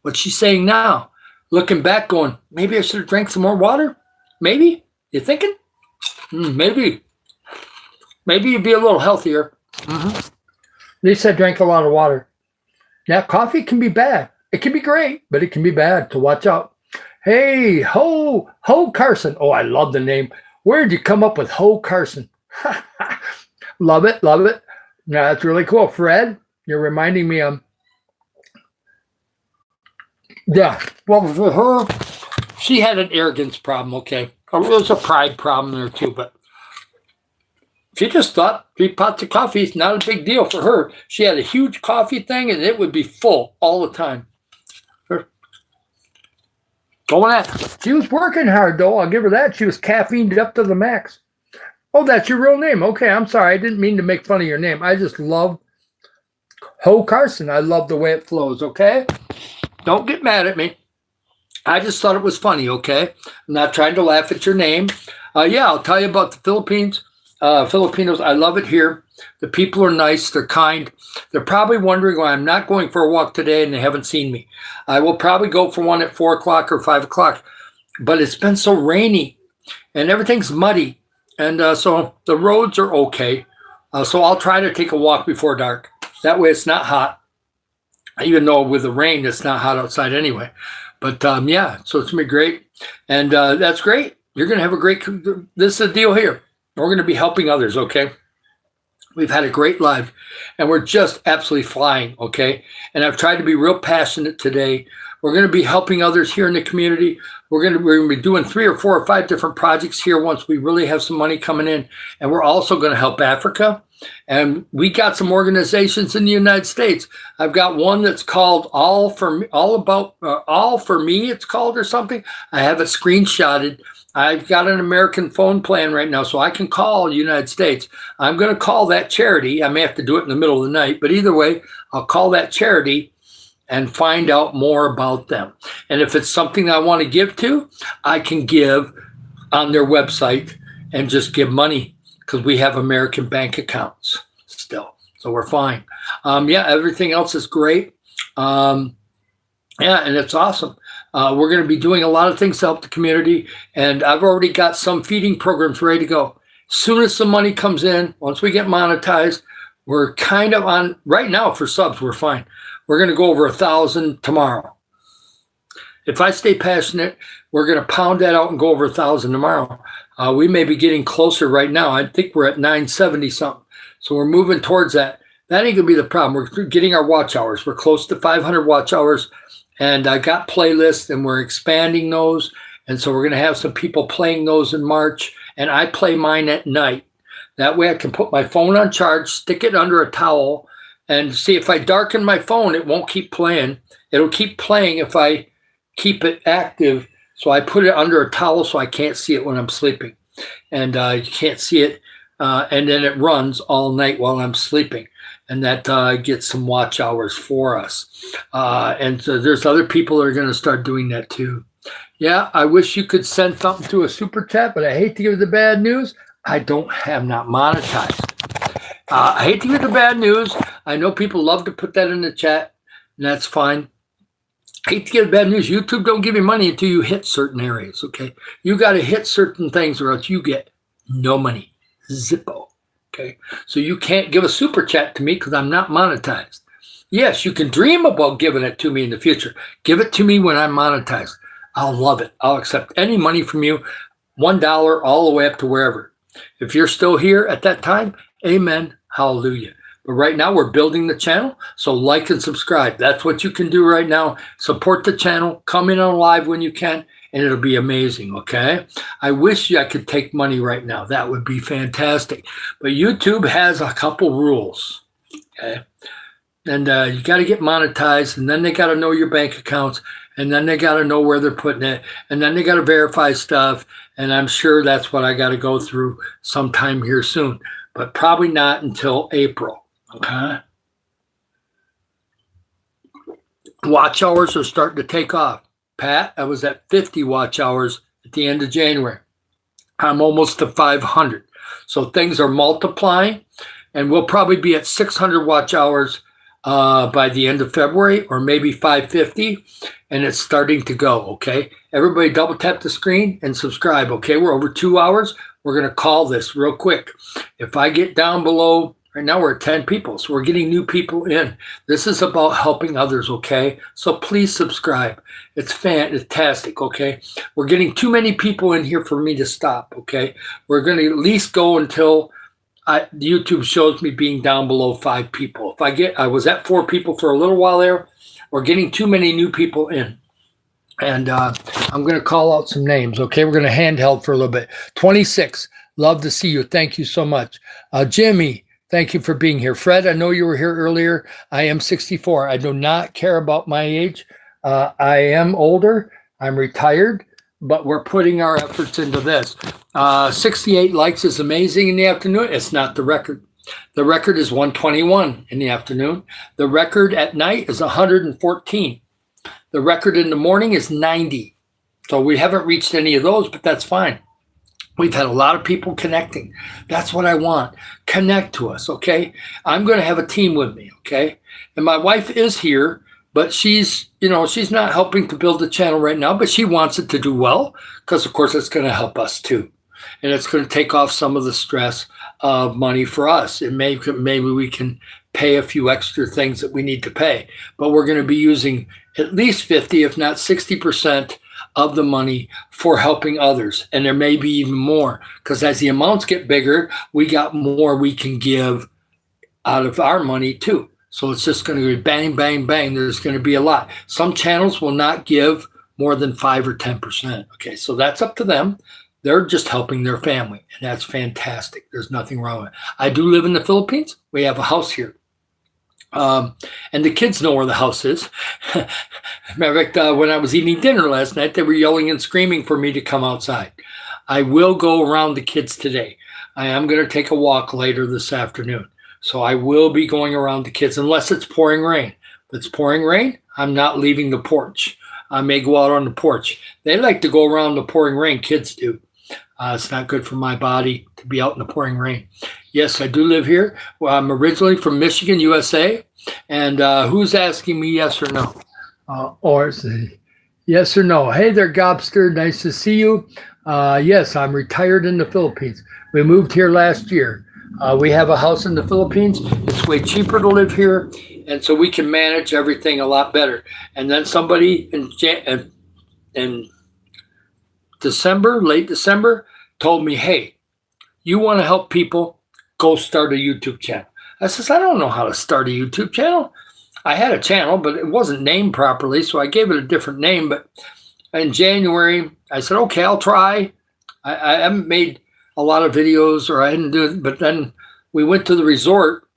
What's she saying now? Looking back going, maybe I should have drank some more water? Maybe? You thinking? Maybe. Maybe you'd be a little healthier. At least I drank a lot of water. Now, coffee can be bad. It can be great, but it can be bad, so watch out. Hey, Ho Carson. Oh, I love the name. Where did you come up with Ho Carson? Love it, love it. Yeah, that's really cool. Fred, you're reminding me of. Yeah, well, for her, she had an arrogance problem, okay? There was a pride problem there too, but she just thought 3 pots of coffee is not a big deal for her. She had a huge coffee thing, and it would be full all the time. Going at. She was working hard, though. I'll give her that. She was caffeined up to the max. Oh, that's your real name. Okay, I'm sorry. I didn't mean to make fun of your name. I just love Ho Carson. I love the way it flows, okay? Don't get mad at me. I just thought it was funny, okay? I'm not trying to laugh at your name. Yeah, I'll tell you about the Philippines. Filipinos, I love it here. The people are nice. They're kind. They're probably wondering why I'm not going for a walk today and they haven't seen me. I will probably go for one at 4 o'clock or 5 o'clock. But it's been so rainy and everything's muddy. And so the roads are okay. So I'll try to take a walk before dark. That way it's not hot. Even though with the rain, it's not hot outside anyway. But yeah, so it's going to be great. And that's great. You're going to have a great, this is the deal here. We're going to be helping others, okay? We've had a great life, and we're just absolutely flying, okay? And I've tried to be real passionate today. We're going to be helping others here in the community. We're going to be doing 3 or 4 or 5 different projects here once we really have some money coming in. And we're also going to help Africa. And we got some organizations in the United States. I've got one that's called All for Me, it's called, or something. I have it screenshotted. I've got an American phone plan right now, so I can call the United States. I'm going to call that charity. I may have to do it in the middle of the night, but either way, I'll call that charity and find out more about them. And if it's something I want to give to, I can give on their website and just give money because we have American bank accounts still. So we're fine. Yeah, everything else is great. Yeah, and it's awesome. We're going to be doing a lot of things to help the community, and I've already got some feeding programs ready to go. As soon as the money comes in, once we get monetized, we're kind of on, right now for subs, we're fine. We're going to go over 1,000 tomorrow. If I stay passionate, we're going to pound that out and go over 1,000 tomorrow. We may be getting closer right now. I think we're at 970 something. So we're moving towards that. That ain't going to be the problem. We're getting our watch hours. We're close to 500 watch hours. And I got playlists, and we're expanding those. And so we're going to have some people playing those in March. And I play mine at night. That way I can put my phone on charge, stick it under a towel, and see if I darken my phone, it won't keep playing. It'll keep playing if I keep it active. So I put it under a towel so I can't see it when I'm sleeping. And you can't see it. And then it runs all night while I'm sleeping. And that gets some watch hours for us. And so there's other people that are going to start doing that too. Yeah, I wish you could send something to a super chat, but I hate to give the bad news. I have not monetized. I hate to give the bad news. I know people love to put that in the chat, and that's fine. I hate to give the bad news. YouTube don't give you money until you hit certain areas, okay? You got to hit certain things or else you get no money. Zippo. Okay, so you can't give a super chat to me because I'm not monetized. Yes, you can dream about giving it to me in the future. Give it to me when I'm monetized. I'll love it. I'll accept any money from you, $1 all the way up to wherever. If you're still here at that time, amen, hallelujah. But right now we're building the channel, so like and subscribe. That's what you can do right now. Support the channel. Come in on live when you can. And it'll be amazing, okay? I wish I could take money right now. That would be fantastic. But YouTube has a couple rules, okay? And you got to get monetized, and then they got to know your bank accounts, and then they got to know where they're putting it, and then they got to verify stuff, and I'm sure that's what I got to go through sometime here soon, but probably not until April, okay? Watch hours are starting to take off. Pat, I was at 50 watch hours at the end of January. I'm almost to 500. So things are multiplying, and we'll probably be at 600 watch hours by the end of February, or maybe 550, and it's starting to go, okay? Everybody double tap the screen and subscribe, okay? We're over 2 hours. We're going to call this real quick. If I get down below Right now we're at 10 people, so we're getting new people in. This is about helping others, okay? So please subscribe. It's fantastic, okay? We're getting too many people in here for me to stop, okay? We're going to at least go until YouTube shows me being down below 5 people. I was at 4 people for a little while there. We're getting too many new people in. And I'm going to call out some names, okay? We're going to handheld for a little bit. 26, love to see you. Thank you so much. Jimmy, thank you for being here. Fred, I know you were here earlier. I am 64. I do not care about my age. I am older. I'm retired, but we're putting our efforts into this. 68 likes is amazing in the afternoon. It's not the record. The record is 121 in the afternoon. The record at night is 114. The record in the morning is 90. So we haven't reached any of those, but that's fine. We've had a lot of people connecting. That's what I want. Connect to us, okay? I'm going to have a team with me, okay? And my wife is here, but she's not helping to build the channel right now, but she wants it to do well because, of course, it's going to help us too. And it's going to take off some of the stress of money for us. And maybe we can pay a few extra things that we need to pay. But we're going to be using at least 50, if not 60% of the money for helping others. And there may be even more because as the amounts get bigger, we got more we can give out of our money too. So it's just going to be bang, bang, bang. There's going to be a lot. Some channels will not give more than 5 or 10%. Okay, so that's up to them. They're just helping their family, and that's fantastic. There's nothing wrong with it. I do live in the Philippines. We have a house here. And the kids know where the house is. Matter of fact, when I was eating dinner last night, they were yelling and screaming for me to come outside. I will go around the kids today. I am going to take a walk later this afternoon. So I will be going around the kids unless it's pouring rain. If it's pouring rain, I'm not leaving the porch. I may go out on the porch. They like to go around the pouring rain. Kids do. It's not good for my body to be out in the pouring rain. Yes, I do live here. Well, I'm originally from Michigan, USA. And who's asking me yes or no? Or say yes or no. Hey there, Gobster. Nice to see you. Yes, I'm retired in the Philippines. We moved here last year. We have a house in the Philippines. It's way cheaper to live here. And so we can manage everything a lot better. And then somebody in December, late December, told me, hey, you want to help people, go start a YouTube channel. I says, I don't know how to start a YouTube channel. I had a channel, but it wasn't named properly, so I gave it a different name. But in January, I said, okay, I'll try. I haven't made a lot of videos, or I didn't do it. But then we went to the resort.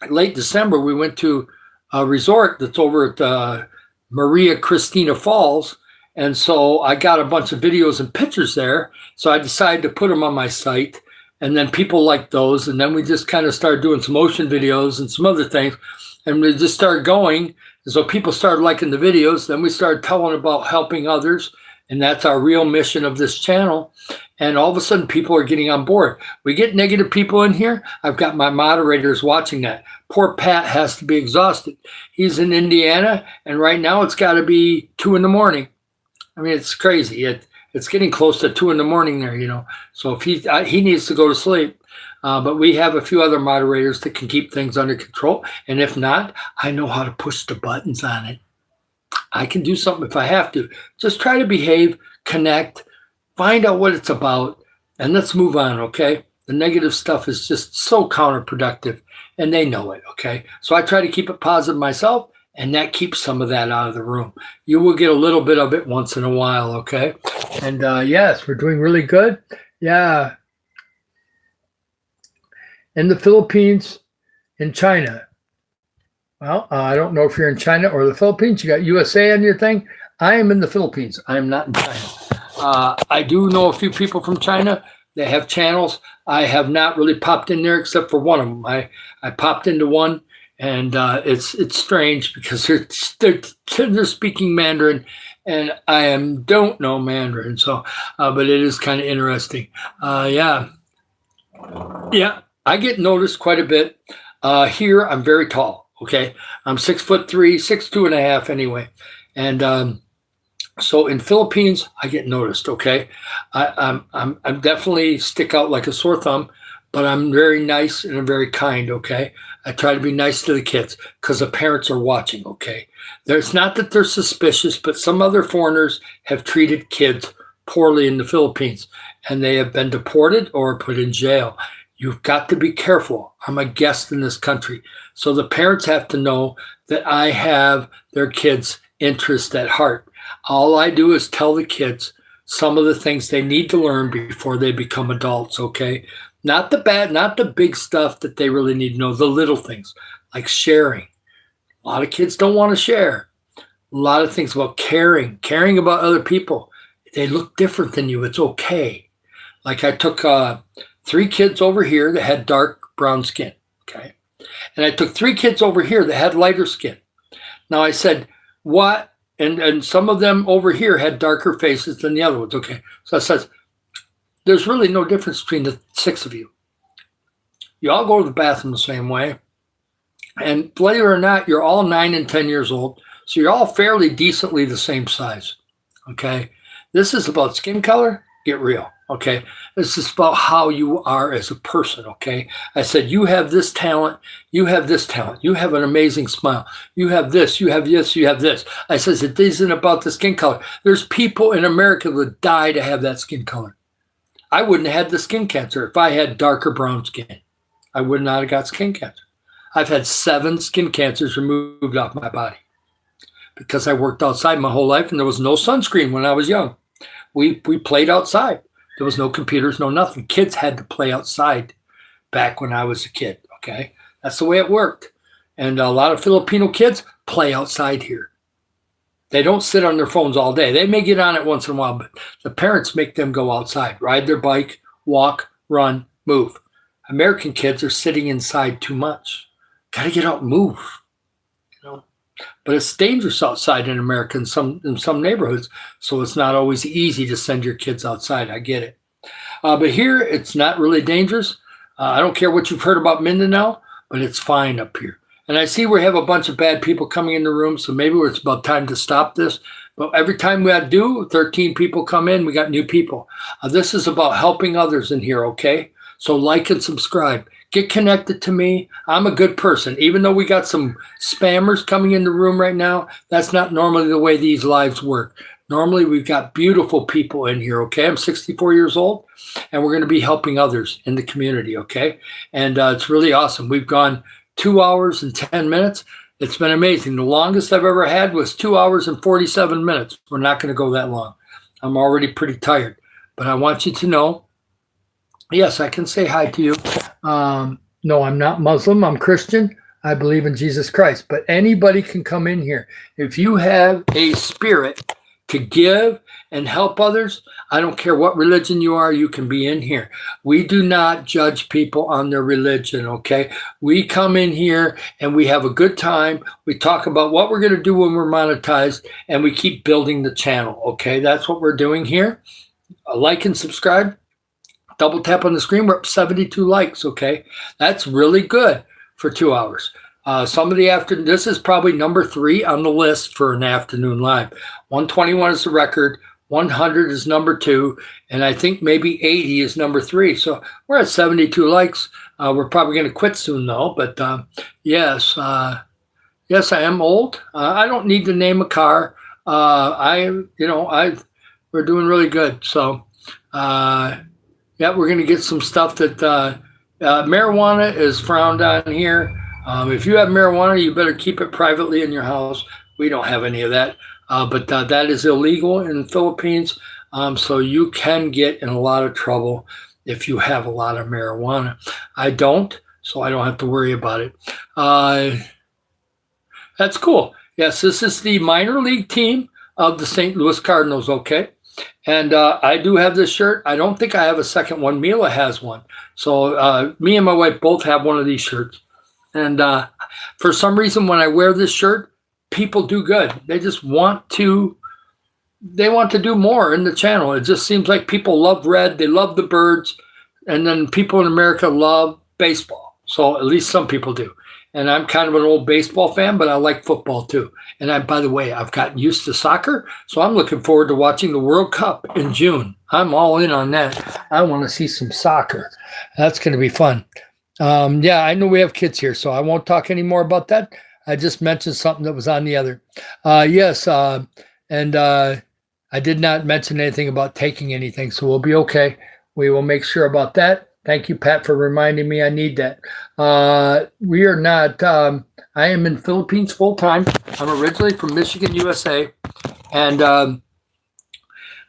Late December, we went to a resort that's over at Maria Cristina Falls. And so I got a bunch of videos and pictures there. So I decided to put them on my site. And then people liked those. And then we just kind of started doing some ocean videos and some other things. And we just started going. And so people started liking the videos. Then we started telling about helping others. And that's our real mission of this channel. And all of a sudden, people are getting on board. We get negative people in here. I've got my moderators watching that. Poor Pat has to be exhausted. He's in Indiana. And right now, it's got to be 2 in the morning. I mean, it's crazy. It's getting close to 2 in the morning there, you know. So if he needs to go to sleep. But we have a few other moderators that can keep things under control. And if not, I know how to push the buttons on it. I can do something if I have to. Just try to behave, connect, find out what it's about, and let's move on, okay? The negative stuff is just so counterproductive, and they know it, okay? So I try to keep it positive myself, and that keeps some of that out of the room. You will get a little bit of it once in a while, okay? And yes, we're doing really good. Yeah. In the Philippines, in China. Well, I don't know if you're in China or the Philippines. You got USA on your thing. I am in the Philippines. I am not in China. I do know a few people from China. They have channels. I have not really popped in there except for one of them. I popped into one. And it's strange because they're speaking Mandarin, and I don't know Mandarin. So, but it is kind of interesting. Yeah, I get noticed quite a bit. Here, I'm very tall. Okay, I'm 6'3", 6'2.5" anyway, and so in Philippines, I get noticed. Okay, I'm definitely stick out like a sore thumb. but I'm very nice and I'm very kind, okay? I try to be nice to the kids because the parents are watching, okay? It's not that they're suspicious, but some other foreigners have treated kids poorly in the Philippines, and they have been deported or put in jail. You've got to be careful. I'm a guest in this country. So the parents have to know that I have their kids' interest at heart. All I do is tell the kids some of the things they need to learn before they become adults, okay? Not the bad, not the big stuff that they really need to know, the little things like sharing. A lot of kids don't want to share. A lot of things about caring about other people. They look different than you. It's okay. Like I took 3 kids over here that had dark brown skin, okay? And I took 3 kids over here that had lighter skin. Now I said, what? And some of them over here had darker faces than the other ones, okay? So I said, there's really no difference between the 6 of you. You all go to the bathroom the same way. And believe it or not, you're all 9 and 10 years old. So you're all fairly decently the same size, okay? This is about skin color. Get real, okay? This is about how you are as a person, okay? I said, you have this talent. You have this talent. You have an amazing smile. You have this. You have this. You have this. I said, it isn't about the skin color. There's people in America that die to have that skin color. I wouldn't have had the skin cancer if I had darker brown skin. I would not have got skin cancer. I've had 7 skin cancers removed off my body because I worked outside my whole life and there was no sunscreen when I was young. We played outside. There was no computers, no nothing. Kids had to play outside back when I was a kid, okay? That's the way it worked. And a lot of Filipino kids play outside here. They don't sit on their phones all day. They may get on it once in a while, but the parents make them go outside, ride their bike, walk, run, move. American kids are sitting inside too much. Got to get out and move, you know. But it's dangerous outside in America in some neighborhoods, so it's not always easy to send your kids outside. I get it. But here, it's not really dangerous. I don't care what you've heard about Mindanao, but it's fine up here. And I see we have a bunch of bad people coming in the room, so maybe it's about time to stop this. But every time we do, 13 people come in, we got new people. This is about helping others in here, okay? So like and subscribe. Get connected to me. I'm a good person. Even though we got some spammers coming in the room right now, that's not normally the way these lives work. Normally, we've got beautiful people in here, okay? I'm 64 years old, and we're going to be helping others in the community, okay? And it's really awesome. We've gone 2 hours and 10 minutes. It's been amazing. The longest I've ever had was 2 hours and 47 minutes. We're not going to go that long. I'm already pretty tired. But I want you to know, yes, I can say hi to you. No, I'm not Muslim. I'm Christian. I believe in Jesus Christ. But anybody can come in here. If you have a spirit to give and help others, I don't care what religion you are, you can be in here. We do not judge people on their religion, okay? We come in here and we have a good time. We talk about what we're going to do when we're monetized, and we keep building the channel, okay? That's what we're doing here. Like and subscribe. Double tap on the screen. We're up 72 likes, okay? That's really good for 2 hours. Some of the afternoon, this is probably number 3 on the list for an afternoon live. 121 is the record, 100 is number 2, and I think maybe 80 is number 3. So we're at 72 likes. We're probably going to quit soon though, but yes, I am old. I don't need to name a car. We're doing really good. So yeah, we're going to get some stuff that marijuana is frowned on here. If you have marijuana, you better keep it privately in your house. We don't have any of that, but that is illegal in the Philippines. So you can get in a lot of trouble if you have a lot of marijuana. I don't, so I don't have to worry about it. That's cool. Yes, this is the minor league team of the St. Louis Cardinals, okay? And I do have this shirt. I don't think I have a second one. Mila has one. So me and my wife both have one of these shirts. And for some reason, when I wear this shirt, people do good. They just want to do more in the channel. It just seems like people love red. They love the birds. And then people in America love baseball. So at least some people do. And I'm kind of an old baseball fan, but I like football too. And by the way, I've gotten used to soccer, so I'm looking forward to watching the World Cup in June. I'm all in on that. I want to see some soccer. That's going to be fun. Yeah, I know we have kids here, so I won't talk any more about that. I just mentioned something that was on the other. Yes, and I did not mention anything about taking anything, so we'll be okay. We will make sure about that. Thank you, Pat, for reminding me I need that. We are not, I am in Philippines full time. I'm originally from Michigan, USA. And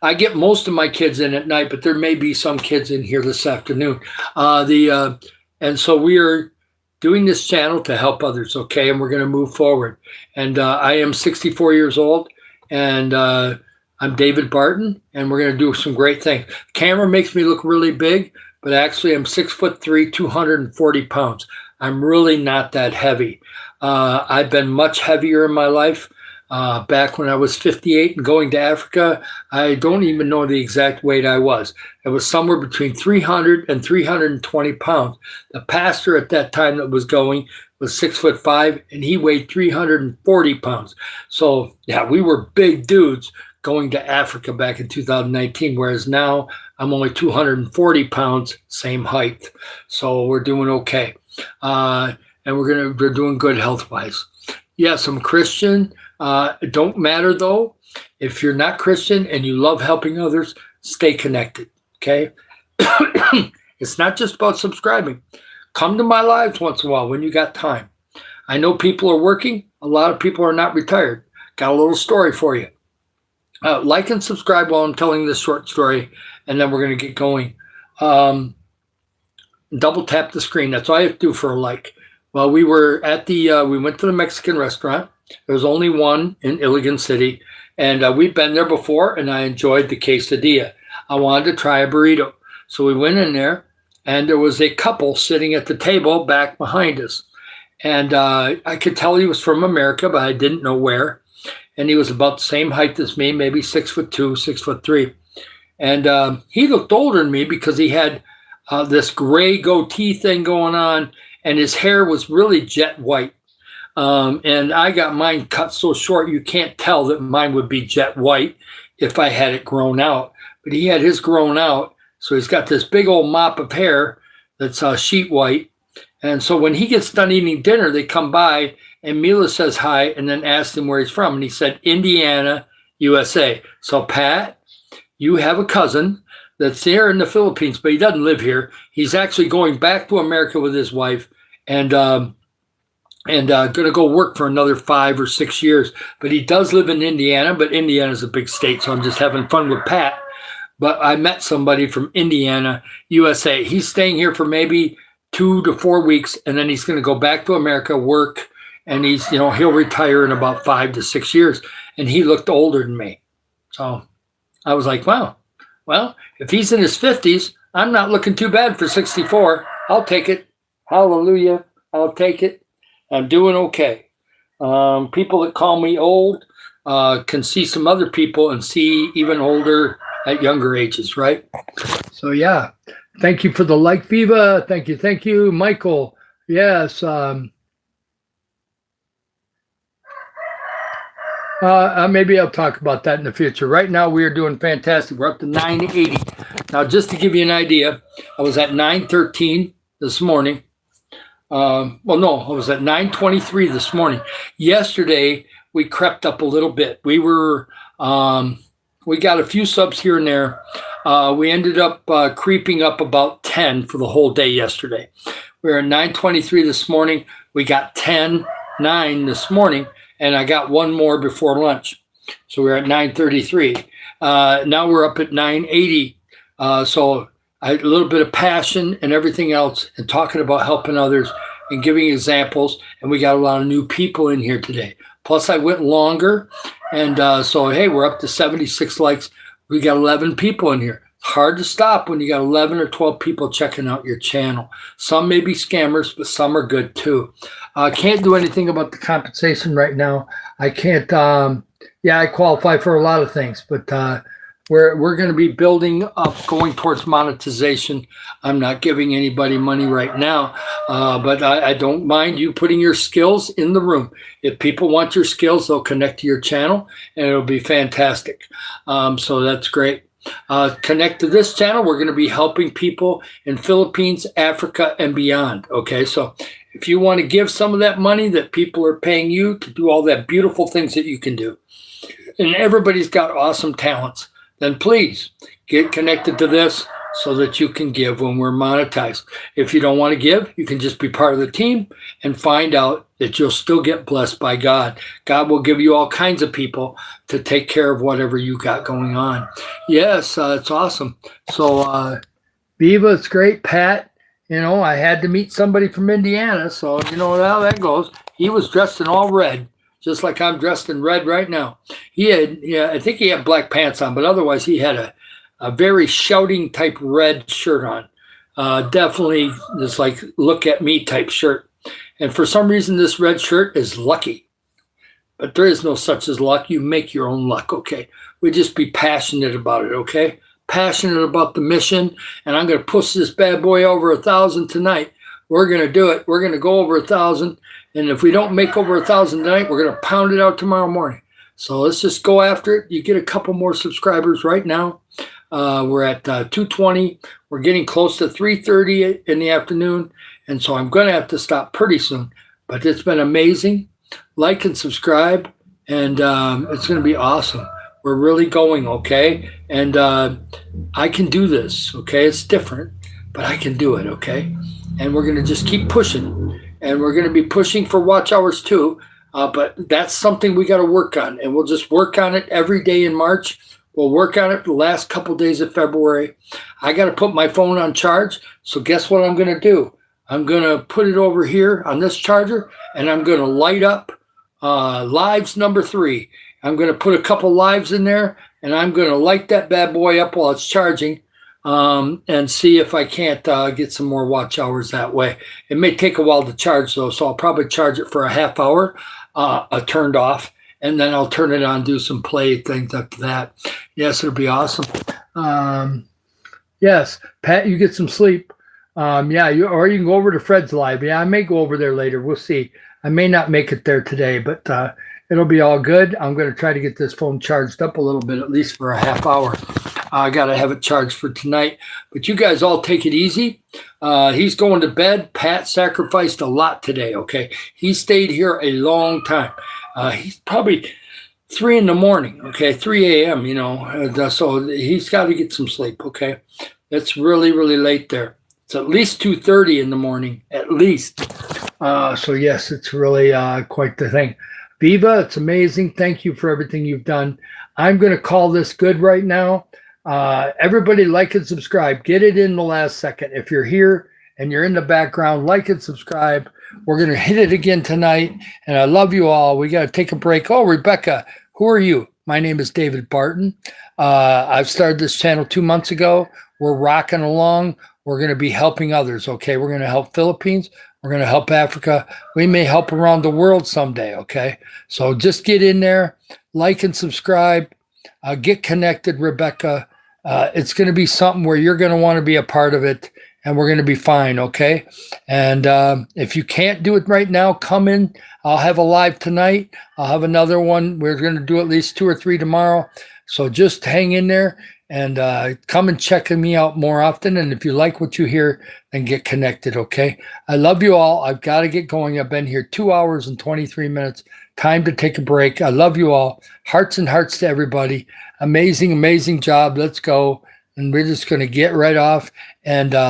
I get most of my kids in at night, but there may be some kids in here this afternoon. And so we are doing this channel to help others, okay? And we're going to move forward. And I am 64 years old, and I'm David Barton, and we're going to do some great things. The camera makes me look really big, but actually I'm 6'3", 240 pounds. I'm really not that heavy. I've been much heavier in my life. Back when I was 58 and going to Africa, I don't even know the exact weight I was. It was somewhere between 300 and 320 pounds. The pastor at that time that was going was 6'5", and he weighed 340 pounds. So yeah, we were big dudes going to Africa back in 2019, whereas now I'm only 240 pounds, same height. So we're doing okay. And we're doing good health-wise. Yes, I'm Christian. It don't matter though. If you're not Christian and you love helping others, stay connected, okay? It's not just about subscribing. Come to my lives once in a while when you got time. I know people are working. A lot of people are not retired. Got a little story for you. Like and subscribe while I'm telling this short story, and then we're going to get going. Double tap the screen. That's all you have to do for a like. Well, we were at we went to the Mexican restaurant. There was only one in Iligan City, and we've been there before, and I enjoyed the quesadilla. I wanted to try a burrito. So we went in there, and there was a couple sitting at the table back behind us. And I could tell he was from America, but I didn't know where. And he was about the same height as me, maybe 6'2", 6'3". And he looked older than me because he had this gray goatee thing going on, and his hair was really jet white. And I got mine cut so short you can't tell that mine would be jet white if I had it grown out. But he had his grown out, so he's got this big old mop of hair that's sheet white. And so when he gets done eating dinner, they come by, and Mila says hi and then asked him where he's from. And he said, Indiana, USA. So, Pat, you have a cousin that's here in the Philippines, but he doesn't live here. He's actually going back to America with his wife and going to go work for another 5 or 6 years. But he does live in Indiana, but Indiana's a big state, so I'm just having fun with Pat. But I met somebody from Indiana, USA. He's staying here for maybe 2 to 4 weeks, and then he's going to go back to America, work, and he'll retire in about 5 to 6 years. And he looked older than me. So I was like, wow. Well, if he's in his 50s, I'm not looking too bad for 64. I'll take it. Hallelujah. I'll take it. I'm doing okay. People that call me old can see some other people and see even older at younger ages, right? So, yeah. Thank you for the like, Viva. Thank you. Thank you, Michael. Yes. Maybe I'll talk about that in the future. Right now, we are doing fantastic. We're up to 980. Now, just to give you an idea, I was at 913 this morning. I was at 923 this morning. Yesterday, we crept up a little bit. We got a few subs here and there. We ended up creeping up about 10 for the whole day yesterday. We were at 923 this morning. We got 10-9 this morning. And I got one more before lunch. So we're at 933. Now we're up at 980. So a little bit of passion and everything else, and talking about helping others and giving examples. And we got a lot of new people in here today. Plus I went longer. And so, hey, we're up to 76 likes. We got 11 people in here. Hard to stop when you got 11 or 12 people checking out your channel. Some may be scammers, but some are good too. I can't do anything about the compensation right now. I can't, I qualify for a lot of things, but we're going to be building up, going towards monetization. I'm not giving anybody money right now, but I don't mind you putting your skills in the room. If people want your skills, they'll connect to your channel, and it'll be fantastic. So that's great. Connect to this channel. We're going to be helping people in Philippines, Africa, and beyond. Okay, so if you want to give some of that money that people are paying you to do all that beautiful things that you can do, and everybody's got awesome talents, then please get connected to this so that you can give when we're monetized. If you don't want to give, you can just be part of the team and find out that you'll still get blessed by God. God will give you all kinds of people to take care of whatever you got going on. Yes, it's awesome. So, Viva, it's great. Pat, I had to meet somebody from Indiana, so you know how that goes. He was dressed in all red, just like I'm dressed in red right now. I think he had black pants on, but otherwise he had a very shouting type red shirt on. Definitely this like look at me type shirt. And for some reason, this red shirt is lucky. But there is no such as luck. You make your own luck, okay? We just be passionate about it, okay? Passionate about the mission. And I'm going to push this bad boy over 1,000 tonight. We're going to do it. We're going to go over 1,000. And if we don't make over 1,000 tonight, we're going to pound it out tomorrow morning. So let's just go after it. You get a couple more subscribers right now. We're at 220. We're getting close to 3:30 in the afternoon. And so I'm going to have to stop pretty soon. But it's been amazing. Like and subscribe. And it's going to be awesome. We're really going, okay? And I can do this, okay? It's different, but I can do it, okay? And we're going to just keep pushing. And we're going to be pushing for watch hours too. But that's something we got to work on. And we'll just work on it every day in March. We'll work on it the last couple days of February. I got to put my phone on charge. So guess what I'm going to do? I'm going to put it over here on this charger. And I'm going to light up lives number 3. I'm going to put a couple lives in there. And I'm going to light that bad boy up while it's charging. And see if I can't get some more watch hours that way. It may take a while to charge though, so I'll probably charge it for a half hour, turned off, and then I'll turn it on, do some play things after that. Yes, it'll be awesome. Yes, Pat, you get some sleep. Yeah, or you can go over to Fred's live. Yeah, I may go over there later. We'll see. I may not make it there today, but it'll be all good. I'm going to try to get this phone charged up a little bit, at least for a half hour. I got to have it charged for tonight. But you guys all take it easy. He's going to bed. Pat sacrificed a lot today, okay? He stayed here a long time. He's probably 3 in the morning, okay? 3 a.m., so he's got to get some sleep, okay? It's really, really late there. It's at least 2:30 in the morning, at least. So, yes, it's really quite the thing. Viva, it's amazing. Thank you for everything you've done. I'm going to call this good right now. Everybody like and subscribe. Get it in the last second. If you're here and you're in the background, like and subscribe. We're going to hit it again tonight. And I love you all. We got to take a break. Oh, Rebecca, who are you? My name is David Barton. I've started this channel 2 months ago. We're rocking along. We're going to be helping others, okay? We're going to help Philippines. We're going to help Africa. We may help around the world someday, okay? So just get in there, like and subscribe. Get connected, Rebecca. It's going to be something where you're going to want to be a part of it, and we're going to be fine, okay? And if you can't do it right now, come in. I'll have a live tonight. I'll have another one. We're going to do at least 2 or 3 tomorrow. So just hang in there and come and check me out more often. And if you like what you hear, then get connected, okay? I love you all. I've got to get going. I've been here 2 hours and 23 minutes. Time to take a break. I love you all. Hearts and hearts to everybody. Amazing, amazing job. Let's go. And we're just going to get right off. And